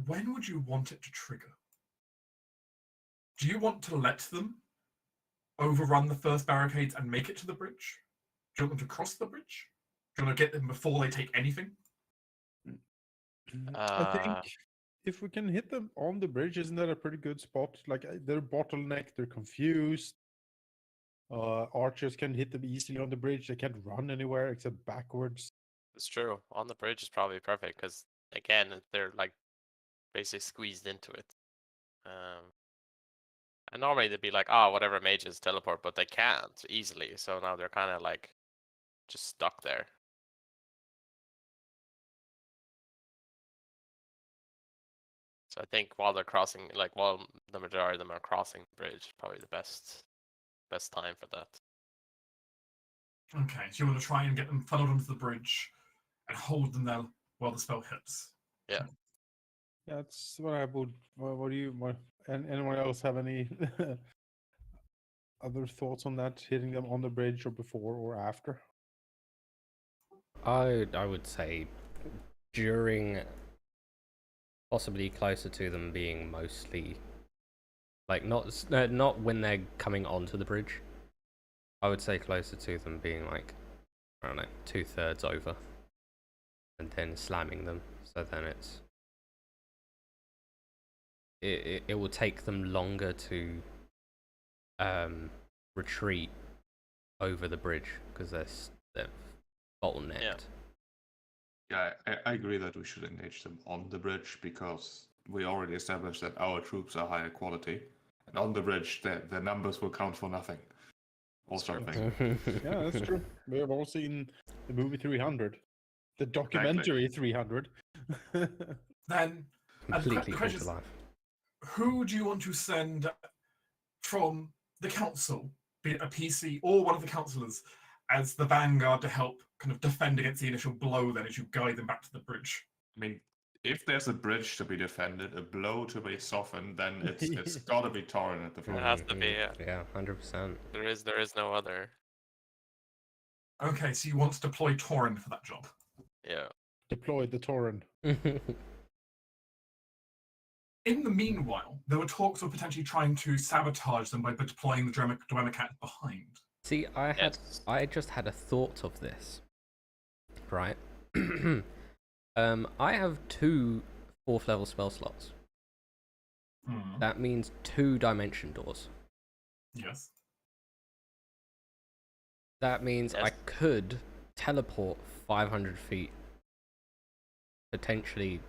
when would you want it to trigger? Do you want to let them overrun the first barricades and make it to the bridge? Do you want them to cross the bridge? Do you want to get them before they take anything? I think if we can hit them on the bridge, isn't that a pretty good spot? Like they're bottlenecked, they're confused. Archers can hit them easily on the bridge. They can't run anywhere except backwards. It's true. On the bridge is probably perfect because again they're like basically squeezed into it. And normally they'd be like, oh, whatever mages teleport, but they can't easily. So now they're kind of like just stuck there. So I think while they're crossing, while the majority of them are crossing the bridge, probably the best time for that. Okay, so you want to try and get them funneled onto the bridge and hold them there while the spell hits. Yeah. Yeah, that's what I would. Anyone else have any other thoughts on that? Hitting them on the bridge or before or after? I would say during, possibly closer to them being mostly, like not when they're coming onto the bridge. I would say closer to them being like, I don't know, 2/3 over, and then slamming them. So then it will take them longer to retreat over the bridge because they're bottlenecked. Yeah, I agree that we should engage them on the bridge because we already established that our troops are higher quality. And on the bridge, their numbers will count for nothing. Or something. Yeah, that's true. We have all seen the movie 300. The documentary 300. Then, Completely the come question to is, life. who do you want to send from the council, be it a PC or one of the councillors, as the vanguard to help kind of defend against the initial blow then as you guide them back to the bridge? I mean, if there's a bridge to be defended, a blow to be softened, then it's gotta be Tauren at the front. It has to be, yeah. Yeah, 100%. There is no other. Okay, so you want to deploy Tauren for that job. Yeah. Deploy the Tauren. In the meanwhile, there were talks of potentially trying to sabotage them by deploying the Dwemer behind. See, Yes. I just had a thought of this, right? I have 2 4th level spell slots. Hmm. That means 2 dimension doors. Yes. That means I Yes. could teleport 500 feet, potentially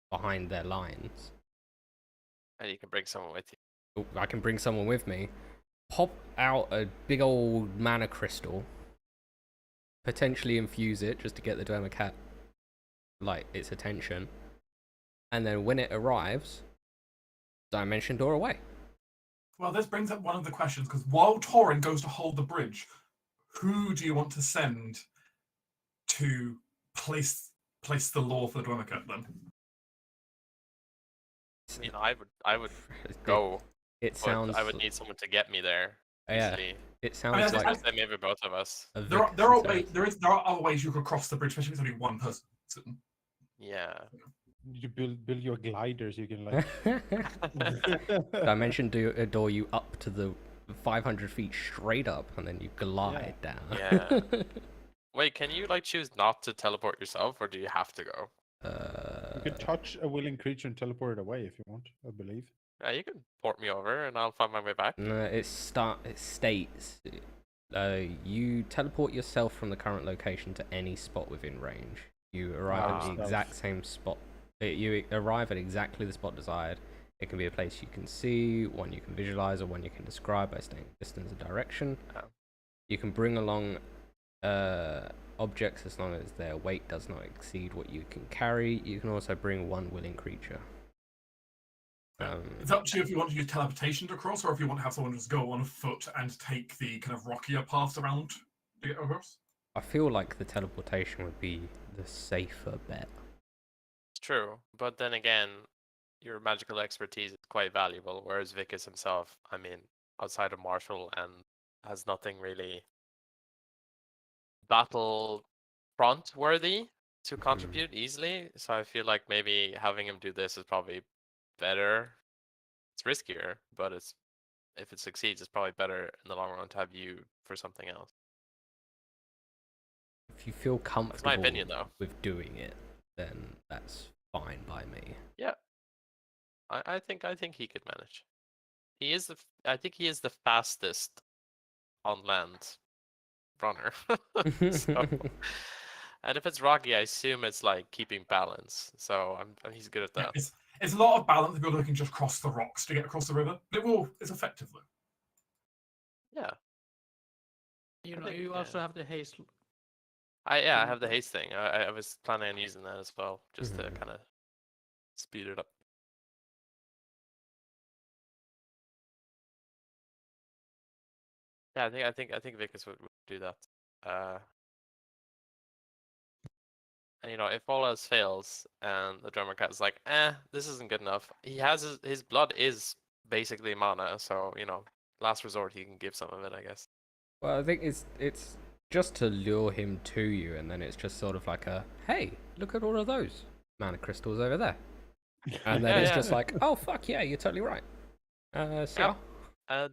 behind their lines. And you can bring someone with you. I can bring someone with me, pop out a big old mana crystal, potentially infuse it just to get the Dwemer cat, like, its attention, and then when it arrives, dimension door away. Well, this brings up one of the questions, because while Torin goes to hold the bridge, who do you want to send to place the law for the Dwemer then? I mean, I would go, It but sounds. I would need someone to get me there. Yeah, Easily. it sounds I- like I'd say maybe both of us. a There Vic are sincerity. there are other ways you could cross the bridge, especially if it's only one person. Yeah. You build your gliders. You can like. Dimension door you up to the 500 feet straight up, and then you glide down. Yeah. Wait, can you like choose not to teleport yourself, or do you have to go? You can touch a willing creature and teleport it away if you want. I believe. Yeah, you can port me over, and I'll find my way back. No, it states you teleport yourself from the current location to any spot within range. You arrive at the Stealth. exact same spot. You arrive at exactly the spot desired. It can be a place you can see, one you can visualize, or one you can describe by staying distance and direction. Oh. You can bring along objects as long as their weight does not exceed what you can carry. You can also bring 1 willing creature. It's up to you if you want to use teleportation to cross, or if you want to have someone just go on foot and take the kind of rockier path around to get across. I feel like the teleportation would be the safer bet. It's true, but then again, your magical expertise is quite valuable, whereas Vicus himself, I mean, outside of martial and has nothing really battle front worthy to contribute easily. So I feel like maybe having him do this is probably better. It's riskier, but if it succeeds, it's probably better in the long run to have you for something else. If you feel comfortable opinion, though. with doing it, then that's fine by me. Yeah, I think he could manage. He is I think he is the fastest on land runner. So, and if it's rocky, I assume it's like keeping balance. So he's good at Yeah, that. it's a lot of balance if you're looking just across the rocks to get across the river. But it's effective though. Yeah. You I know, think, you also have the haste. I have the haste thing. I was planning on using that as well, just to kind of speed it up. Yeah, I think Vicus would do that. And you know, if all else fails and the drummer cat is like, this isn't good enough. He has his blood is basically mana, so you know, last resort he can give some of it, I guess. Well, I think it's just to lure him to you, and then it's just sort of like hey, look at all of those mana crystals over there, and then it's just like, oh fuck yeah, you're totally right. So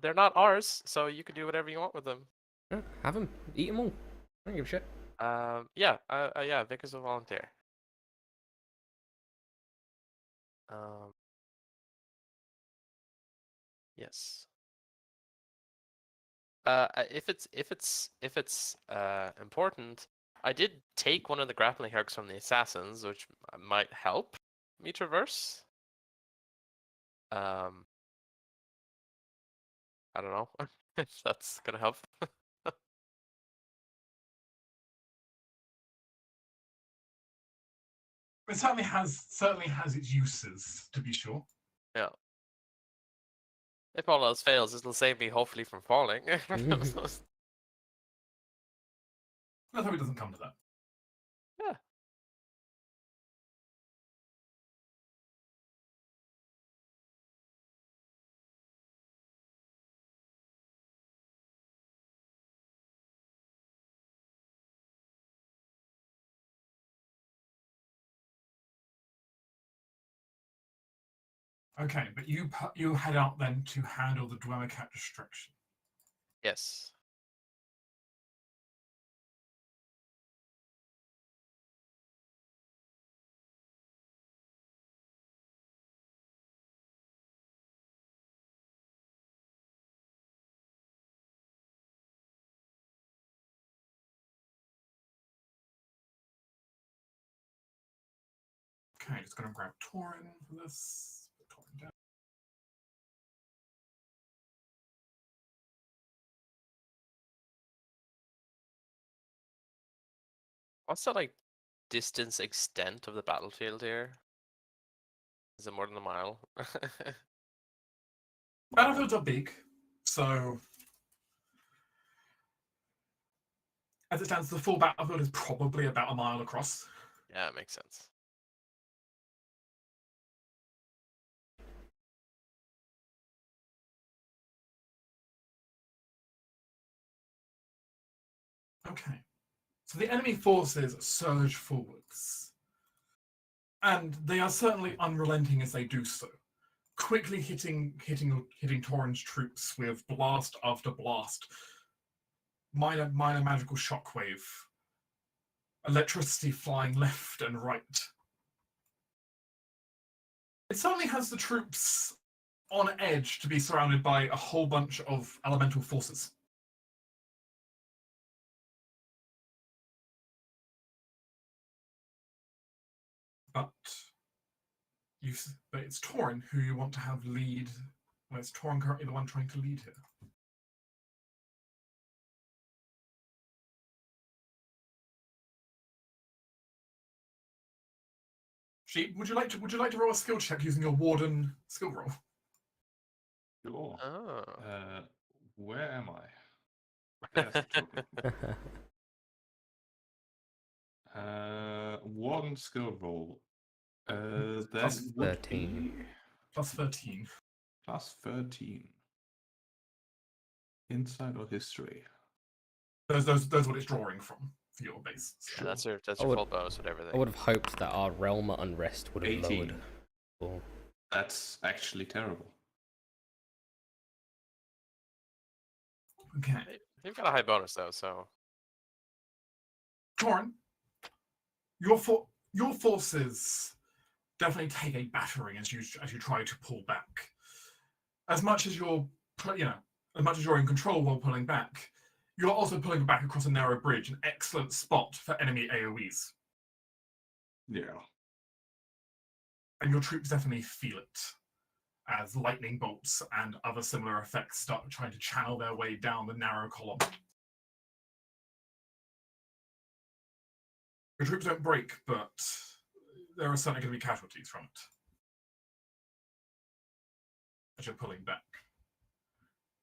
they're not ours, so you can do whatever you want with them. have them, eat them all. I don't give a shit. Yeah, Vicus will volunteer. Yes. If it's important, I did take one of the grappling hooks from the assassins, which might help me traverse. I don't know if that's gonna help. It certainly has its uses, to be sure. Yeah. If all else fails, it'll save me hopefully from falling. Let's hope it doesn't come to that. Yeah. Okay, but you head out then to handle the Dwemer destruction. Yes. Okay, just gonna grab Torin for this. Put Torin down. What's the like distance extent of the battlefield here? Is it more than a mile? Battlefields are big, so as it stands, the full battlefield is probably about a mile across. Yeah, it makes sense. Okay, so the enemy forces surge forwards, and they are certainly unrelenting as they do so, quickly hitting Torin's troops with blast after blast, minor magical shockwave, electricity flying left and right. It certainly has the troops on edge to be surrounded by a whole bunch of elemental forces. But it's Torin who you want to have lead. Well, it's Torin currently the one trying to lead here. Sheep, would you like to roll a skill check using your warden skill roll? Sure. Oh. Where am I? There's the token. Warden skill roll. That Plus would 13. be Plus 13. plus 13. Insight or history? Those what it's drawing from for your base. Yeah, that's your I would- full bonus with everything. I would have hoped that our Realm of Unrest would have 18. lowered. Or That's actually terrible. Okay. You've got a high bonus though, so Torin, your forces definitely take a battering as you try to pull back. As much as you're in control while pulling back, you're also pulling back across a narrow bridge, an excellent spot for enemy AoEs. Yeah. And your troops definitely feel it as lightning bolts and other similar effects start trying to channel their way down the narrow column. Your troops don't break, but there are certainly going to be casualties from it as you're pulling back.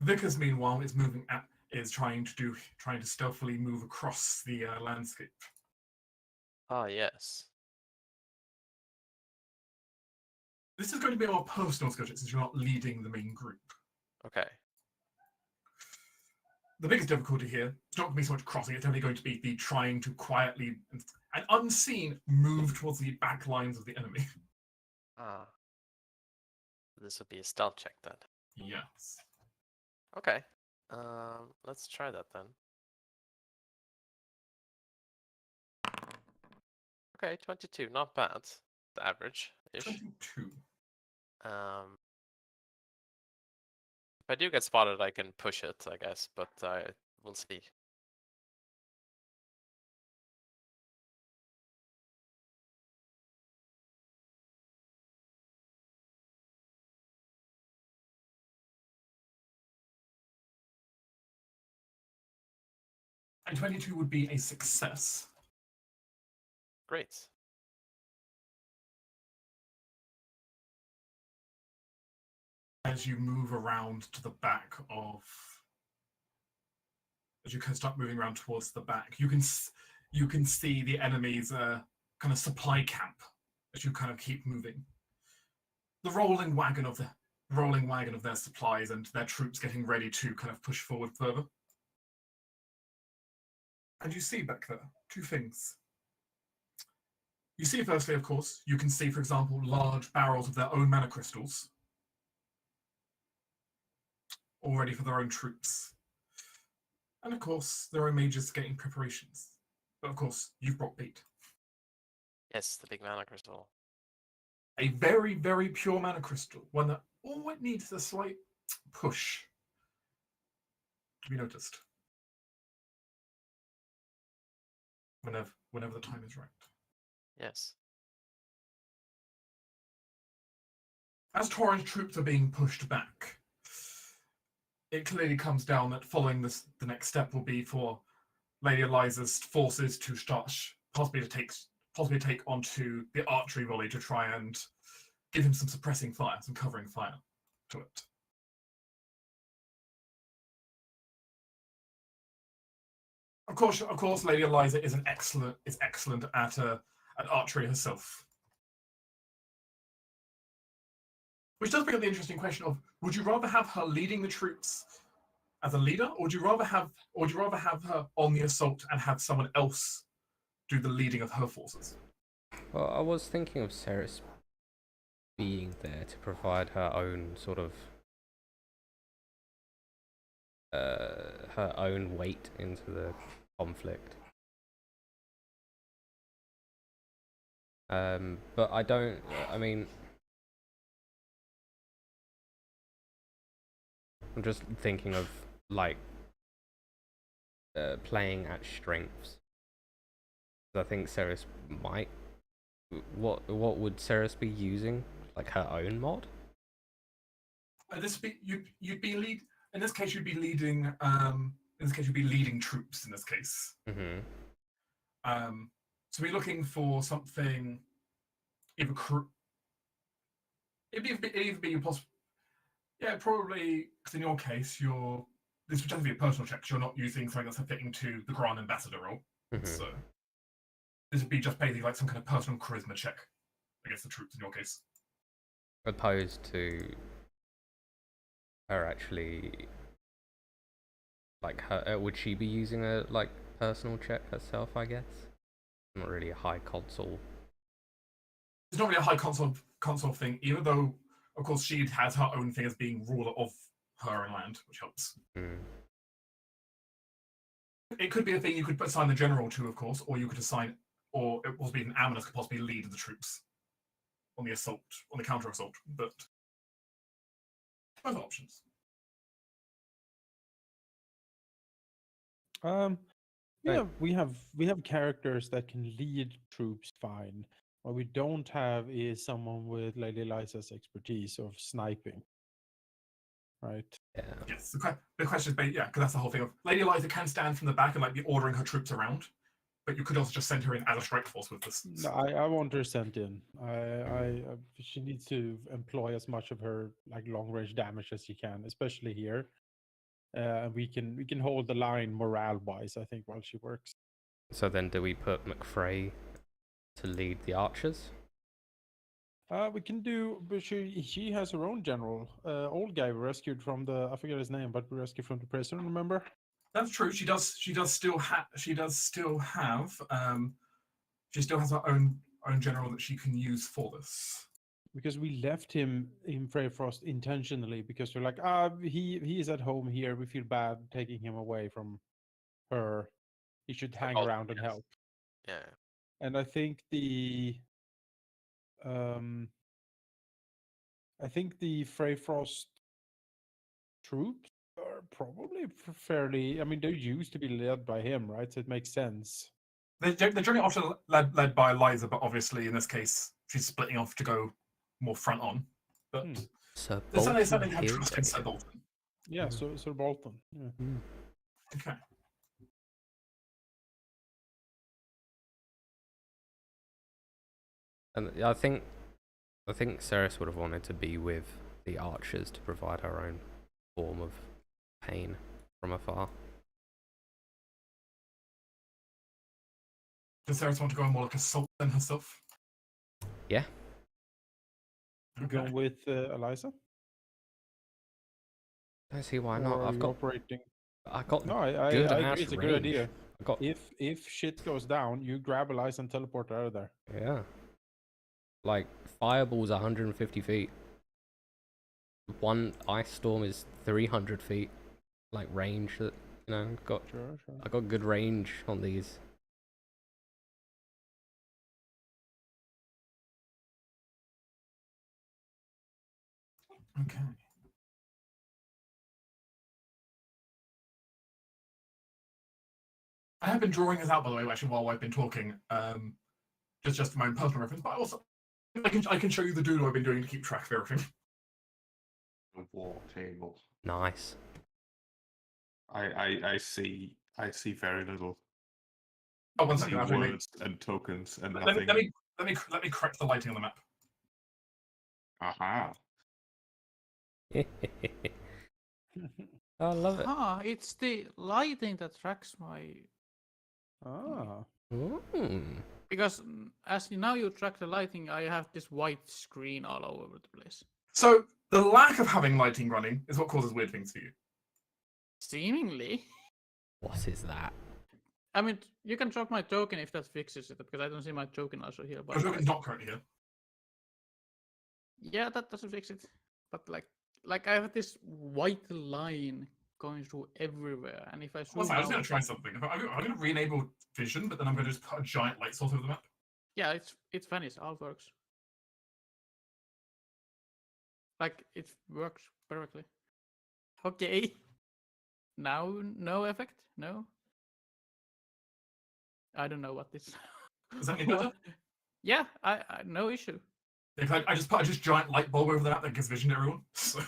Vickers, meanwhile, is trying to stealthily move across the landscape. ah yes. This is going to be a more personal skill check since you're not leading the main group. Okay. The biggest difficulty here is not going to be so much crossing, it's only going to be the trying to quietly and unseen move towards the back lines of the enemy. Ah. This would be a stealth check then. Yes. Okay. Let's try that then. Okay, 22, not bad. The average-ish. 22. If I do get spotted, I can push it, I guess, but we'll see. And 22 would be a success. Great. As you move around to the back of, as you kind of start moving around towards the back, you can see the enemy's kind of supply camp as you kind of keep moving. The rolling wagon of their supplies and their troops getting ready to kind of push forward further. And you see back there two things. You see, firstly, of course, you can see, for example, large barrels of their own mana crystals all ready for their own troops. And of course, their own mages getting preparations. But of course, you've brought bait. Yes, the big mana crystal. A very, very pure mana crystal, one that all it needs is a slight push to be noticed. Whenever the time is right. Yes. As Torrent's troops are being pushed back, it clearly comes down that following this, the next step will be for Lady Eliza's forces to start possibly take onto the archery volley to try and give him some suppressing fire, some covering fire to it. Of course, Lady Eliza is excellent at archery herself. Which does bring up the interesting question of: would you rather have her leading the troops as a leader, or would you rather have her on the assault and have someone else do the leading of her forces? Well, I was thinking of Ceres being there to provide her own sort of her own weight into the conflict. But I mean, I'm just thinking of like playing at strengths. I think Ceres might. What would Ceres be using? Like her own mod? You'd be lead. In this case, you'd be leading. In this case, you'd be leading troops. In this case. Mm-hmm. So we're looking for something. It'd either be possible. Yeah, probably. Because in your case, this would have to be a personal check. Because you're not using something that's fitting to the Grand Ambassador role. Mm-hmm. So this would be just basically like some kind of personal charisma check against the troops in your case. Opposed to her actually, like her, would she be using a like personal check herself? I guess not really a high console. It's not really a high console thing, even though of course she has her own thing as being ruler of her own land, which helps. Mm. It could be a thing you could assign the general to, of course, or you could assign, or it possibly even Amulet could possibly lead the troops on the assault, on the counter assault, but both options. Yeah, we have characters that can lead troops fine. What we don't have is someone with Lady Eliza's expertise of sniping. Right. Yeah. Yes, the question is, yeah, because that's the whole thing of Lady Eliza can stand from the back and like be ordering her troops around, but you could also just send her in as a strike force with this. No, I want her sent in. She needs to employ as much of her like long range damage as she can, especially here. We can hold the line morale wise, I think, while she works. So then, do we put McFrey to lead the archers? We can do, but she has her own general. Old guy we rescued from I forget his name, but we rescued from the prison. Remember? That's true. She still has her own general that she can use for this. Because we left him in Freyfrost intentionally because we're like, he is at home here. We feel bad taking him away from her. He should hang around and help. Yeah. And I think the Freyfrost troops are probably fairly. I mean, they're used to be led by him, right? So it makes sense. They're generally often led by Eliza, but obviously in this case she's splitting off to go more front on. But Sir there's something Bolton have here. trust in Sir Bolton. Yeah, Sir Bolton. Yeah. Okay. And I think Ceres would have wanted to be with the archers to provide her own form of pain from afar. Does Sarah want to go more like a sultan herself? Yeah. You going with Eliza? I don't see why Or not. are I've you got operating. good I ass agree. It's a good range. idea. I got If shit goes down, you grab Eliza and teleport her out of there. yeah. Like fireball's 150 feet. one ice storm is 300 feet, like range. That got Sure. I got good range on these. Okay. I have been drawing this out, by the way, actually, while I've been talking. Just for my own personal reference, but also I can show you the doodle I've been doing to keep track of everything. A war table. Nice. I see very little. Oh, one I see second. I have to make- words and tokens and let nothing. me correct the lighting on the map. Aha. I love it. Ah, it's the lighting that tracks my. Ah. Because as now you track the lighting, I have this white screen all over the place. So the lack of having lighting running is what causes weird things for you. Seemingly. What is that? I mean, you can drop my token if that fixes it, because I don't see my token also here. But Your token's not currently here. yeah, that doesn't fix it. But like I have this white line going through everywhere, and if I zoom Also, I was out, going to try something. I'm going to re-enable vision, but then I'm going to just put a giant light source over the map. yeah, it's vanished. All works. Like it works perfectly. Okay. Now no effect. No. I don't know what this. Is that any better? Yeah, I no issue. Yeah, I just put a just giant light bulb over the map that gives vision to everyone. So,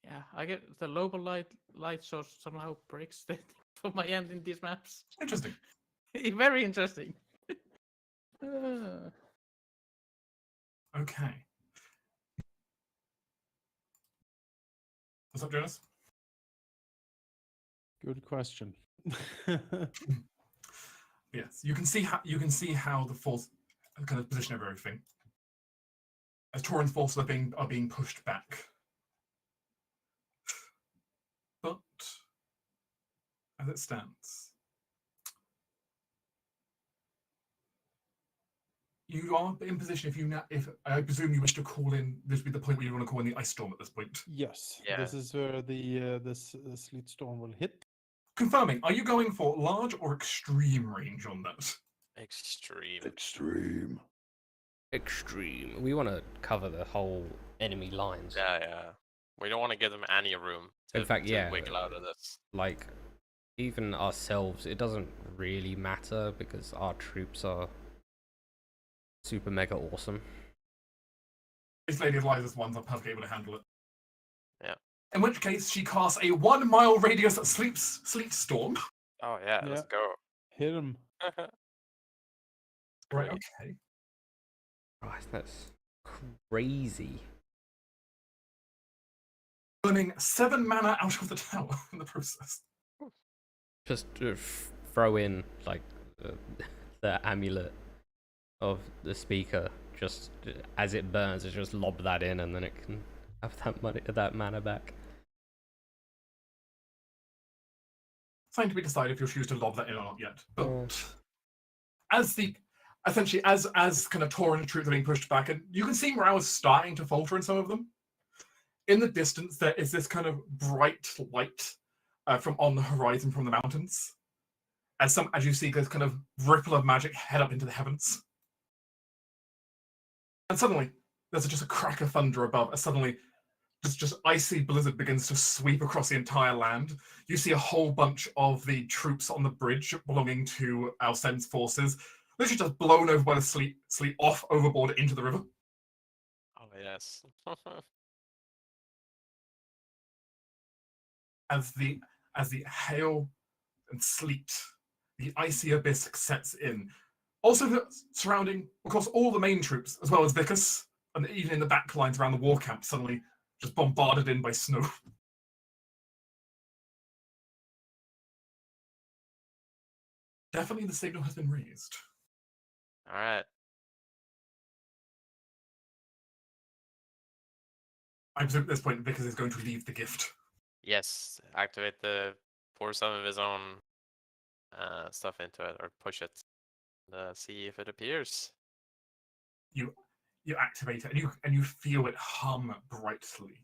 Yeah, I get the local light source somehow breaks the for my end in these maps. interesting. Very interesting. Okay. What's up, Jonas? Good question. Yes, you can see how the force kind of position of everything. As Tauren's forces are being pushed back. But as it stands, you are in position if I presume you wish to call in, this would be the point where you want to call in the ice storm at this point. Yes. Yeah. This is where the sleet storm will hit. Confirming, are you going for large or extreme range on that? Extreme. Extreme. Extreme. We want to cover the whole enemy lines. Yeah. We don't want to give them any room to, In fact, to yeah. wiggle out of this. Like, even ourselves, it doesn't really matter because our troops are super mega awesome. This Lady of Liza's ones are perfectly able to handle it. Yeah. In which case, she casts a 1 mile radius sleet storm. Oh yeah, let's go. Hit him. Right. Yep. Okay. Right, that's crazy. Burning 7 mana out of the tower in the process. Just throw in like the amulet of the speaker. Just as it burns, just lob that in, and then it can have that mana back. Something to be decided if you'll choose to lob that in or not yet. But as kind of Tauren troops are being pushed back, and you can see morale is starting to falter in some of them. In the distance, there is this kind of bright light from on the horizon from the mountains. As you see this kind of ripple of magic head up into the heavens. And suddenly, there's just a crack of thunder above, as suddenly just icy blizzard begins to sweep across the entire land. You see a whole bunch of the troops on the bridge belonging to Alcen's forces, literally just blown over by the sleet off overboard into the river. Oh yes. As the hail and sleet, the icy abyss sets in. Also surrounding, of course, all the main troops, as well as Vicus, and even in the back lines around the war camp, suddenly just bombarded in by snow. Definitely the signal has been raised. All right. I presume at this point Vicus is going to leave the gift. Yes. Activate pour some of his own stuff into it, or push it. See if it appears. You activate it and you feel it hum brightly.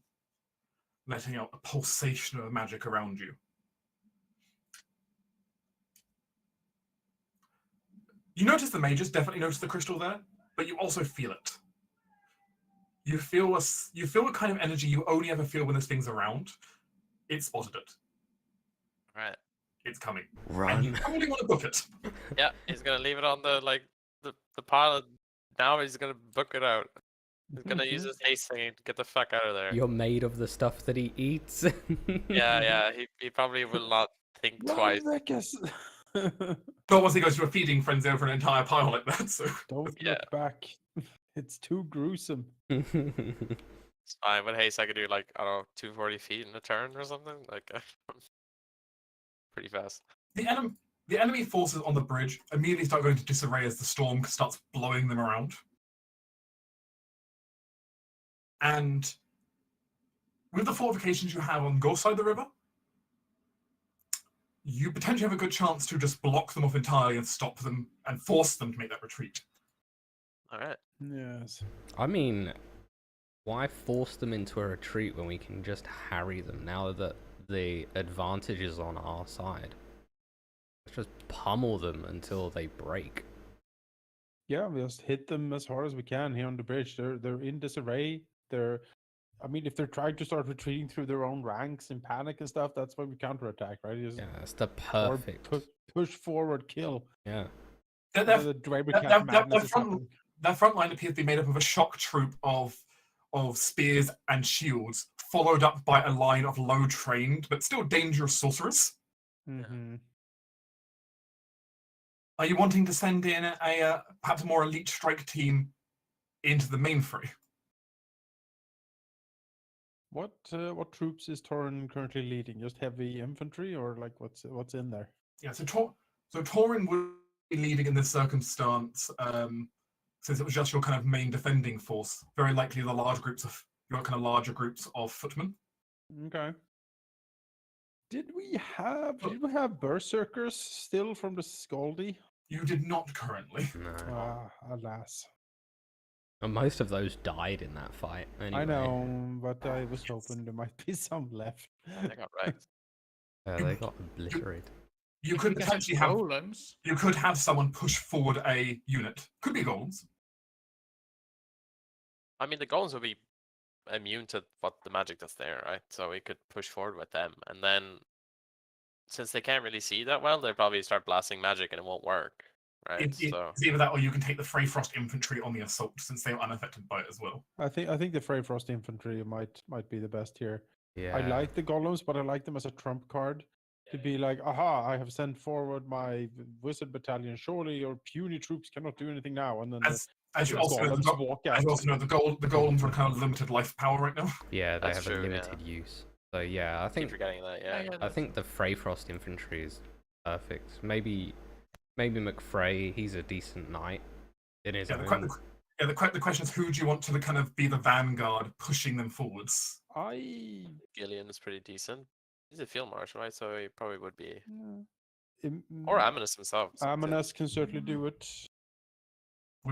letting out a pulsation of magic around you. You notice the mages definitely notice the crystal there, but you also feel it. You feel a kind of energy you only ever feel when this thing's around. It spotted it. Right. It's coming. And Run. you probably want to book it. Yeah, he's gonna leave it on the pile. Now he's gonna book it out. He's gonna use his haste thing to get the fuck out of there. You're made of the stuff that he eats. Yeah. He probably will not think twice. Vekas! Not once he goes to a feeding frenzy over an entire pile like that. So Don't Yeah. look back. It's too gruesome. It's fine. With haste, I could do like, I don't know, 240 feet in a turn or something. Like, pretty fast. the enemy forces on the bridge immediately start going to disarray as the storm starts blowing them around. And with the fortifications you have on your side of the river, you potentially have a good chance to just block them off entirely and stop them and force them to make that retreat. All right. Yes. I mean, why force them into a retreat when we can just harry them now that the advantage is on our side? Let's just pummel them until they break. Yeah, we just hit them as hard as we can here on the bridge. They're in disarray. I mean, if they're trying to start retreating through their own ranks in panic and stuff, that's when we counterattack, right? You just Yeah, it's the perfect. push forward, kill. Yeah. The Drabercat madness is happening. That front line appears to be made up of a shock troop of spears and shields, followed up by a line of low trained but still dangerous sorcerers. Mm-hmm. Are you wanting to send in a perhaps more elite strike team into the main fray? What troops is Torin currently leading? Just heavy infantry, or like what's in there? Yeah, so Torin would be leading in this circumstance, since it was just your kind of main defending force. Very likely your kind of larger groups of footmen. Okay. Did we have berserkers still from the Scaldi? You did not currently. No. Alas. And most of those died in that fight. Anyway. I know, but I was hoping there might be some left. They got wrecked. They got obliterated. You could Because potentially it's have golems. you could have someone push forward a unit. Could be golems. I mean, the golems would be immune to what the magic that's there, right? So we could push forward with them, and then since they can't really see that well, they probably start blasting magic and it won't work, right? So It's either that or you can take the Frey Frost infantry on the assault since they are unaffected by it as well. I think the Frey Frost infantry might be the best here. Yeah. I like the golems, but I like them as a trump card. To be like, aha, I have sent forward my wizard battalion. Surely your puny troops cannot do anything now. And then As you also know, golems walk out. the golems are kind of limited life power right now. Yeah, they That's have a true, yeah. limited use. So yeah, I keep think forgetting that. Yeah. I think the Frey Frost infantry is perfect. Maybe McFrey, he's a decent knight in his own. The question is, who do you want to kind of be the vanguard pushing them forwards? Gillian is pretty decent. He's a field marshal, right? So he probably would be. Yeah. Or Amanus himself. Amanus can certainly do it.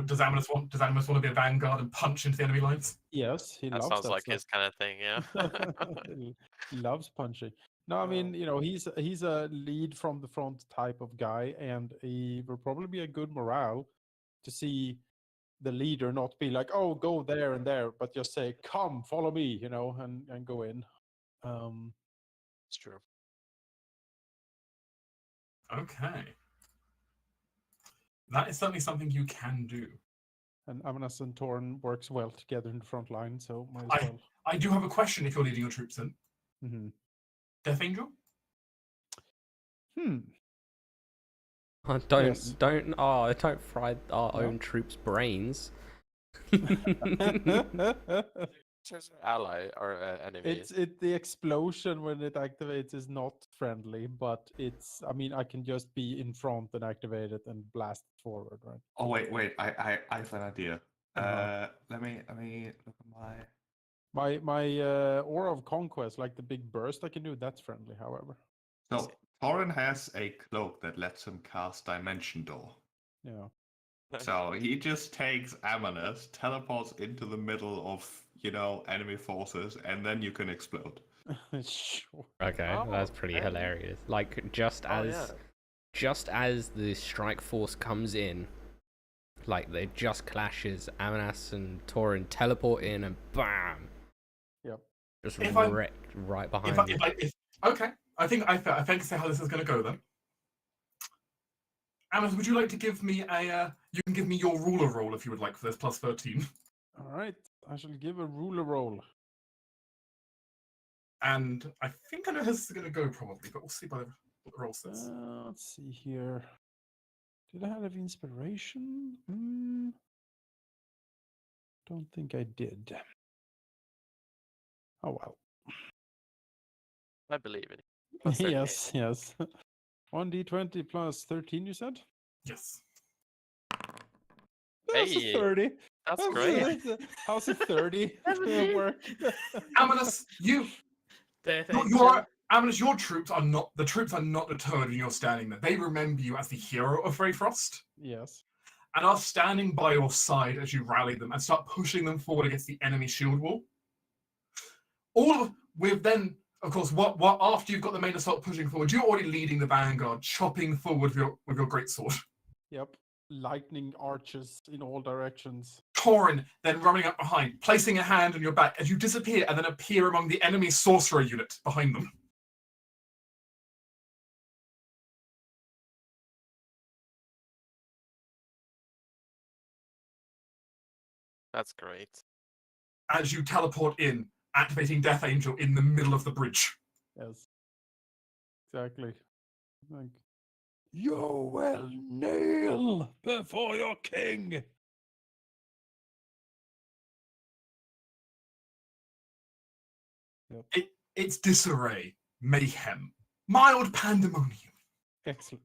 Does Amanus want to be a vanguard and punch into the enemy lines? Yes, he That loves sounds that like stuff. his kind of thing, yeah. He loves punching. No, I mean, he's a lead from the front type of guy, and he will probably be a good morale to see the leader not be like, oh, go there and there, but just say, come, follow me, and go in. It's true. Okay. That is certainly something you can do. And Amanus and Torn works well together in the front line, so might as well. I do have a question if you're leading your troops in. Mm-hmm. Death Angel? Don't fry our No. own troops' brains. There's an ally or enemy. The explosion when it activates is not friendly, but I mean, I can just be in front and activate it and blast it forward, right? Oh wait, I have an idea. Uh-huh. Let me look at my. My Aura of Conquest, like the big burst I can do, that's friendly, however. So Thorin has a cloak that lets him cast Dimension Door. Yeah. So he just takes Amanus, teleports into the middle of, enemy forces, and then you can explode. Sure. Okay, Oh, that's pretty okay. hilarious. Like just Oh, yeah. as the strike force comes in, like it just clashes, Amanas and Torin teleport in and bam! Yep. Just If I- wrecked right behind you. Okay, I think I see how this is going to go then. Amos, would you like to give me you can give me your ruler roll if you would like for this plus 13. All right. I shall give a ruler roll. And I think I know how this is going to go probably, but we'll see by what the roll says. Let's see here. Did I have inspiration? Don't think I did. Oh well. I believe in you. Plus 13. Yes. 1d20 plus 13, you said? Yes. That's a Hey, 30. That's great. How's a 30 70. work? Amanus, Death Amanus, your troops are not deterred when you're standing there. They remember you as the hero of Freyfrost Yes. and are standing by your side as you rally them and start pushing them forward against the enemy shield wall. Of course, what after you've got the main assault pushing forward, you're already leading the vanguard, chopping forward with your greatsword. Yep. Lightning arches in all directions. Torin then running up behind, placing a hand on your back as you disappear and then appear among the enemy sorcerer unit behind them. That's great. As you teleport in, activating Death Angel in the middle of the bridge. Yes. Exactly. Like, you will kneel before your king. Yep. It's disarray, mayhem, mild pandemonium. Excellent.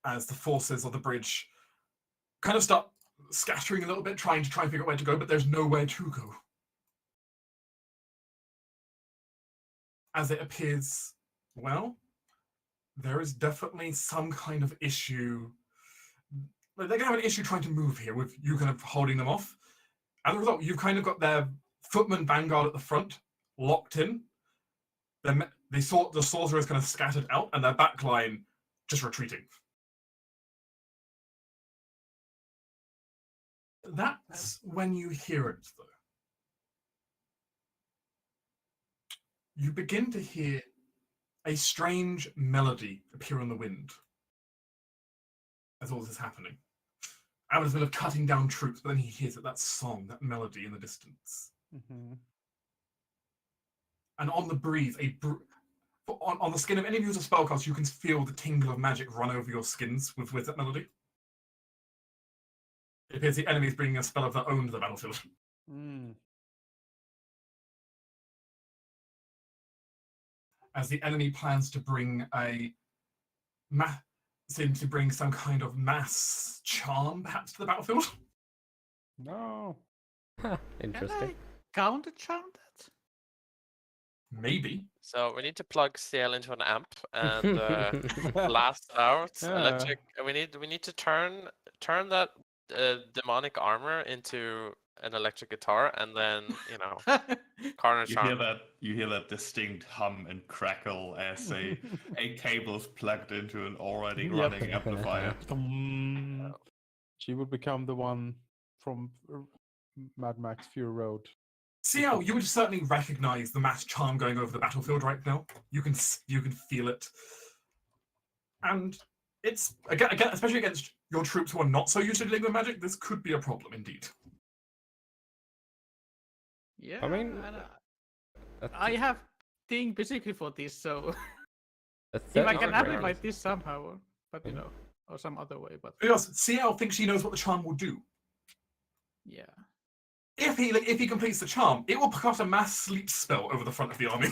As the forces of the bridge kind of start scattering a little bit, trying to figure out where to go, but there's nowhere to go. As it appears, well, there is definitely some kind of issue. They're going to have an issue trying to move here with you kind of holding them off. As a result, you've kind of got their footman vanguard at the front, locked in. The sorcerer is kind of scattered out, and their backline just retreating. That's when you hear it, though. You begin to hear a strange melody appear on the wind as all this is happening. Alan's been cutting down troops, but then he hears that song, that melody in the distance. Mm-hmm. And on the breeze, on the skin of any of you who's a spellcaster, you can feel the tingle of magic run over your skins with that melody. It appears the enemy is bringing a spell of their own to the battlefield. As the enemy plans to bring some kind of mass charm, perhaps, to the battlefield. No. Interesting. Counter charm that? Maybe. So we need to plug CL into an amp and blast out electric. We need to turn that demonic armor into an electric guitar, and then Carnage charm. You hear that distinct hum and crackle as a cable is plugged into an already running amplifier. She would become the one from Mad Max Fury Road. CL, you would certainly recognize the mass charm going over the battlefield right now. You can feel it, and it's again, especially against your troops who are not so used to dealing with magic. This could be a problem indeed. Yeah, I mean, I have thing basically for this, so if I If can amplify this somehow, but or some other way. But because CL thinks she knows what the charm will do. yeah. If he completes the charm, it will cast a mass sleep spell over the front of the army.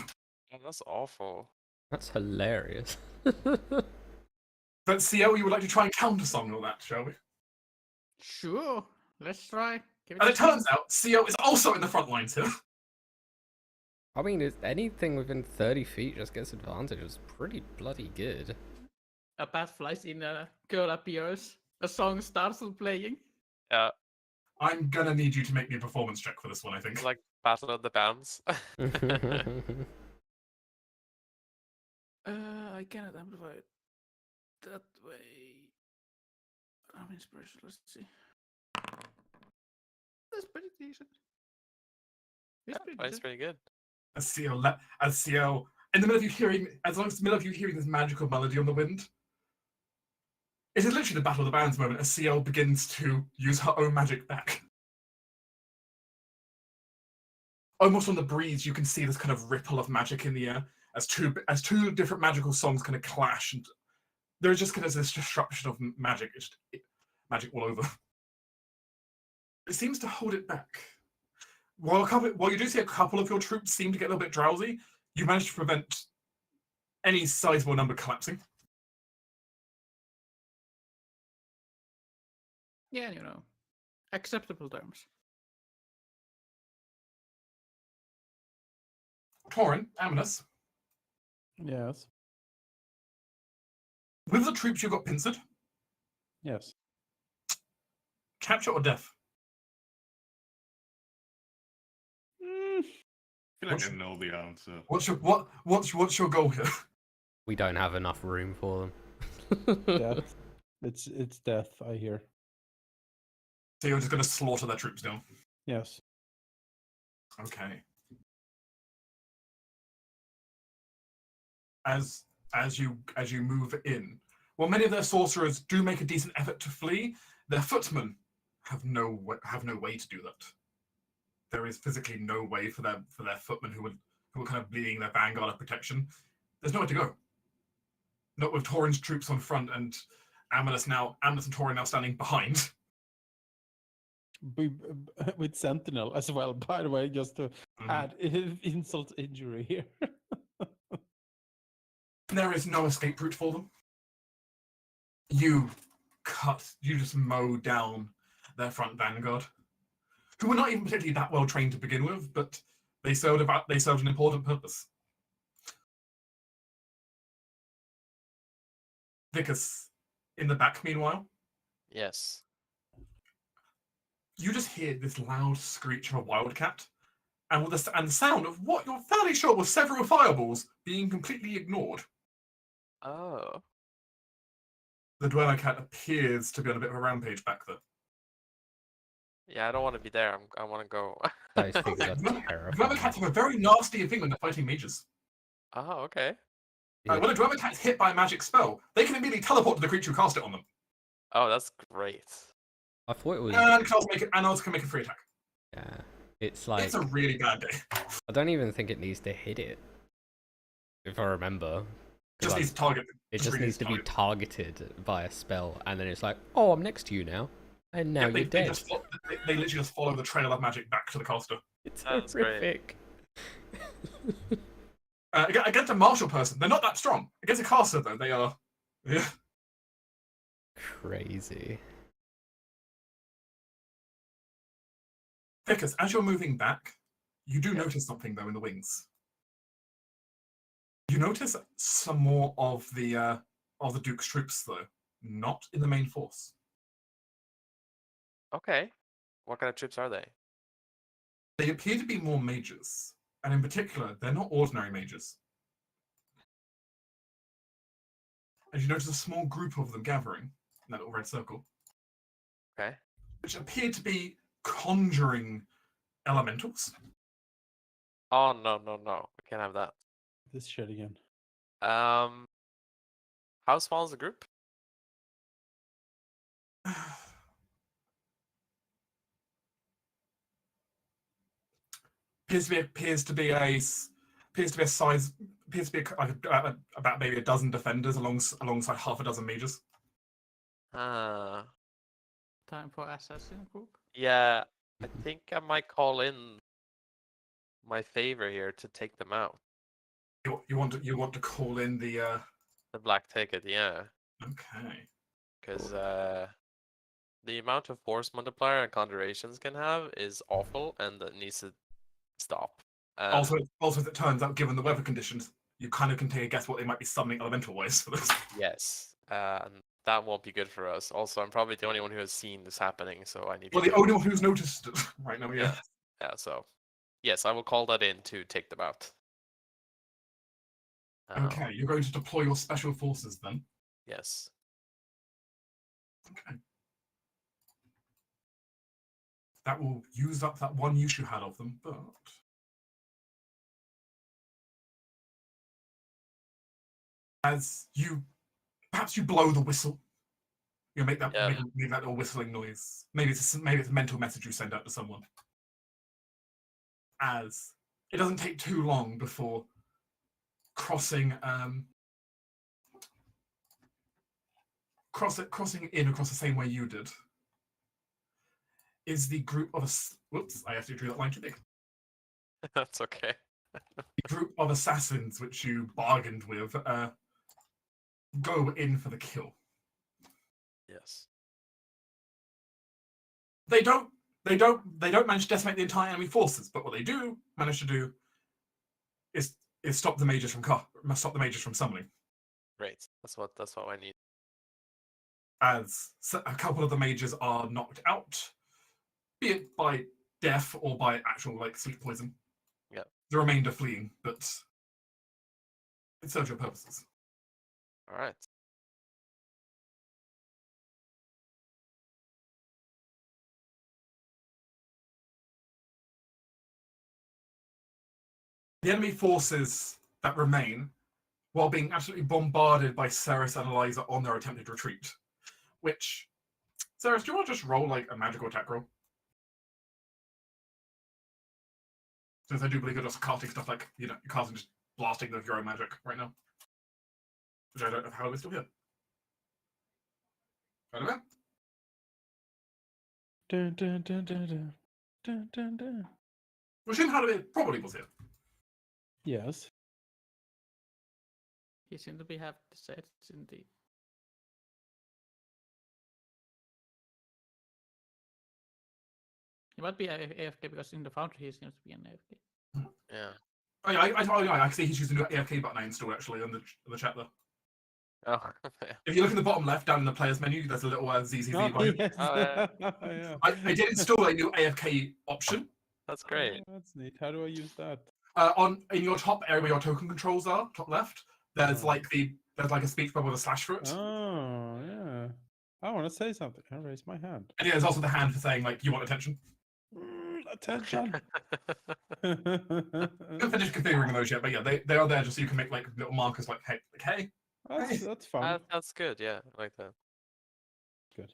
Oh, that's awful. That's hilarious. But CL, you would like to try and counter something all that, shall we? Sure, let's try. Give And a it turns out CL is also in the front lines here. I mean, anything within 30 feet just gets advantage. It's pretty bloody good. a bat flies in, a girl appears, a song starts playing. Yeah, I'm gonna need you to make me a performance check for this one, I think. it's like Battle of the Bands. I cannot amplify it that way. I'm inspiration. Let's see. That's pretty decent. It's pretty That's decent. pretty good. As Ciel, in the middle of you hearing, as long as the middle of you hearing this magical melody on the wind, it is literally the Battle of the Bands moment as Ciel begins to use her own magic back. Almost on the breeze, you can see this kind of ripple of magic in the air as two different magical songs kind of clash, and there's just kind of this disruption of magic. It's magic all over. It seems to hold it back. While you do see a couple of your troops seem to get a little bit drowsy, you manage to prevent any sizable number collapsing. Yeah, acceptable terms. Torin, Amanus, Yes. with the troops you got pincered, Yes. capture or death? I feel like I know the answer. What's your goal here? We don't have enough room for them. Death. It's death, I hear. So you're just going to slaughter their troops down? Yes. Okay. As you move in, while many of their sorcerers do make a decent effort to flee, their footmen have no way to do that. There is physically no way for their footmen who are kind of being their vanguard of protection. There's nowhere to go. Not with Torin's troops on front and Amanus and Torin now standing behind. With Sentinel as well, by the way, just to add insult to injury here. There is no escape route for them. You just mow down their front vanguard, who were not even particularly that well trained to begin with, but they served an important purpose. Vicus, in the back, meanwhile, Yes. you just hear this loud screech of a wildcat, and the sound of what you're fairly sure was several fireballs being completely ignored. Oh. The dweller cat appears to be on a bit of a rampage back there. Yeah, I don't want to be there. I want to go. Those things are Dweller terrifying. cats have a very nasty thing when they're fighting mages. Oh, okay. When a dweller cat's hit by a magic spell, they can immediately teleport to the creature who cast it on them. Oh, that's great. I thought it was. And also can make a free attack. Yeah, it's like It's a really bad day. I don't even think it needs to hit it. If I remember, Just needs to target. it just needs to be targeted by a spell, and then it's like, oh, I'm next to you now, and now you're dead. They literally just follow the trail of magic back to the caster. It's That's great. horrific. Against a martial person, they're not that strong. Against a caster, though, they are. Yeah. Crazy. Vicus, as you're moving back, you do notice something though in the wings. You notice some more of the Duke's troops though, not in the main force. Okay. What kind of troops are they? They appear to be more mages, and in particular, they're not ordinary mages. As you notice a small group of them gathering in that little red circle. Okay. Which appear to be conjuring elementals. Oh no, no, no. We can't have that. This shit again. How small is the group? appears to be about maybe a dozen defenders alongside half a dozen mages. Ah. Time for assassin group. Yeah, I think I might call in my favor here to take them out. You want to call in the The black ticket, yeah. okay. Because the amount of force multiplier and conjurations can have is awful, and that needs to stop. Also, as it turns out, given the weather conditions, you kind of can take a guess what they might be summoning elemental-wise for this. Yes. And that won't be good for us. Also, I'm probably the only one who has seen this happening, so I need Well, to. the only one who's noticed it right now, yeah. Yeah, so yes, I will call that in to take them out. Okay, you're going to deploy your special forces then. Yes. Okay. That will use up that one use you had of them, but as you perhaps you blow the whistle, you make that Yeah. make that little whistling noise. Maybe it's a mental message you send out to someone. As it doesn't take too long before crossing in across the same way you did is the group of whoops, I have to drew that line too big. That's okay. The group of assassins which you bargained with go in for the kill. Yes. They don't manage to decimate the entire enemy forces, but what they do manage to do is stop the mages from summoning. Great. That's what I need. As a couple of the mages are knocked out, be it by death or by actual sleep poison. Yeah. The remainder fleeing, but it serves your purposes. All right. The enemy forces that remain, while being absolutely bombarded by Ceres and Eliza on their attempted retreat, which, Ceres, do you want to just roll a magical attack roll? Since I do believe you're just casting stuff you're casting just blasting with your own magic right now. Which I don't know how we're still here. Anyway. Dun, dun, dun, dun, dun. Dun, dun, dun. Machine Halldamir probably was here. Yes. He seemed to be have the sets in the. He might be AFK because in the foundry he seems to be an AFK. Yeah. I see he's using the AFK button I installed actually in the chat there. Oh. Yeah. If you look in the bottom left down in the players menu, there's a little ZZZ Oh, button. yes. Oh, yeah. Yeah. I did install a new AFK option. That's great. Oh, that's neat. How do I use that? In your top area where your token controls are, top left, there's Oh. there's a speech bubble with a slash through it. Oh, yeah. I want to say something. I raise my hand. And yeah, there's also the hand for saying you want attention. Attention. I haven't finished configuring those yet, but yeah, they are there just so you can make little markers hey. That's fun. That's good. Yeah, I like that. Good.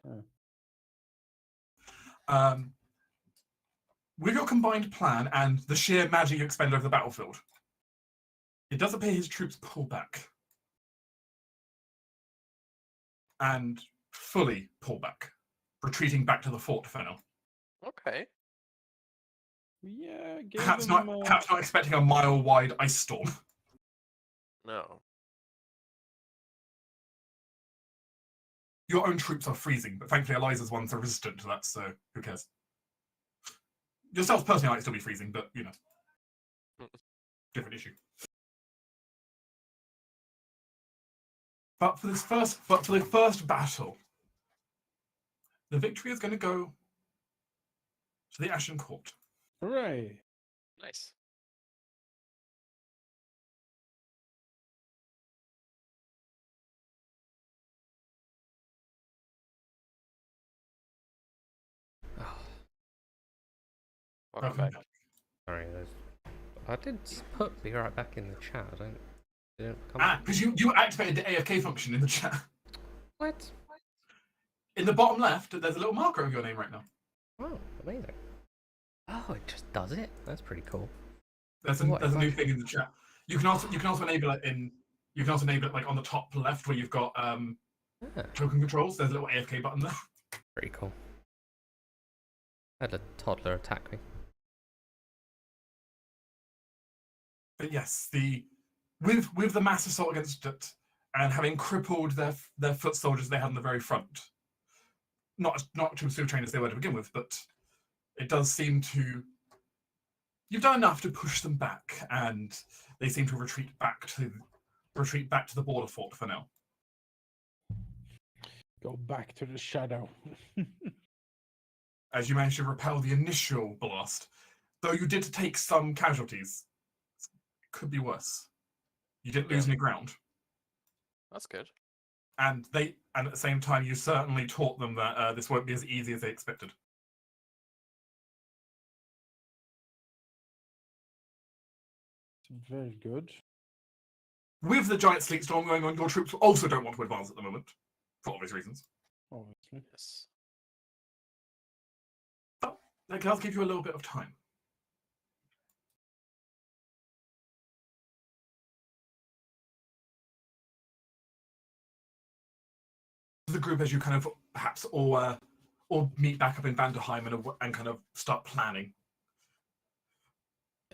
Yeah. With your combined plan and the sheer magic you expend over the battlefield, it does appear his troops pull back. And fully pull back, retreating back to the fort for now. Okay. Yeah. Perhaps not expecting a mile-wide ice storm. No. Your own troops are freezing, but thankfully Eliza's ones are resistant to that, so who cares? Yourselves personally might still be freezing, but different issue. But for the first battle, the victory is going to go to the Ashen Court. Hooray. Nice. Welcome back. Sorry, I did put be right back in the chat. Didn't come. Because you activated the AFK function in the chat. What? In the bottom left, there's a little marker of your name right now. Oh, amazing. Oh, it just does it. That's pretty cool. There's a new thing in the chat. You can also enable it on the top left where you've got token controls. There's a little AFK button there. Pretty cool. I had a toddler attack me. But yes, with the mass assault against it and having crippled their foot soldiers they had on the very front, not too trained as they were to begin with, but it does seem to you've done enough to push them back, and they seem to retreat back to the border fort for now. Go back to the shadow. As you manage to repel the initial blast, though you did take some casualties. It could be worse. You didn't lose any ground. That's good. And at the same time, you certainly taught them that this won't be as easy as they expected. Very good. With the giant sleet storm going on, your troops also don't want to advance at the moment, for obvious reasons. Obviously. Yes. But that does give you a little bit of time. The group, as you kind of perhaps all meet back up in Vanderheim and kind of start planning,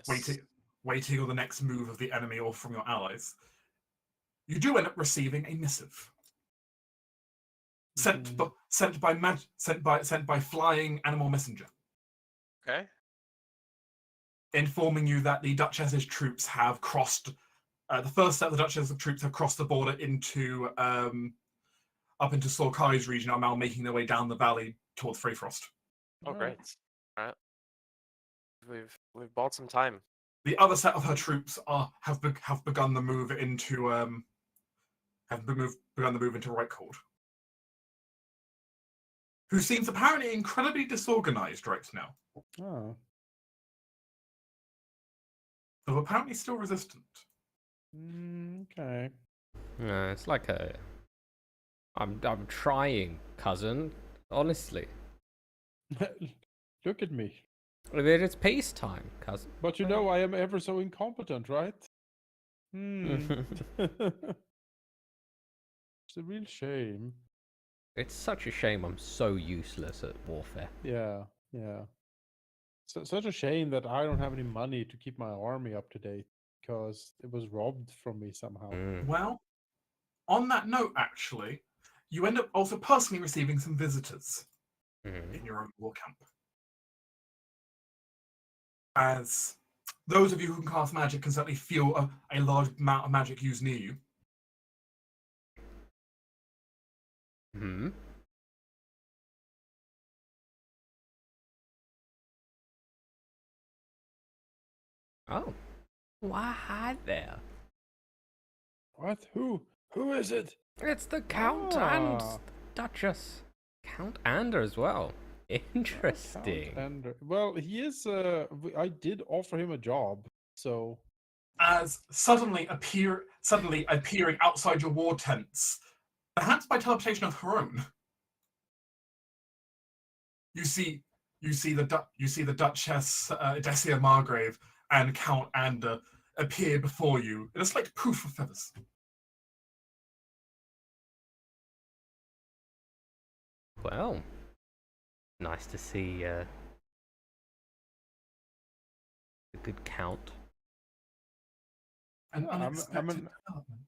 Yes. waiting on the next move of the enemy or from your allies. You do end up receiving a missive sent by flying animal messenger, Okay. informing you that the Duchess's troops have crossed. The first set of the Duchess's troops have crossed the border into up into Sorkai's region, are now making their way down the valley towards Freyfrost. Oh, Alright. great. All right. We've bought some time. The other set of her troops have begun the move into Reichhold, who seems apparently incredibly disorganized right now, Oh. though apparently still resistant. Okay. It's like I'm trying, cousin. Honestly, Look at me. it's peacetime, cousin. But you know I am ever so incompetent, right? It's a real shame. It's such a shame I'm so useless at warfare. Yeah, yeah. Such a shame that I don't have any money to keep my army up to date because it was robbed from me somehow. Well, on that note, actually, you end up also personally receiving some visitors in your own war camp. As those of you who can cast magic can certainly feel a large amount of magic used near you. Hmm. Oh. Why there? What? Who? Who is it? It's the Count and Ah. Duchess. Count Ander as well. Interesting. And well, he is. I did offer him a job, so As suddenly appearing outside your war tents, perhaps by teleportation of her own, you see the Duchess Decia Margrave and Count Ander appear before you in a slight poof of feathers. Well, nice to see a good Count. An Yeah, I'm unexpected an- development.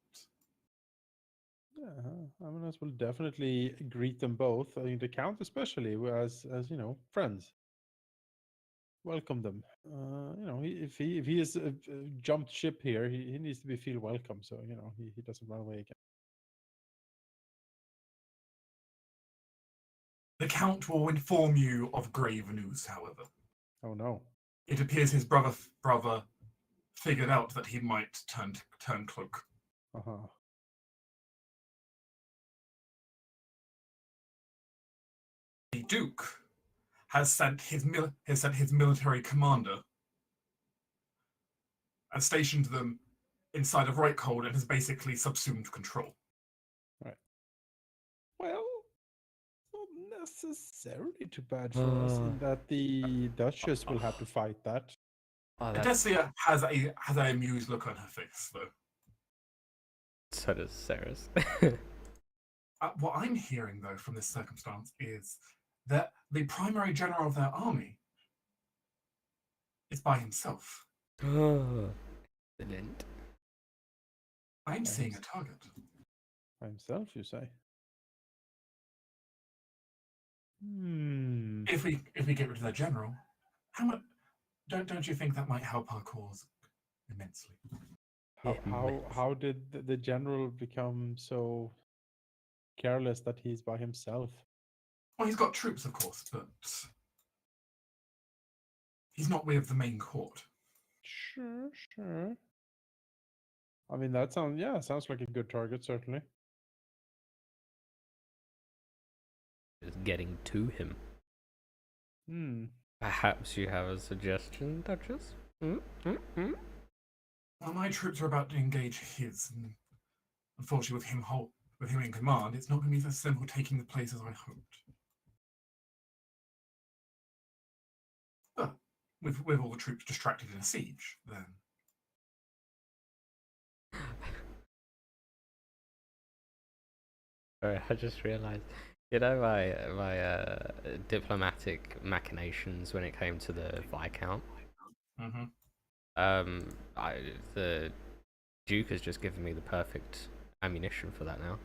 yeah, I mean, as will definitely greet them both. I mean, the count especially, as you know, friends. Welcome them. You know, if he is jumped ship here, he needs to be feel welcome. So you know, he doesn't run away again. The Count will inform you of grave news, however. Oh no. It appears his brother figured out that he might turn cloak. Uh-huh. The Duke has sent his military commander and stationed them inside of Reichhold and has basically subsumed control. Well, not necessarily too bad for us in that the Duchess will have to fight that. Oh, that's Adesia has an amused look on her face, though. so does Sarah's. What I'm hearing, though, from this circumstance is that the primary general of their army is by himself. Excellent. I'm By seeing a himself. target. By himself, you say? If we get rid of their general, how much? Don't you think that might help our cause immensely? How did the general become so careless that he's by himself? Well, he's got troops, of course, but he's not with the main court. Sure, sure. I mean, that sounds like a good target, certainly. Just getting to him. Hmm. Perhaps you have a suggestion, Duchess? Well, my troops are about to engage his, and unfortunately, with him in command, it's not going to be as simple taking the place as I hoped. But with all the troops distracted in a siege, then Sorry, I just realised. You know my diplomatic machinations when it came to the Viscount. The Duke has just given me the perfect ammunition for that now.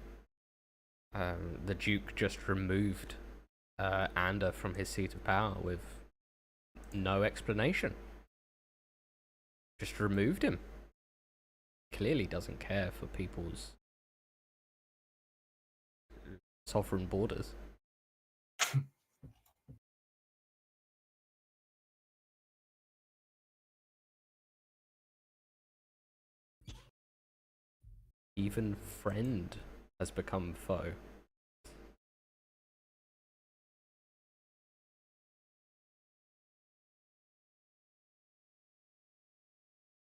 The Duke just removed Ander from his seat of power with no explanation. Just removed him. Clearly doesn't care for people's sovereign borders. Even friend has become foe.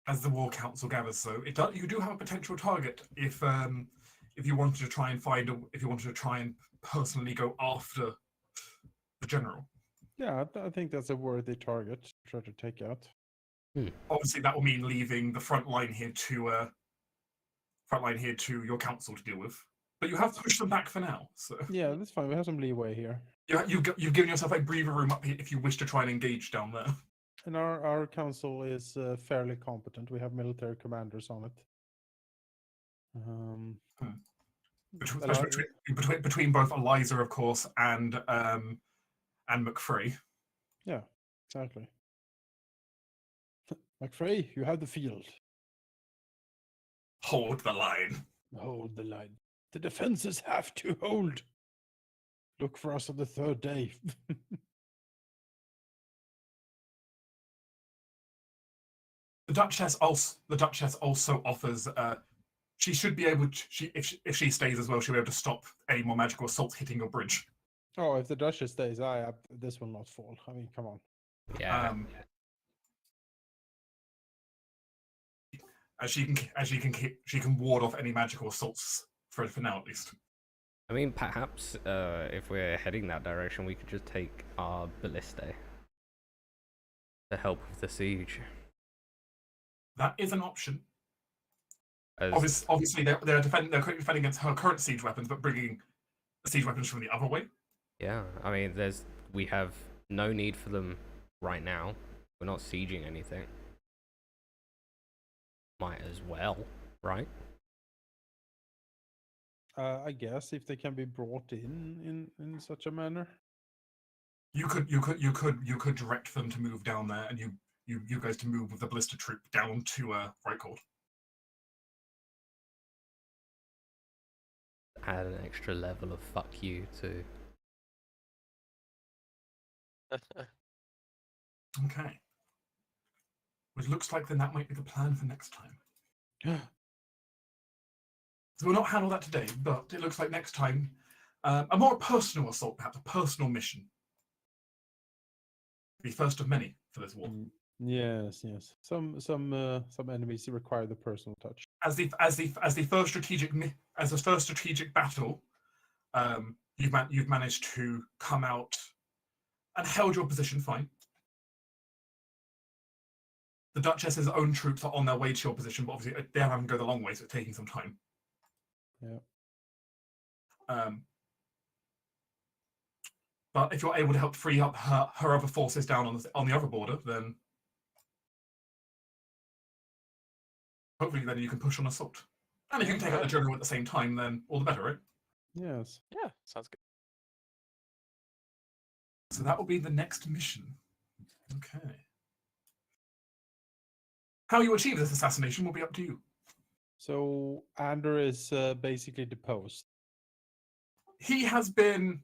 as the War Council gathers, so you do have a potential target if you wanted to try and personally go after the general. Yeah, I think that's a worthy target to try to take out. Obviously, that will mean leaving the front line here to your council to deal with. But you have to push them back for now. So Yeah, that's fine. We have some leeway here. you've given yourself a breather room up here if you wish to try and engage down there. And our council is fairly competent. We have military commanders on it. Between both Eliza, of course, and McFrey. Yeah, exactly. McFrey, you have the field. Hold the line. Hold the line. The defenses have to hold. Look for us on the third day. The Duchess also offers. She should be able to. If she stays as well, she'll be able to stop any more magical assaults hitting your bridge. Oh, if the Duchess stays, this will not fall. I mean, come on. Yeah. She can ward off any magical assaults for now at least. I mean, perhaps if we're heading that direction, we could just take our ballistae to help with the siege. That is an option. As, Obviously, they're defending against her current siege weapons, but bringing the siege weapons from the other way. yeah, I mean, we have no need for them right now. We're not sieging anything. Might as well, right? I guess if they can be brought in such a manner. You could direct them to move down there, and you guys to move with the ballista troop down to Reichhold. Add an extra level of fuck you to. Okay. Which looks like then that might be the plan for next time. So we'll not handle that today, but it looks like next time a more personal assault, perhaps a personal mission. The first of many for this war. Yes. Some enemies require the personal touch. As the first strategic battle, you've managed to come out and held your position fine. The Duchess's own troops are on their way to your position, but obviously they haven't go the long way, so it's taking some time. Yeah. But if you're able to help free up her other forces down on the other border, then hopefully then you can push on assault. And if you can take out the general at the same time, then all the better, right? Yes. Yeah, sounds good. So that will be the next mission. Okay. How you achieve this assassination will be up to you. So Andrew is basically deposed. He has been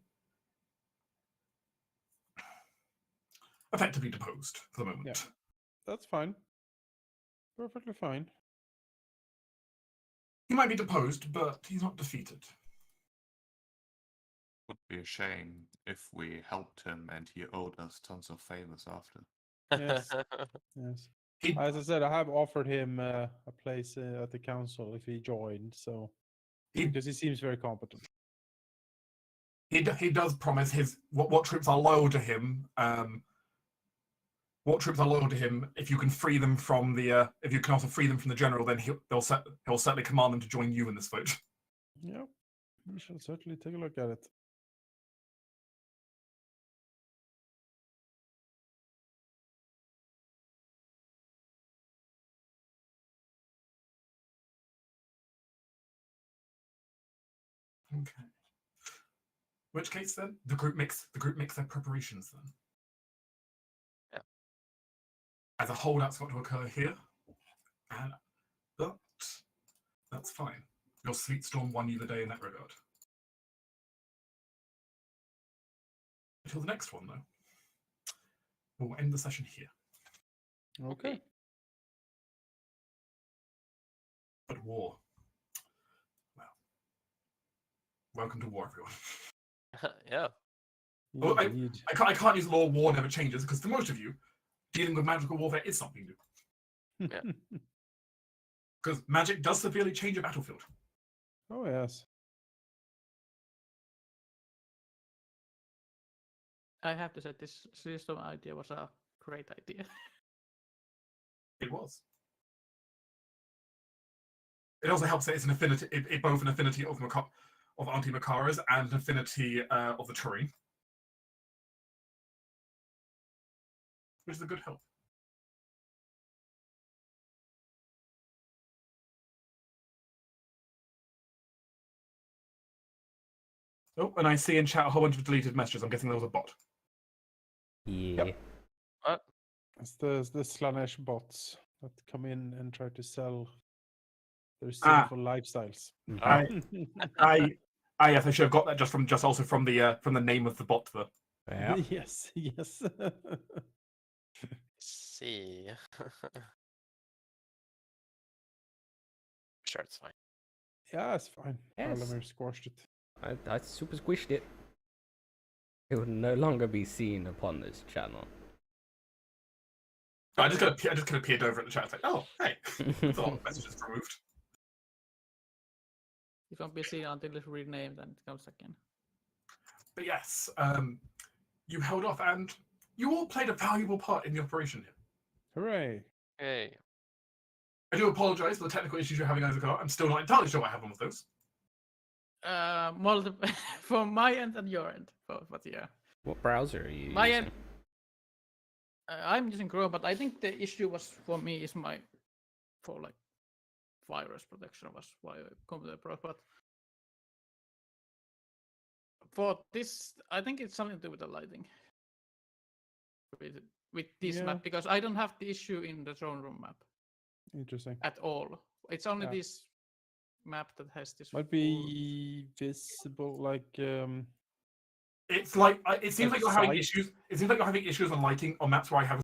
effectively deposed for the moment. Yeah. That's fine. Perfectly fine. He might be deposed, but he's not defeated. Would be a shame if we helped him and he owed us tons of favors after. Yes. Yes. He, As I said, I have offered him a place at the council if he joined. So he, because he seems very competent. he does promise his what troops are loyal to him. What troops are loyal to him? If you can free them from the, if you can also free them from the general, then he'll certainly command them to join you in this vote. Yeah. We shall certainly take a look at it. Okay. In which case, then the group makes their preparations. Then, Yeah. As a holdout's got to occur here, and that's fine. Your Sweet Storm won you the day in that regard. Until the next one, though, we'll end the session here. Okay. But war. Well, welcome to war, everyone. Yeah. Well, Indeed. I can't use law war never changes because for most of you, dealing with magical warfare is something new. Because magic does severely change a battlefield. Oh yes. I have to say this system idea was a great idea. It was. It also helps that it's an affinity, both an affinity of anti-Makaras and an affinity of the terrain, which is a good help. Oh, and I see in chat a whole bunch of deleted messages. I'm guessing there was a bot. Yeah. What? It's the Slanesh bots that come in and try to sell their Ah. sinful lifestyles. I yes, I should have got that just also from the name of the bot. Yeah. Yes, yes. See. Sure, it's fine. Yeah, it's fine. Yes. Halldamir squashed it. I super squished it. It would no longer be seen upon this channel. I just kind of appeared over at the chat. It's like, oh, hey, I thought the message is removed. It won't be seen until it's renamed and it comes again. But yes, you held off, and you all played a valuable part in the operation here. Hooray. Hey. I do apologise for the technical issues you're having over. I'm still not entirely sure what happened with those. From my end and your end, both, but yeah. What browser are you My using? end. I'm using Chrome, but I think the issue was for me is for like virus protection was why I come to the Pro. But for this, I think it's something to do with the lighting. With this Yeah. map, because I don't have the issue in the throne room map Interesting. at all. It's only Yeah. this map that has this. Might be visible like It's like it seems like Like you're having sight? issues. It seems like you're having issues on lighting on maps where I have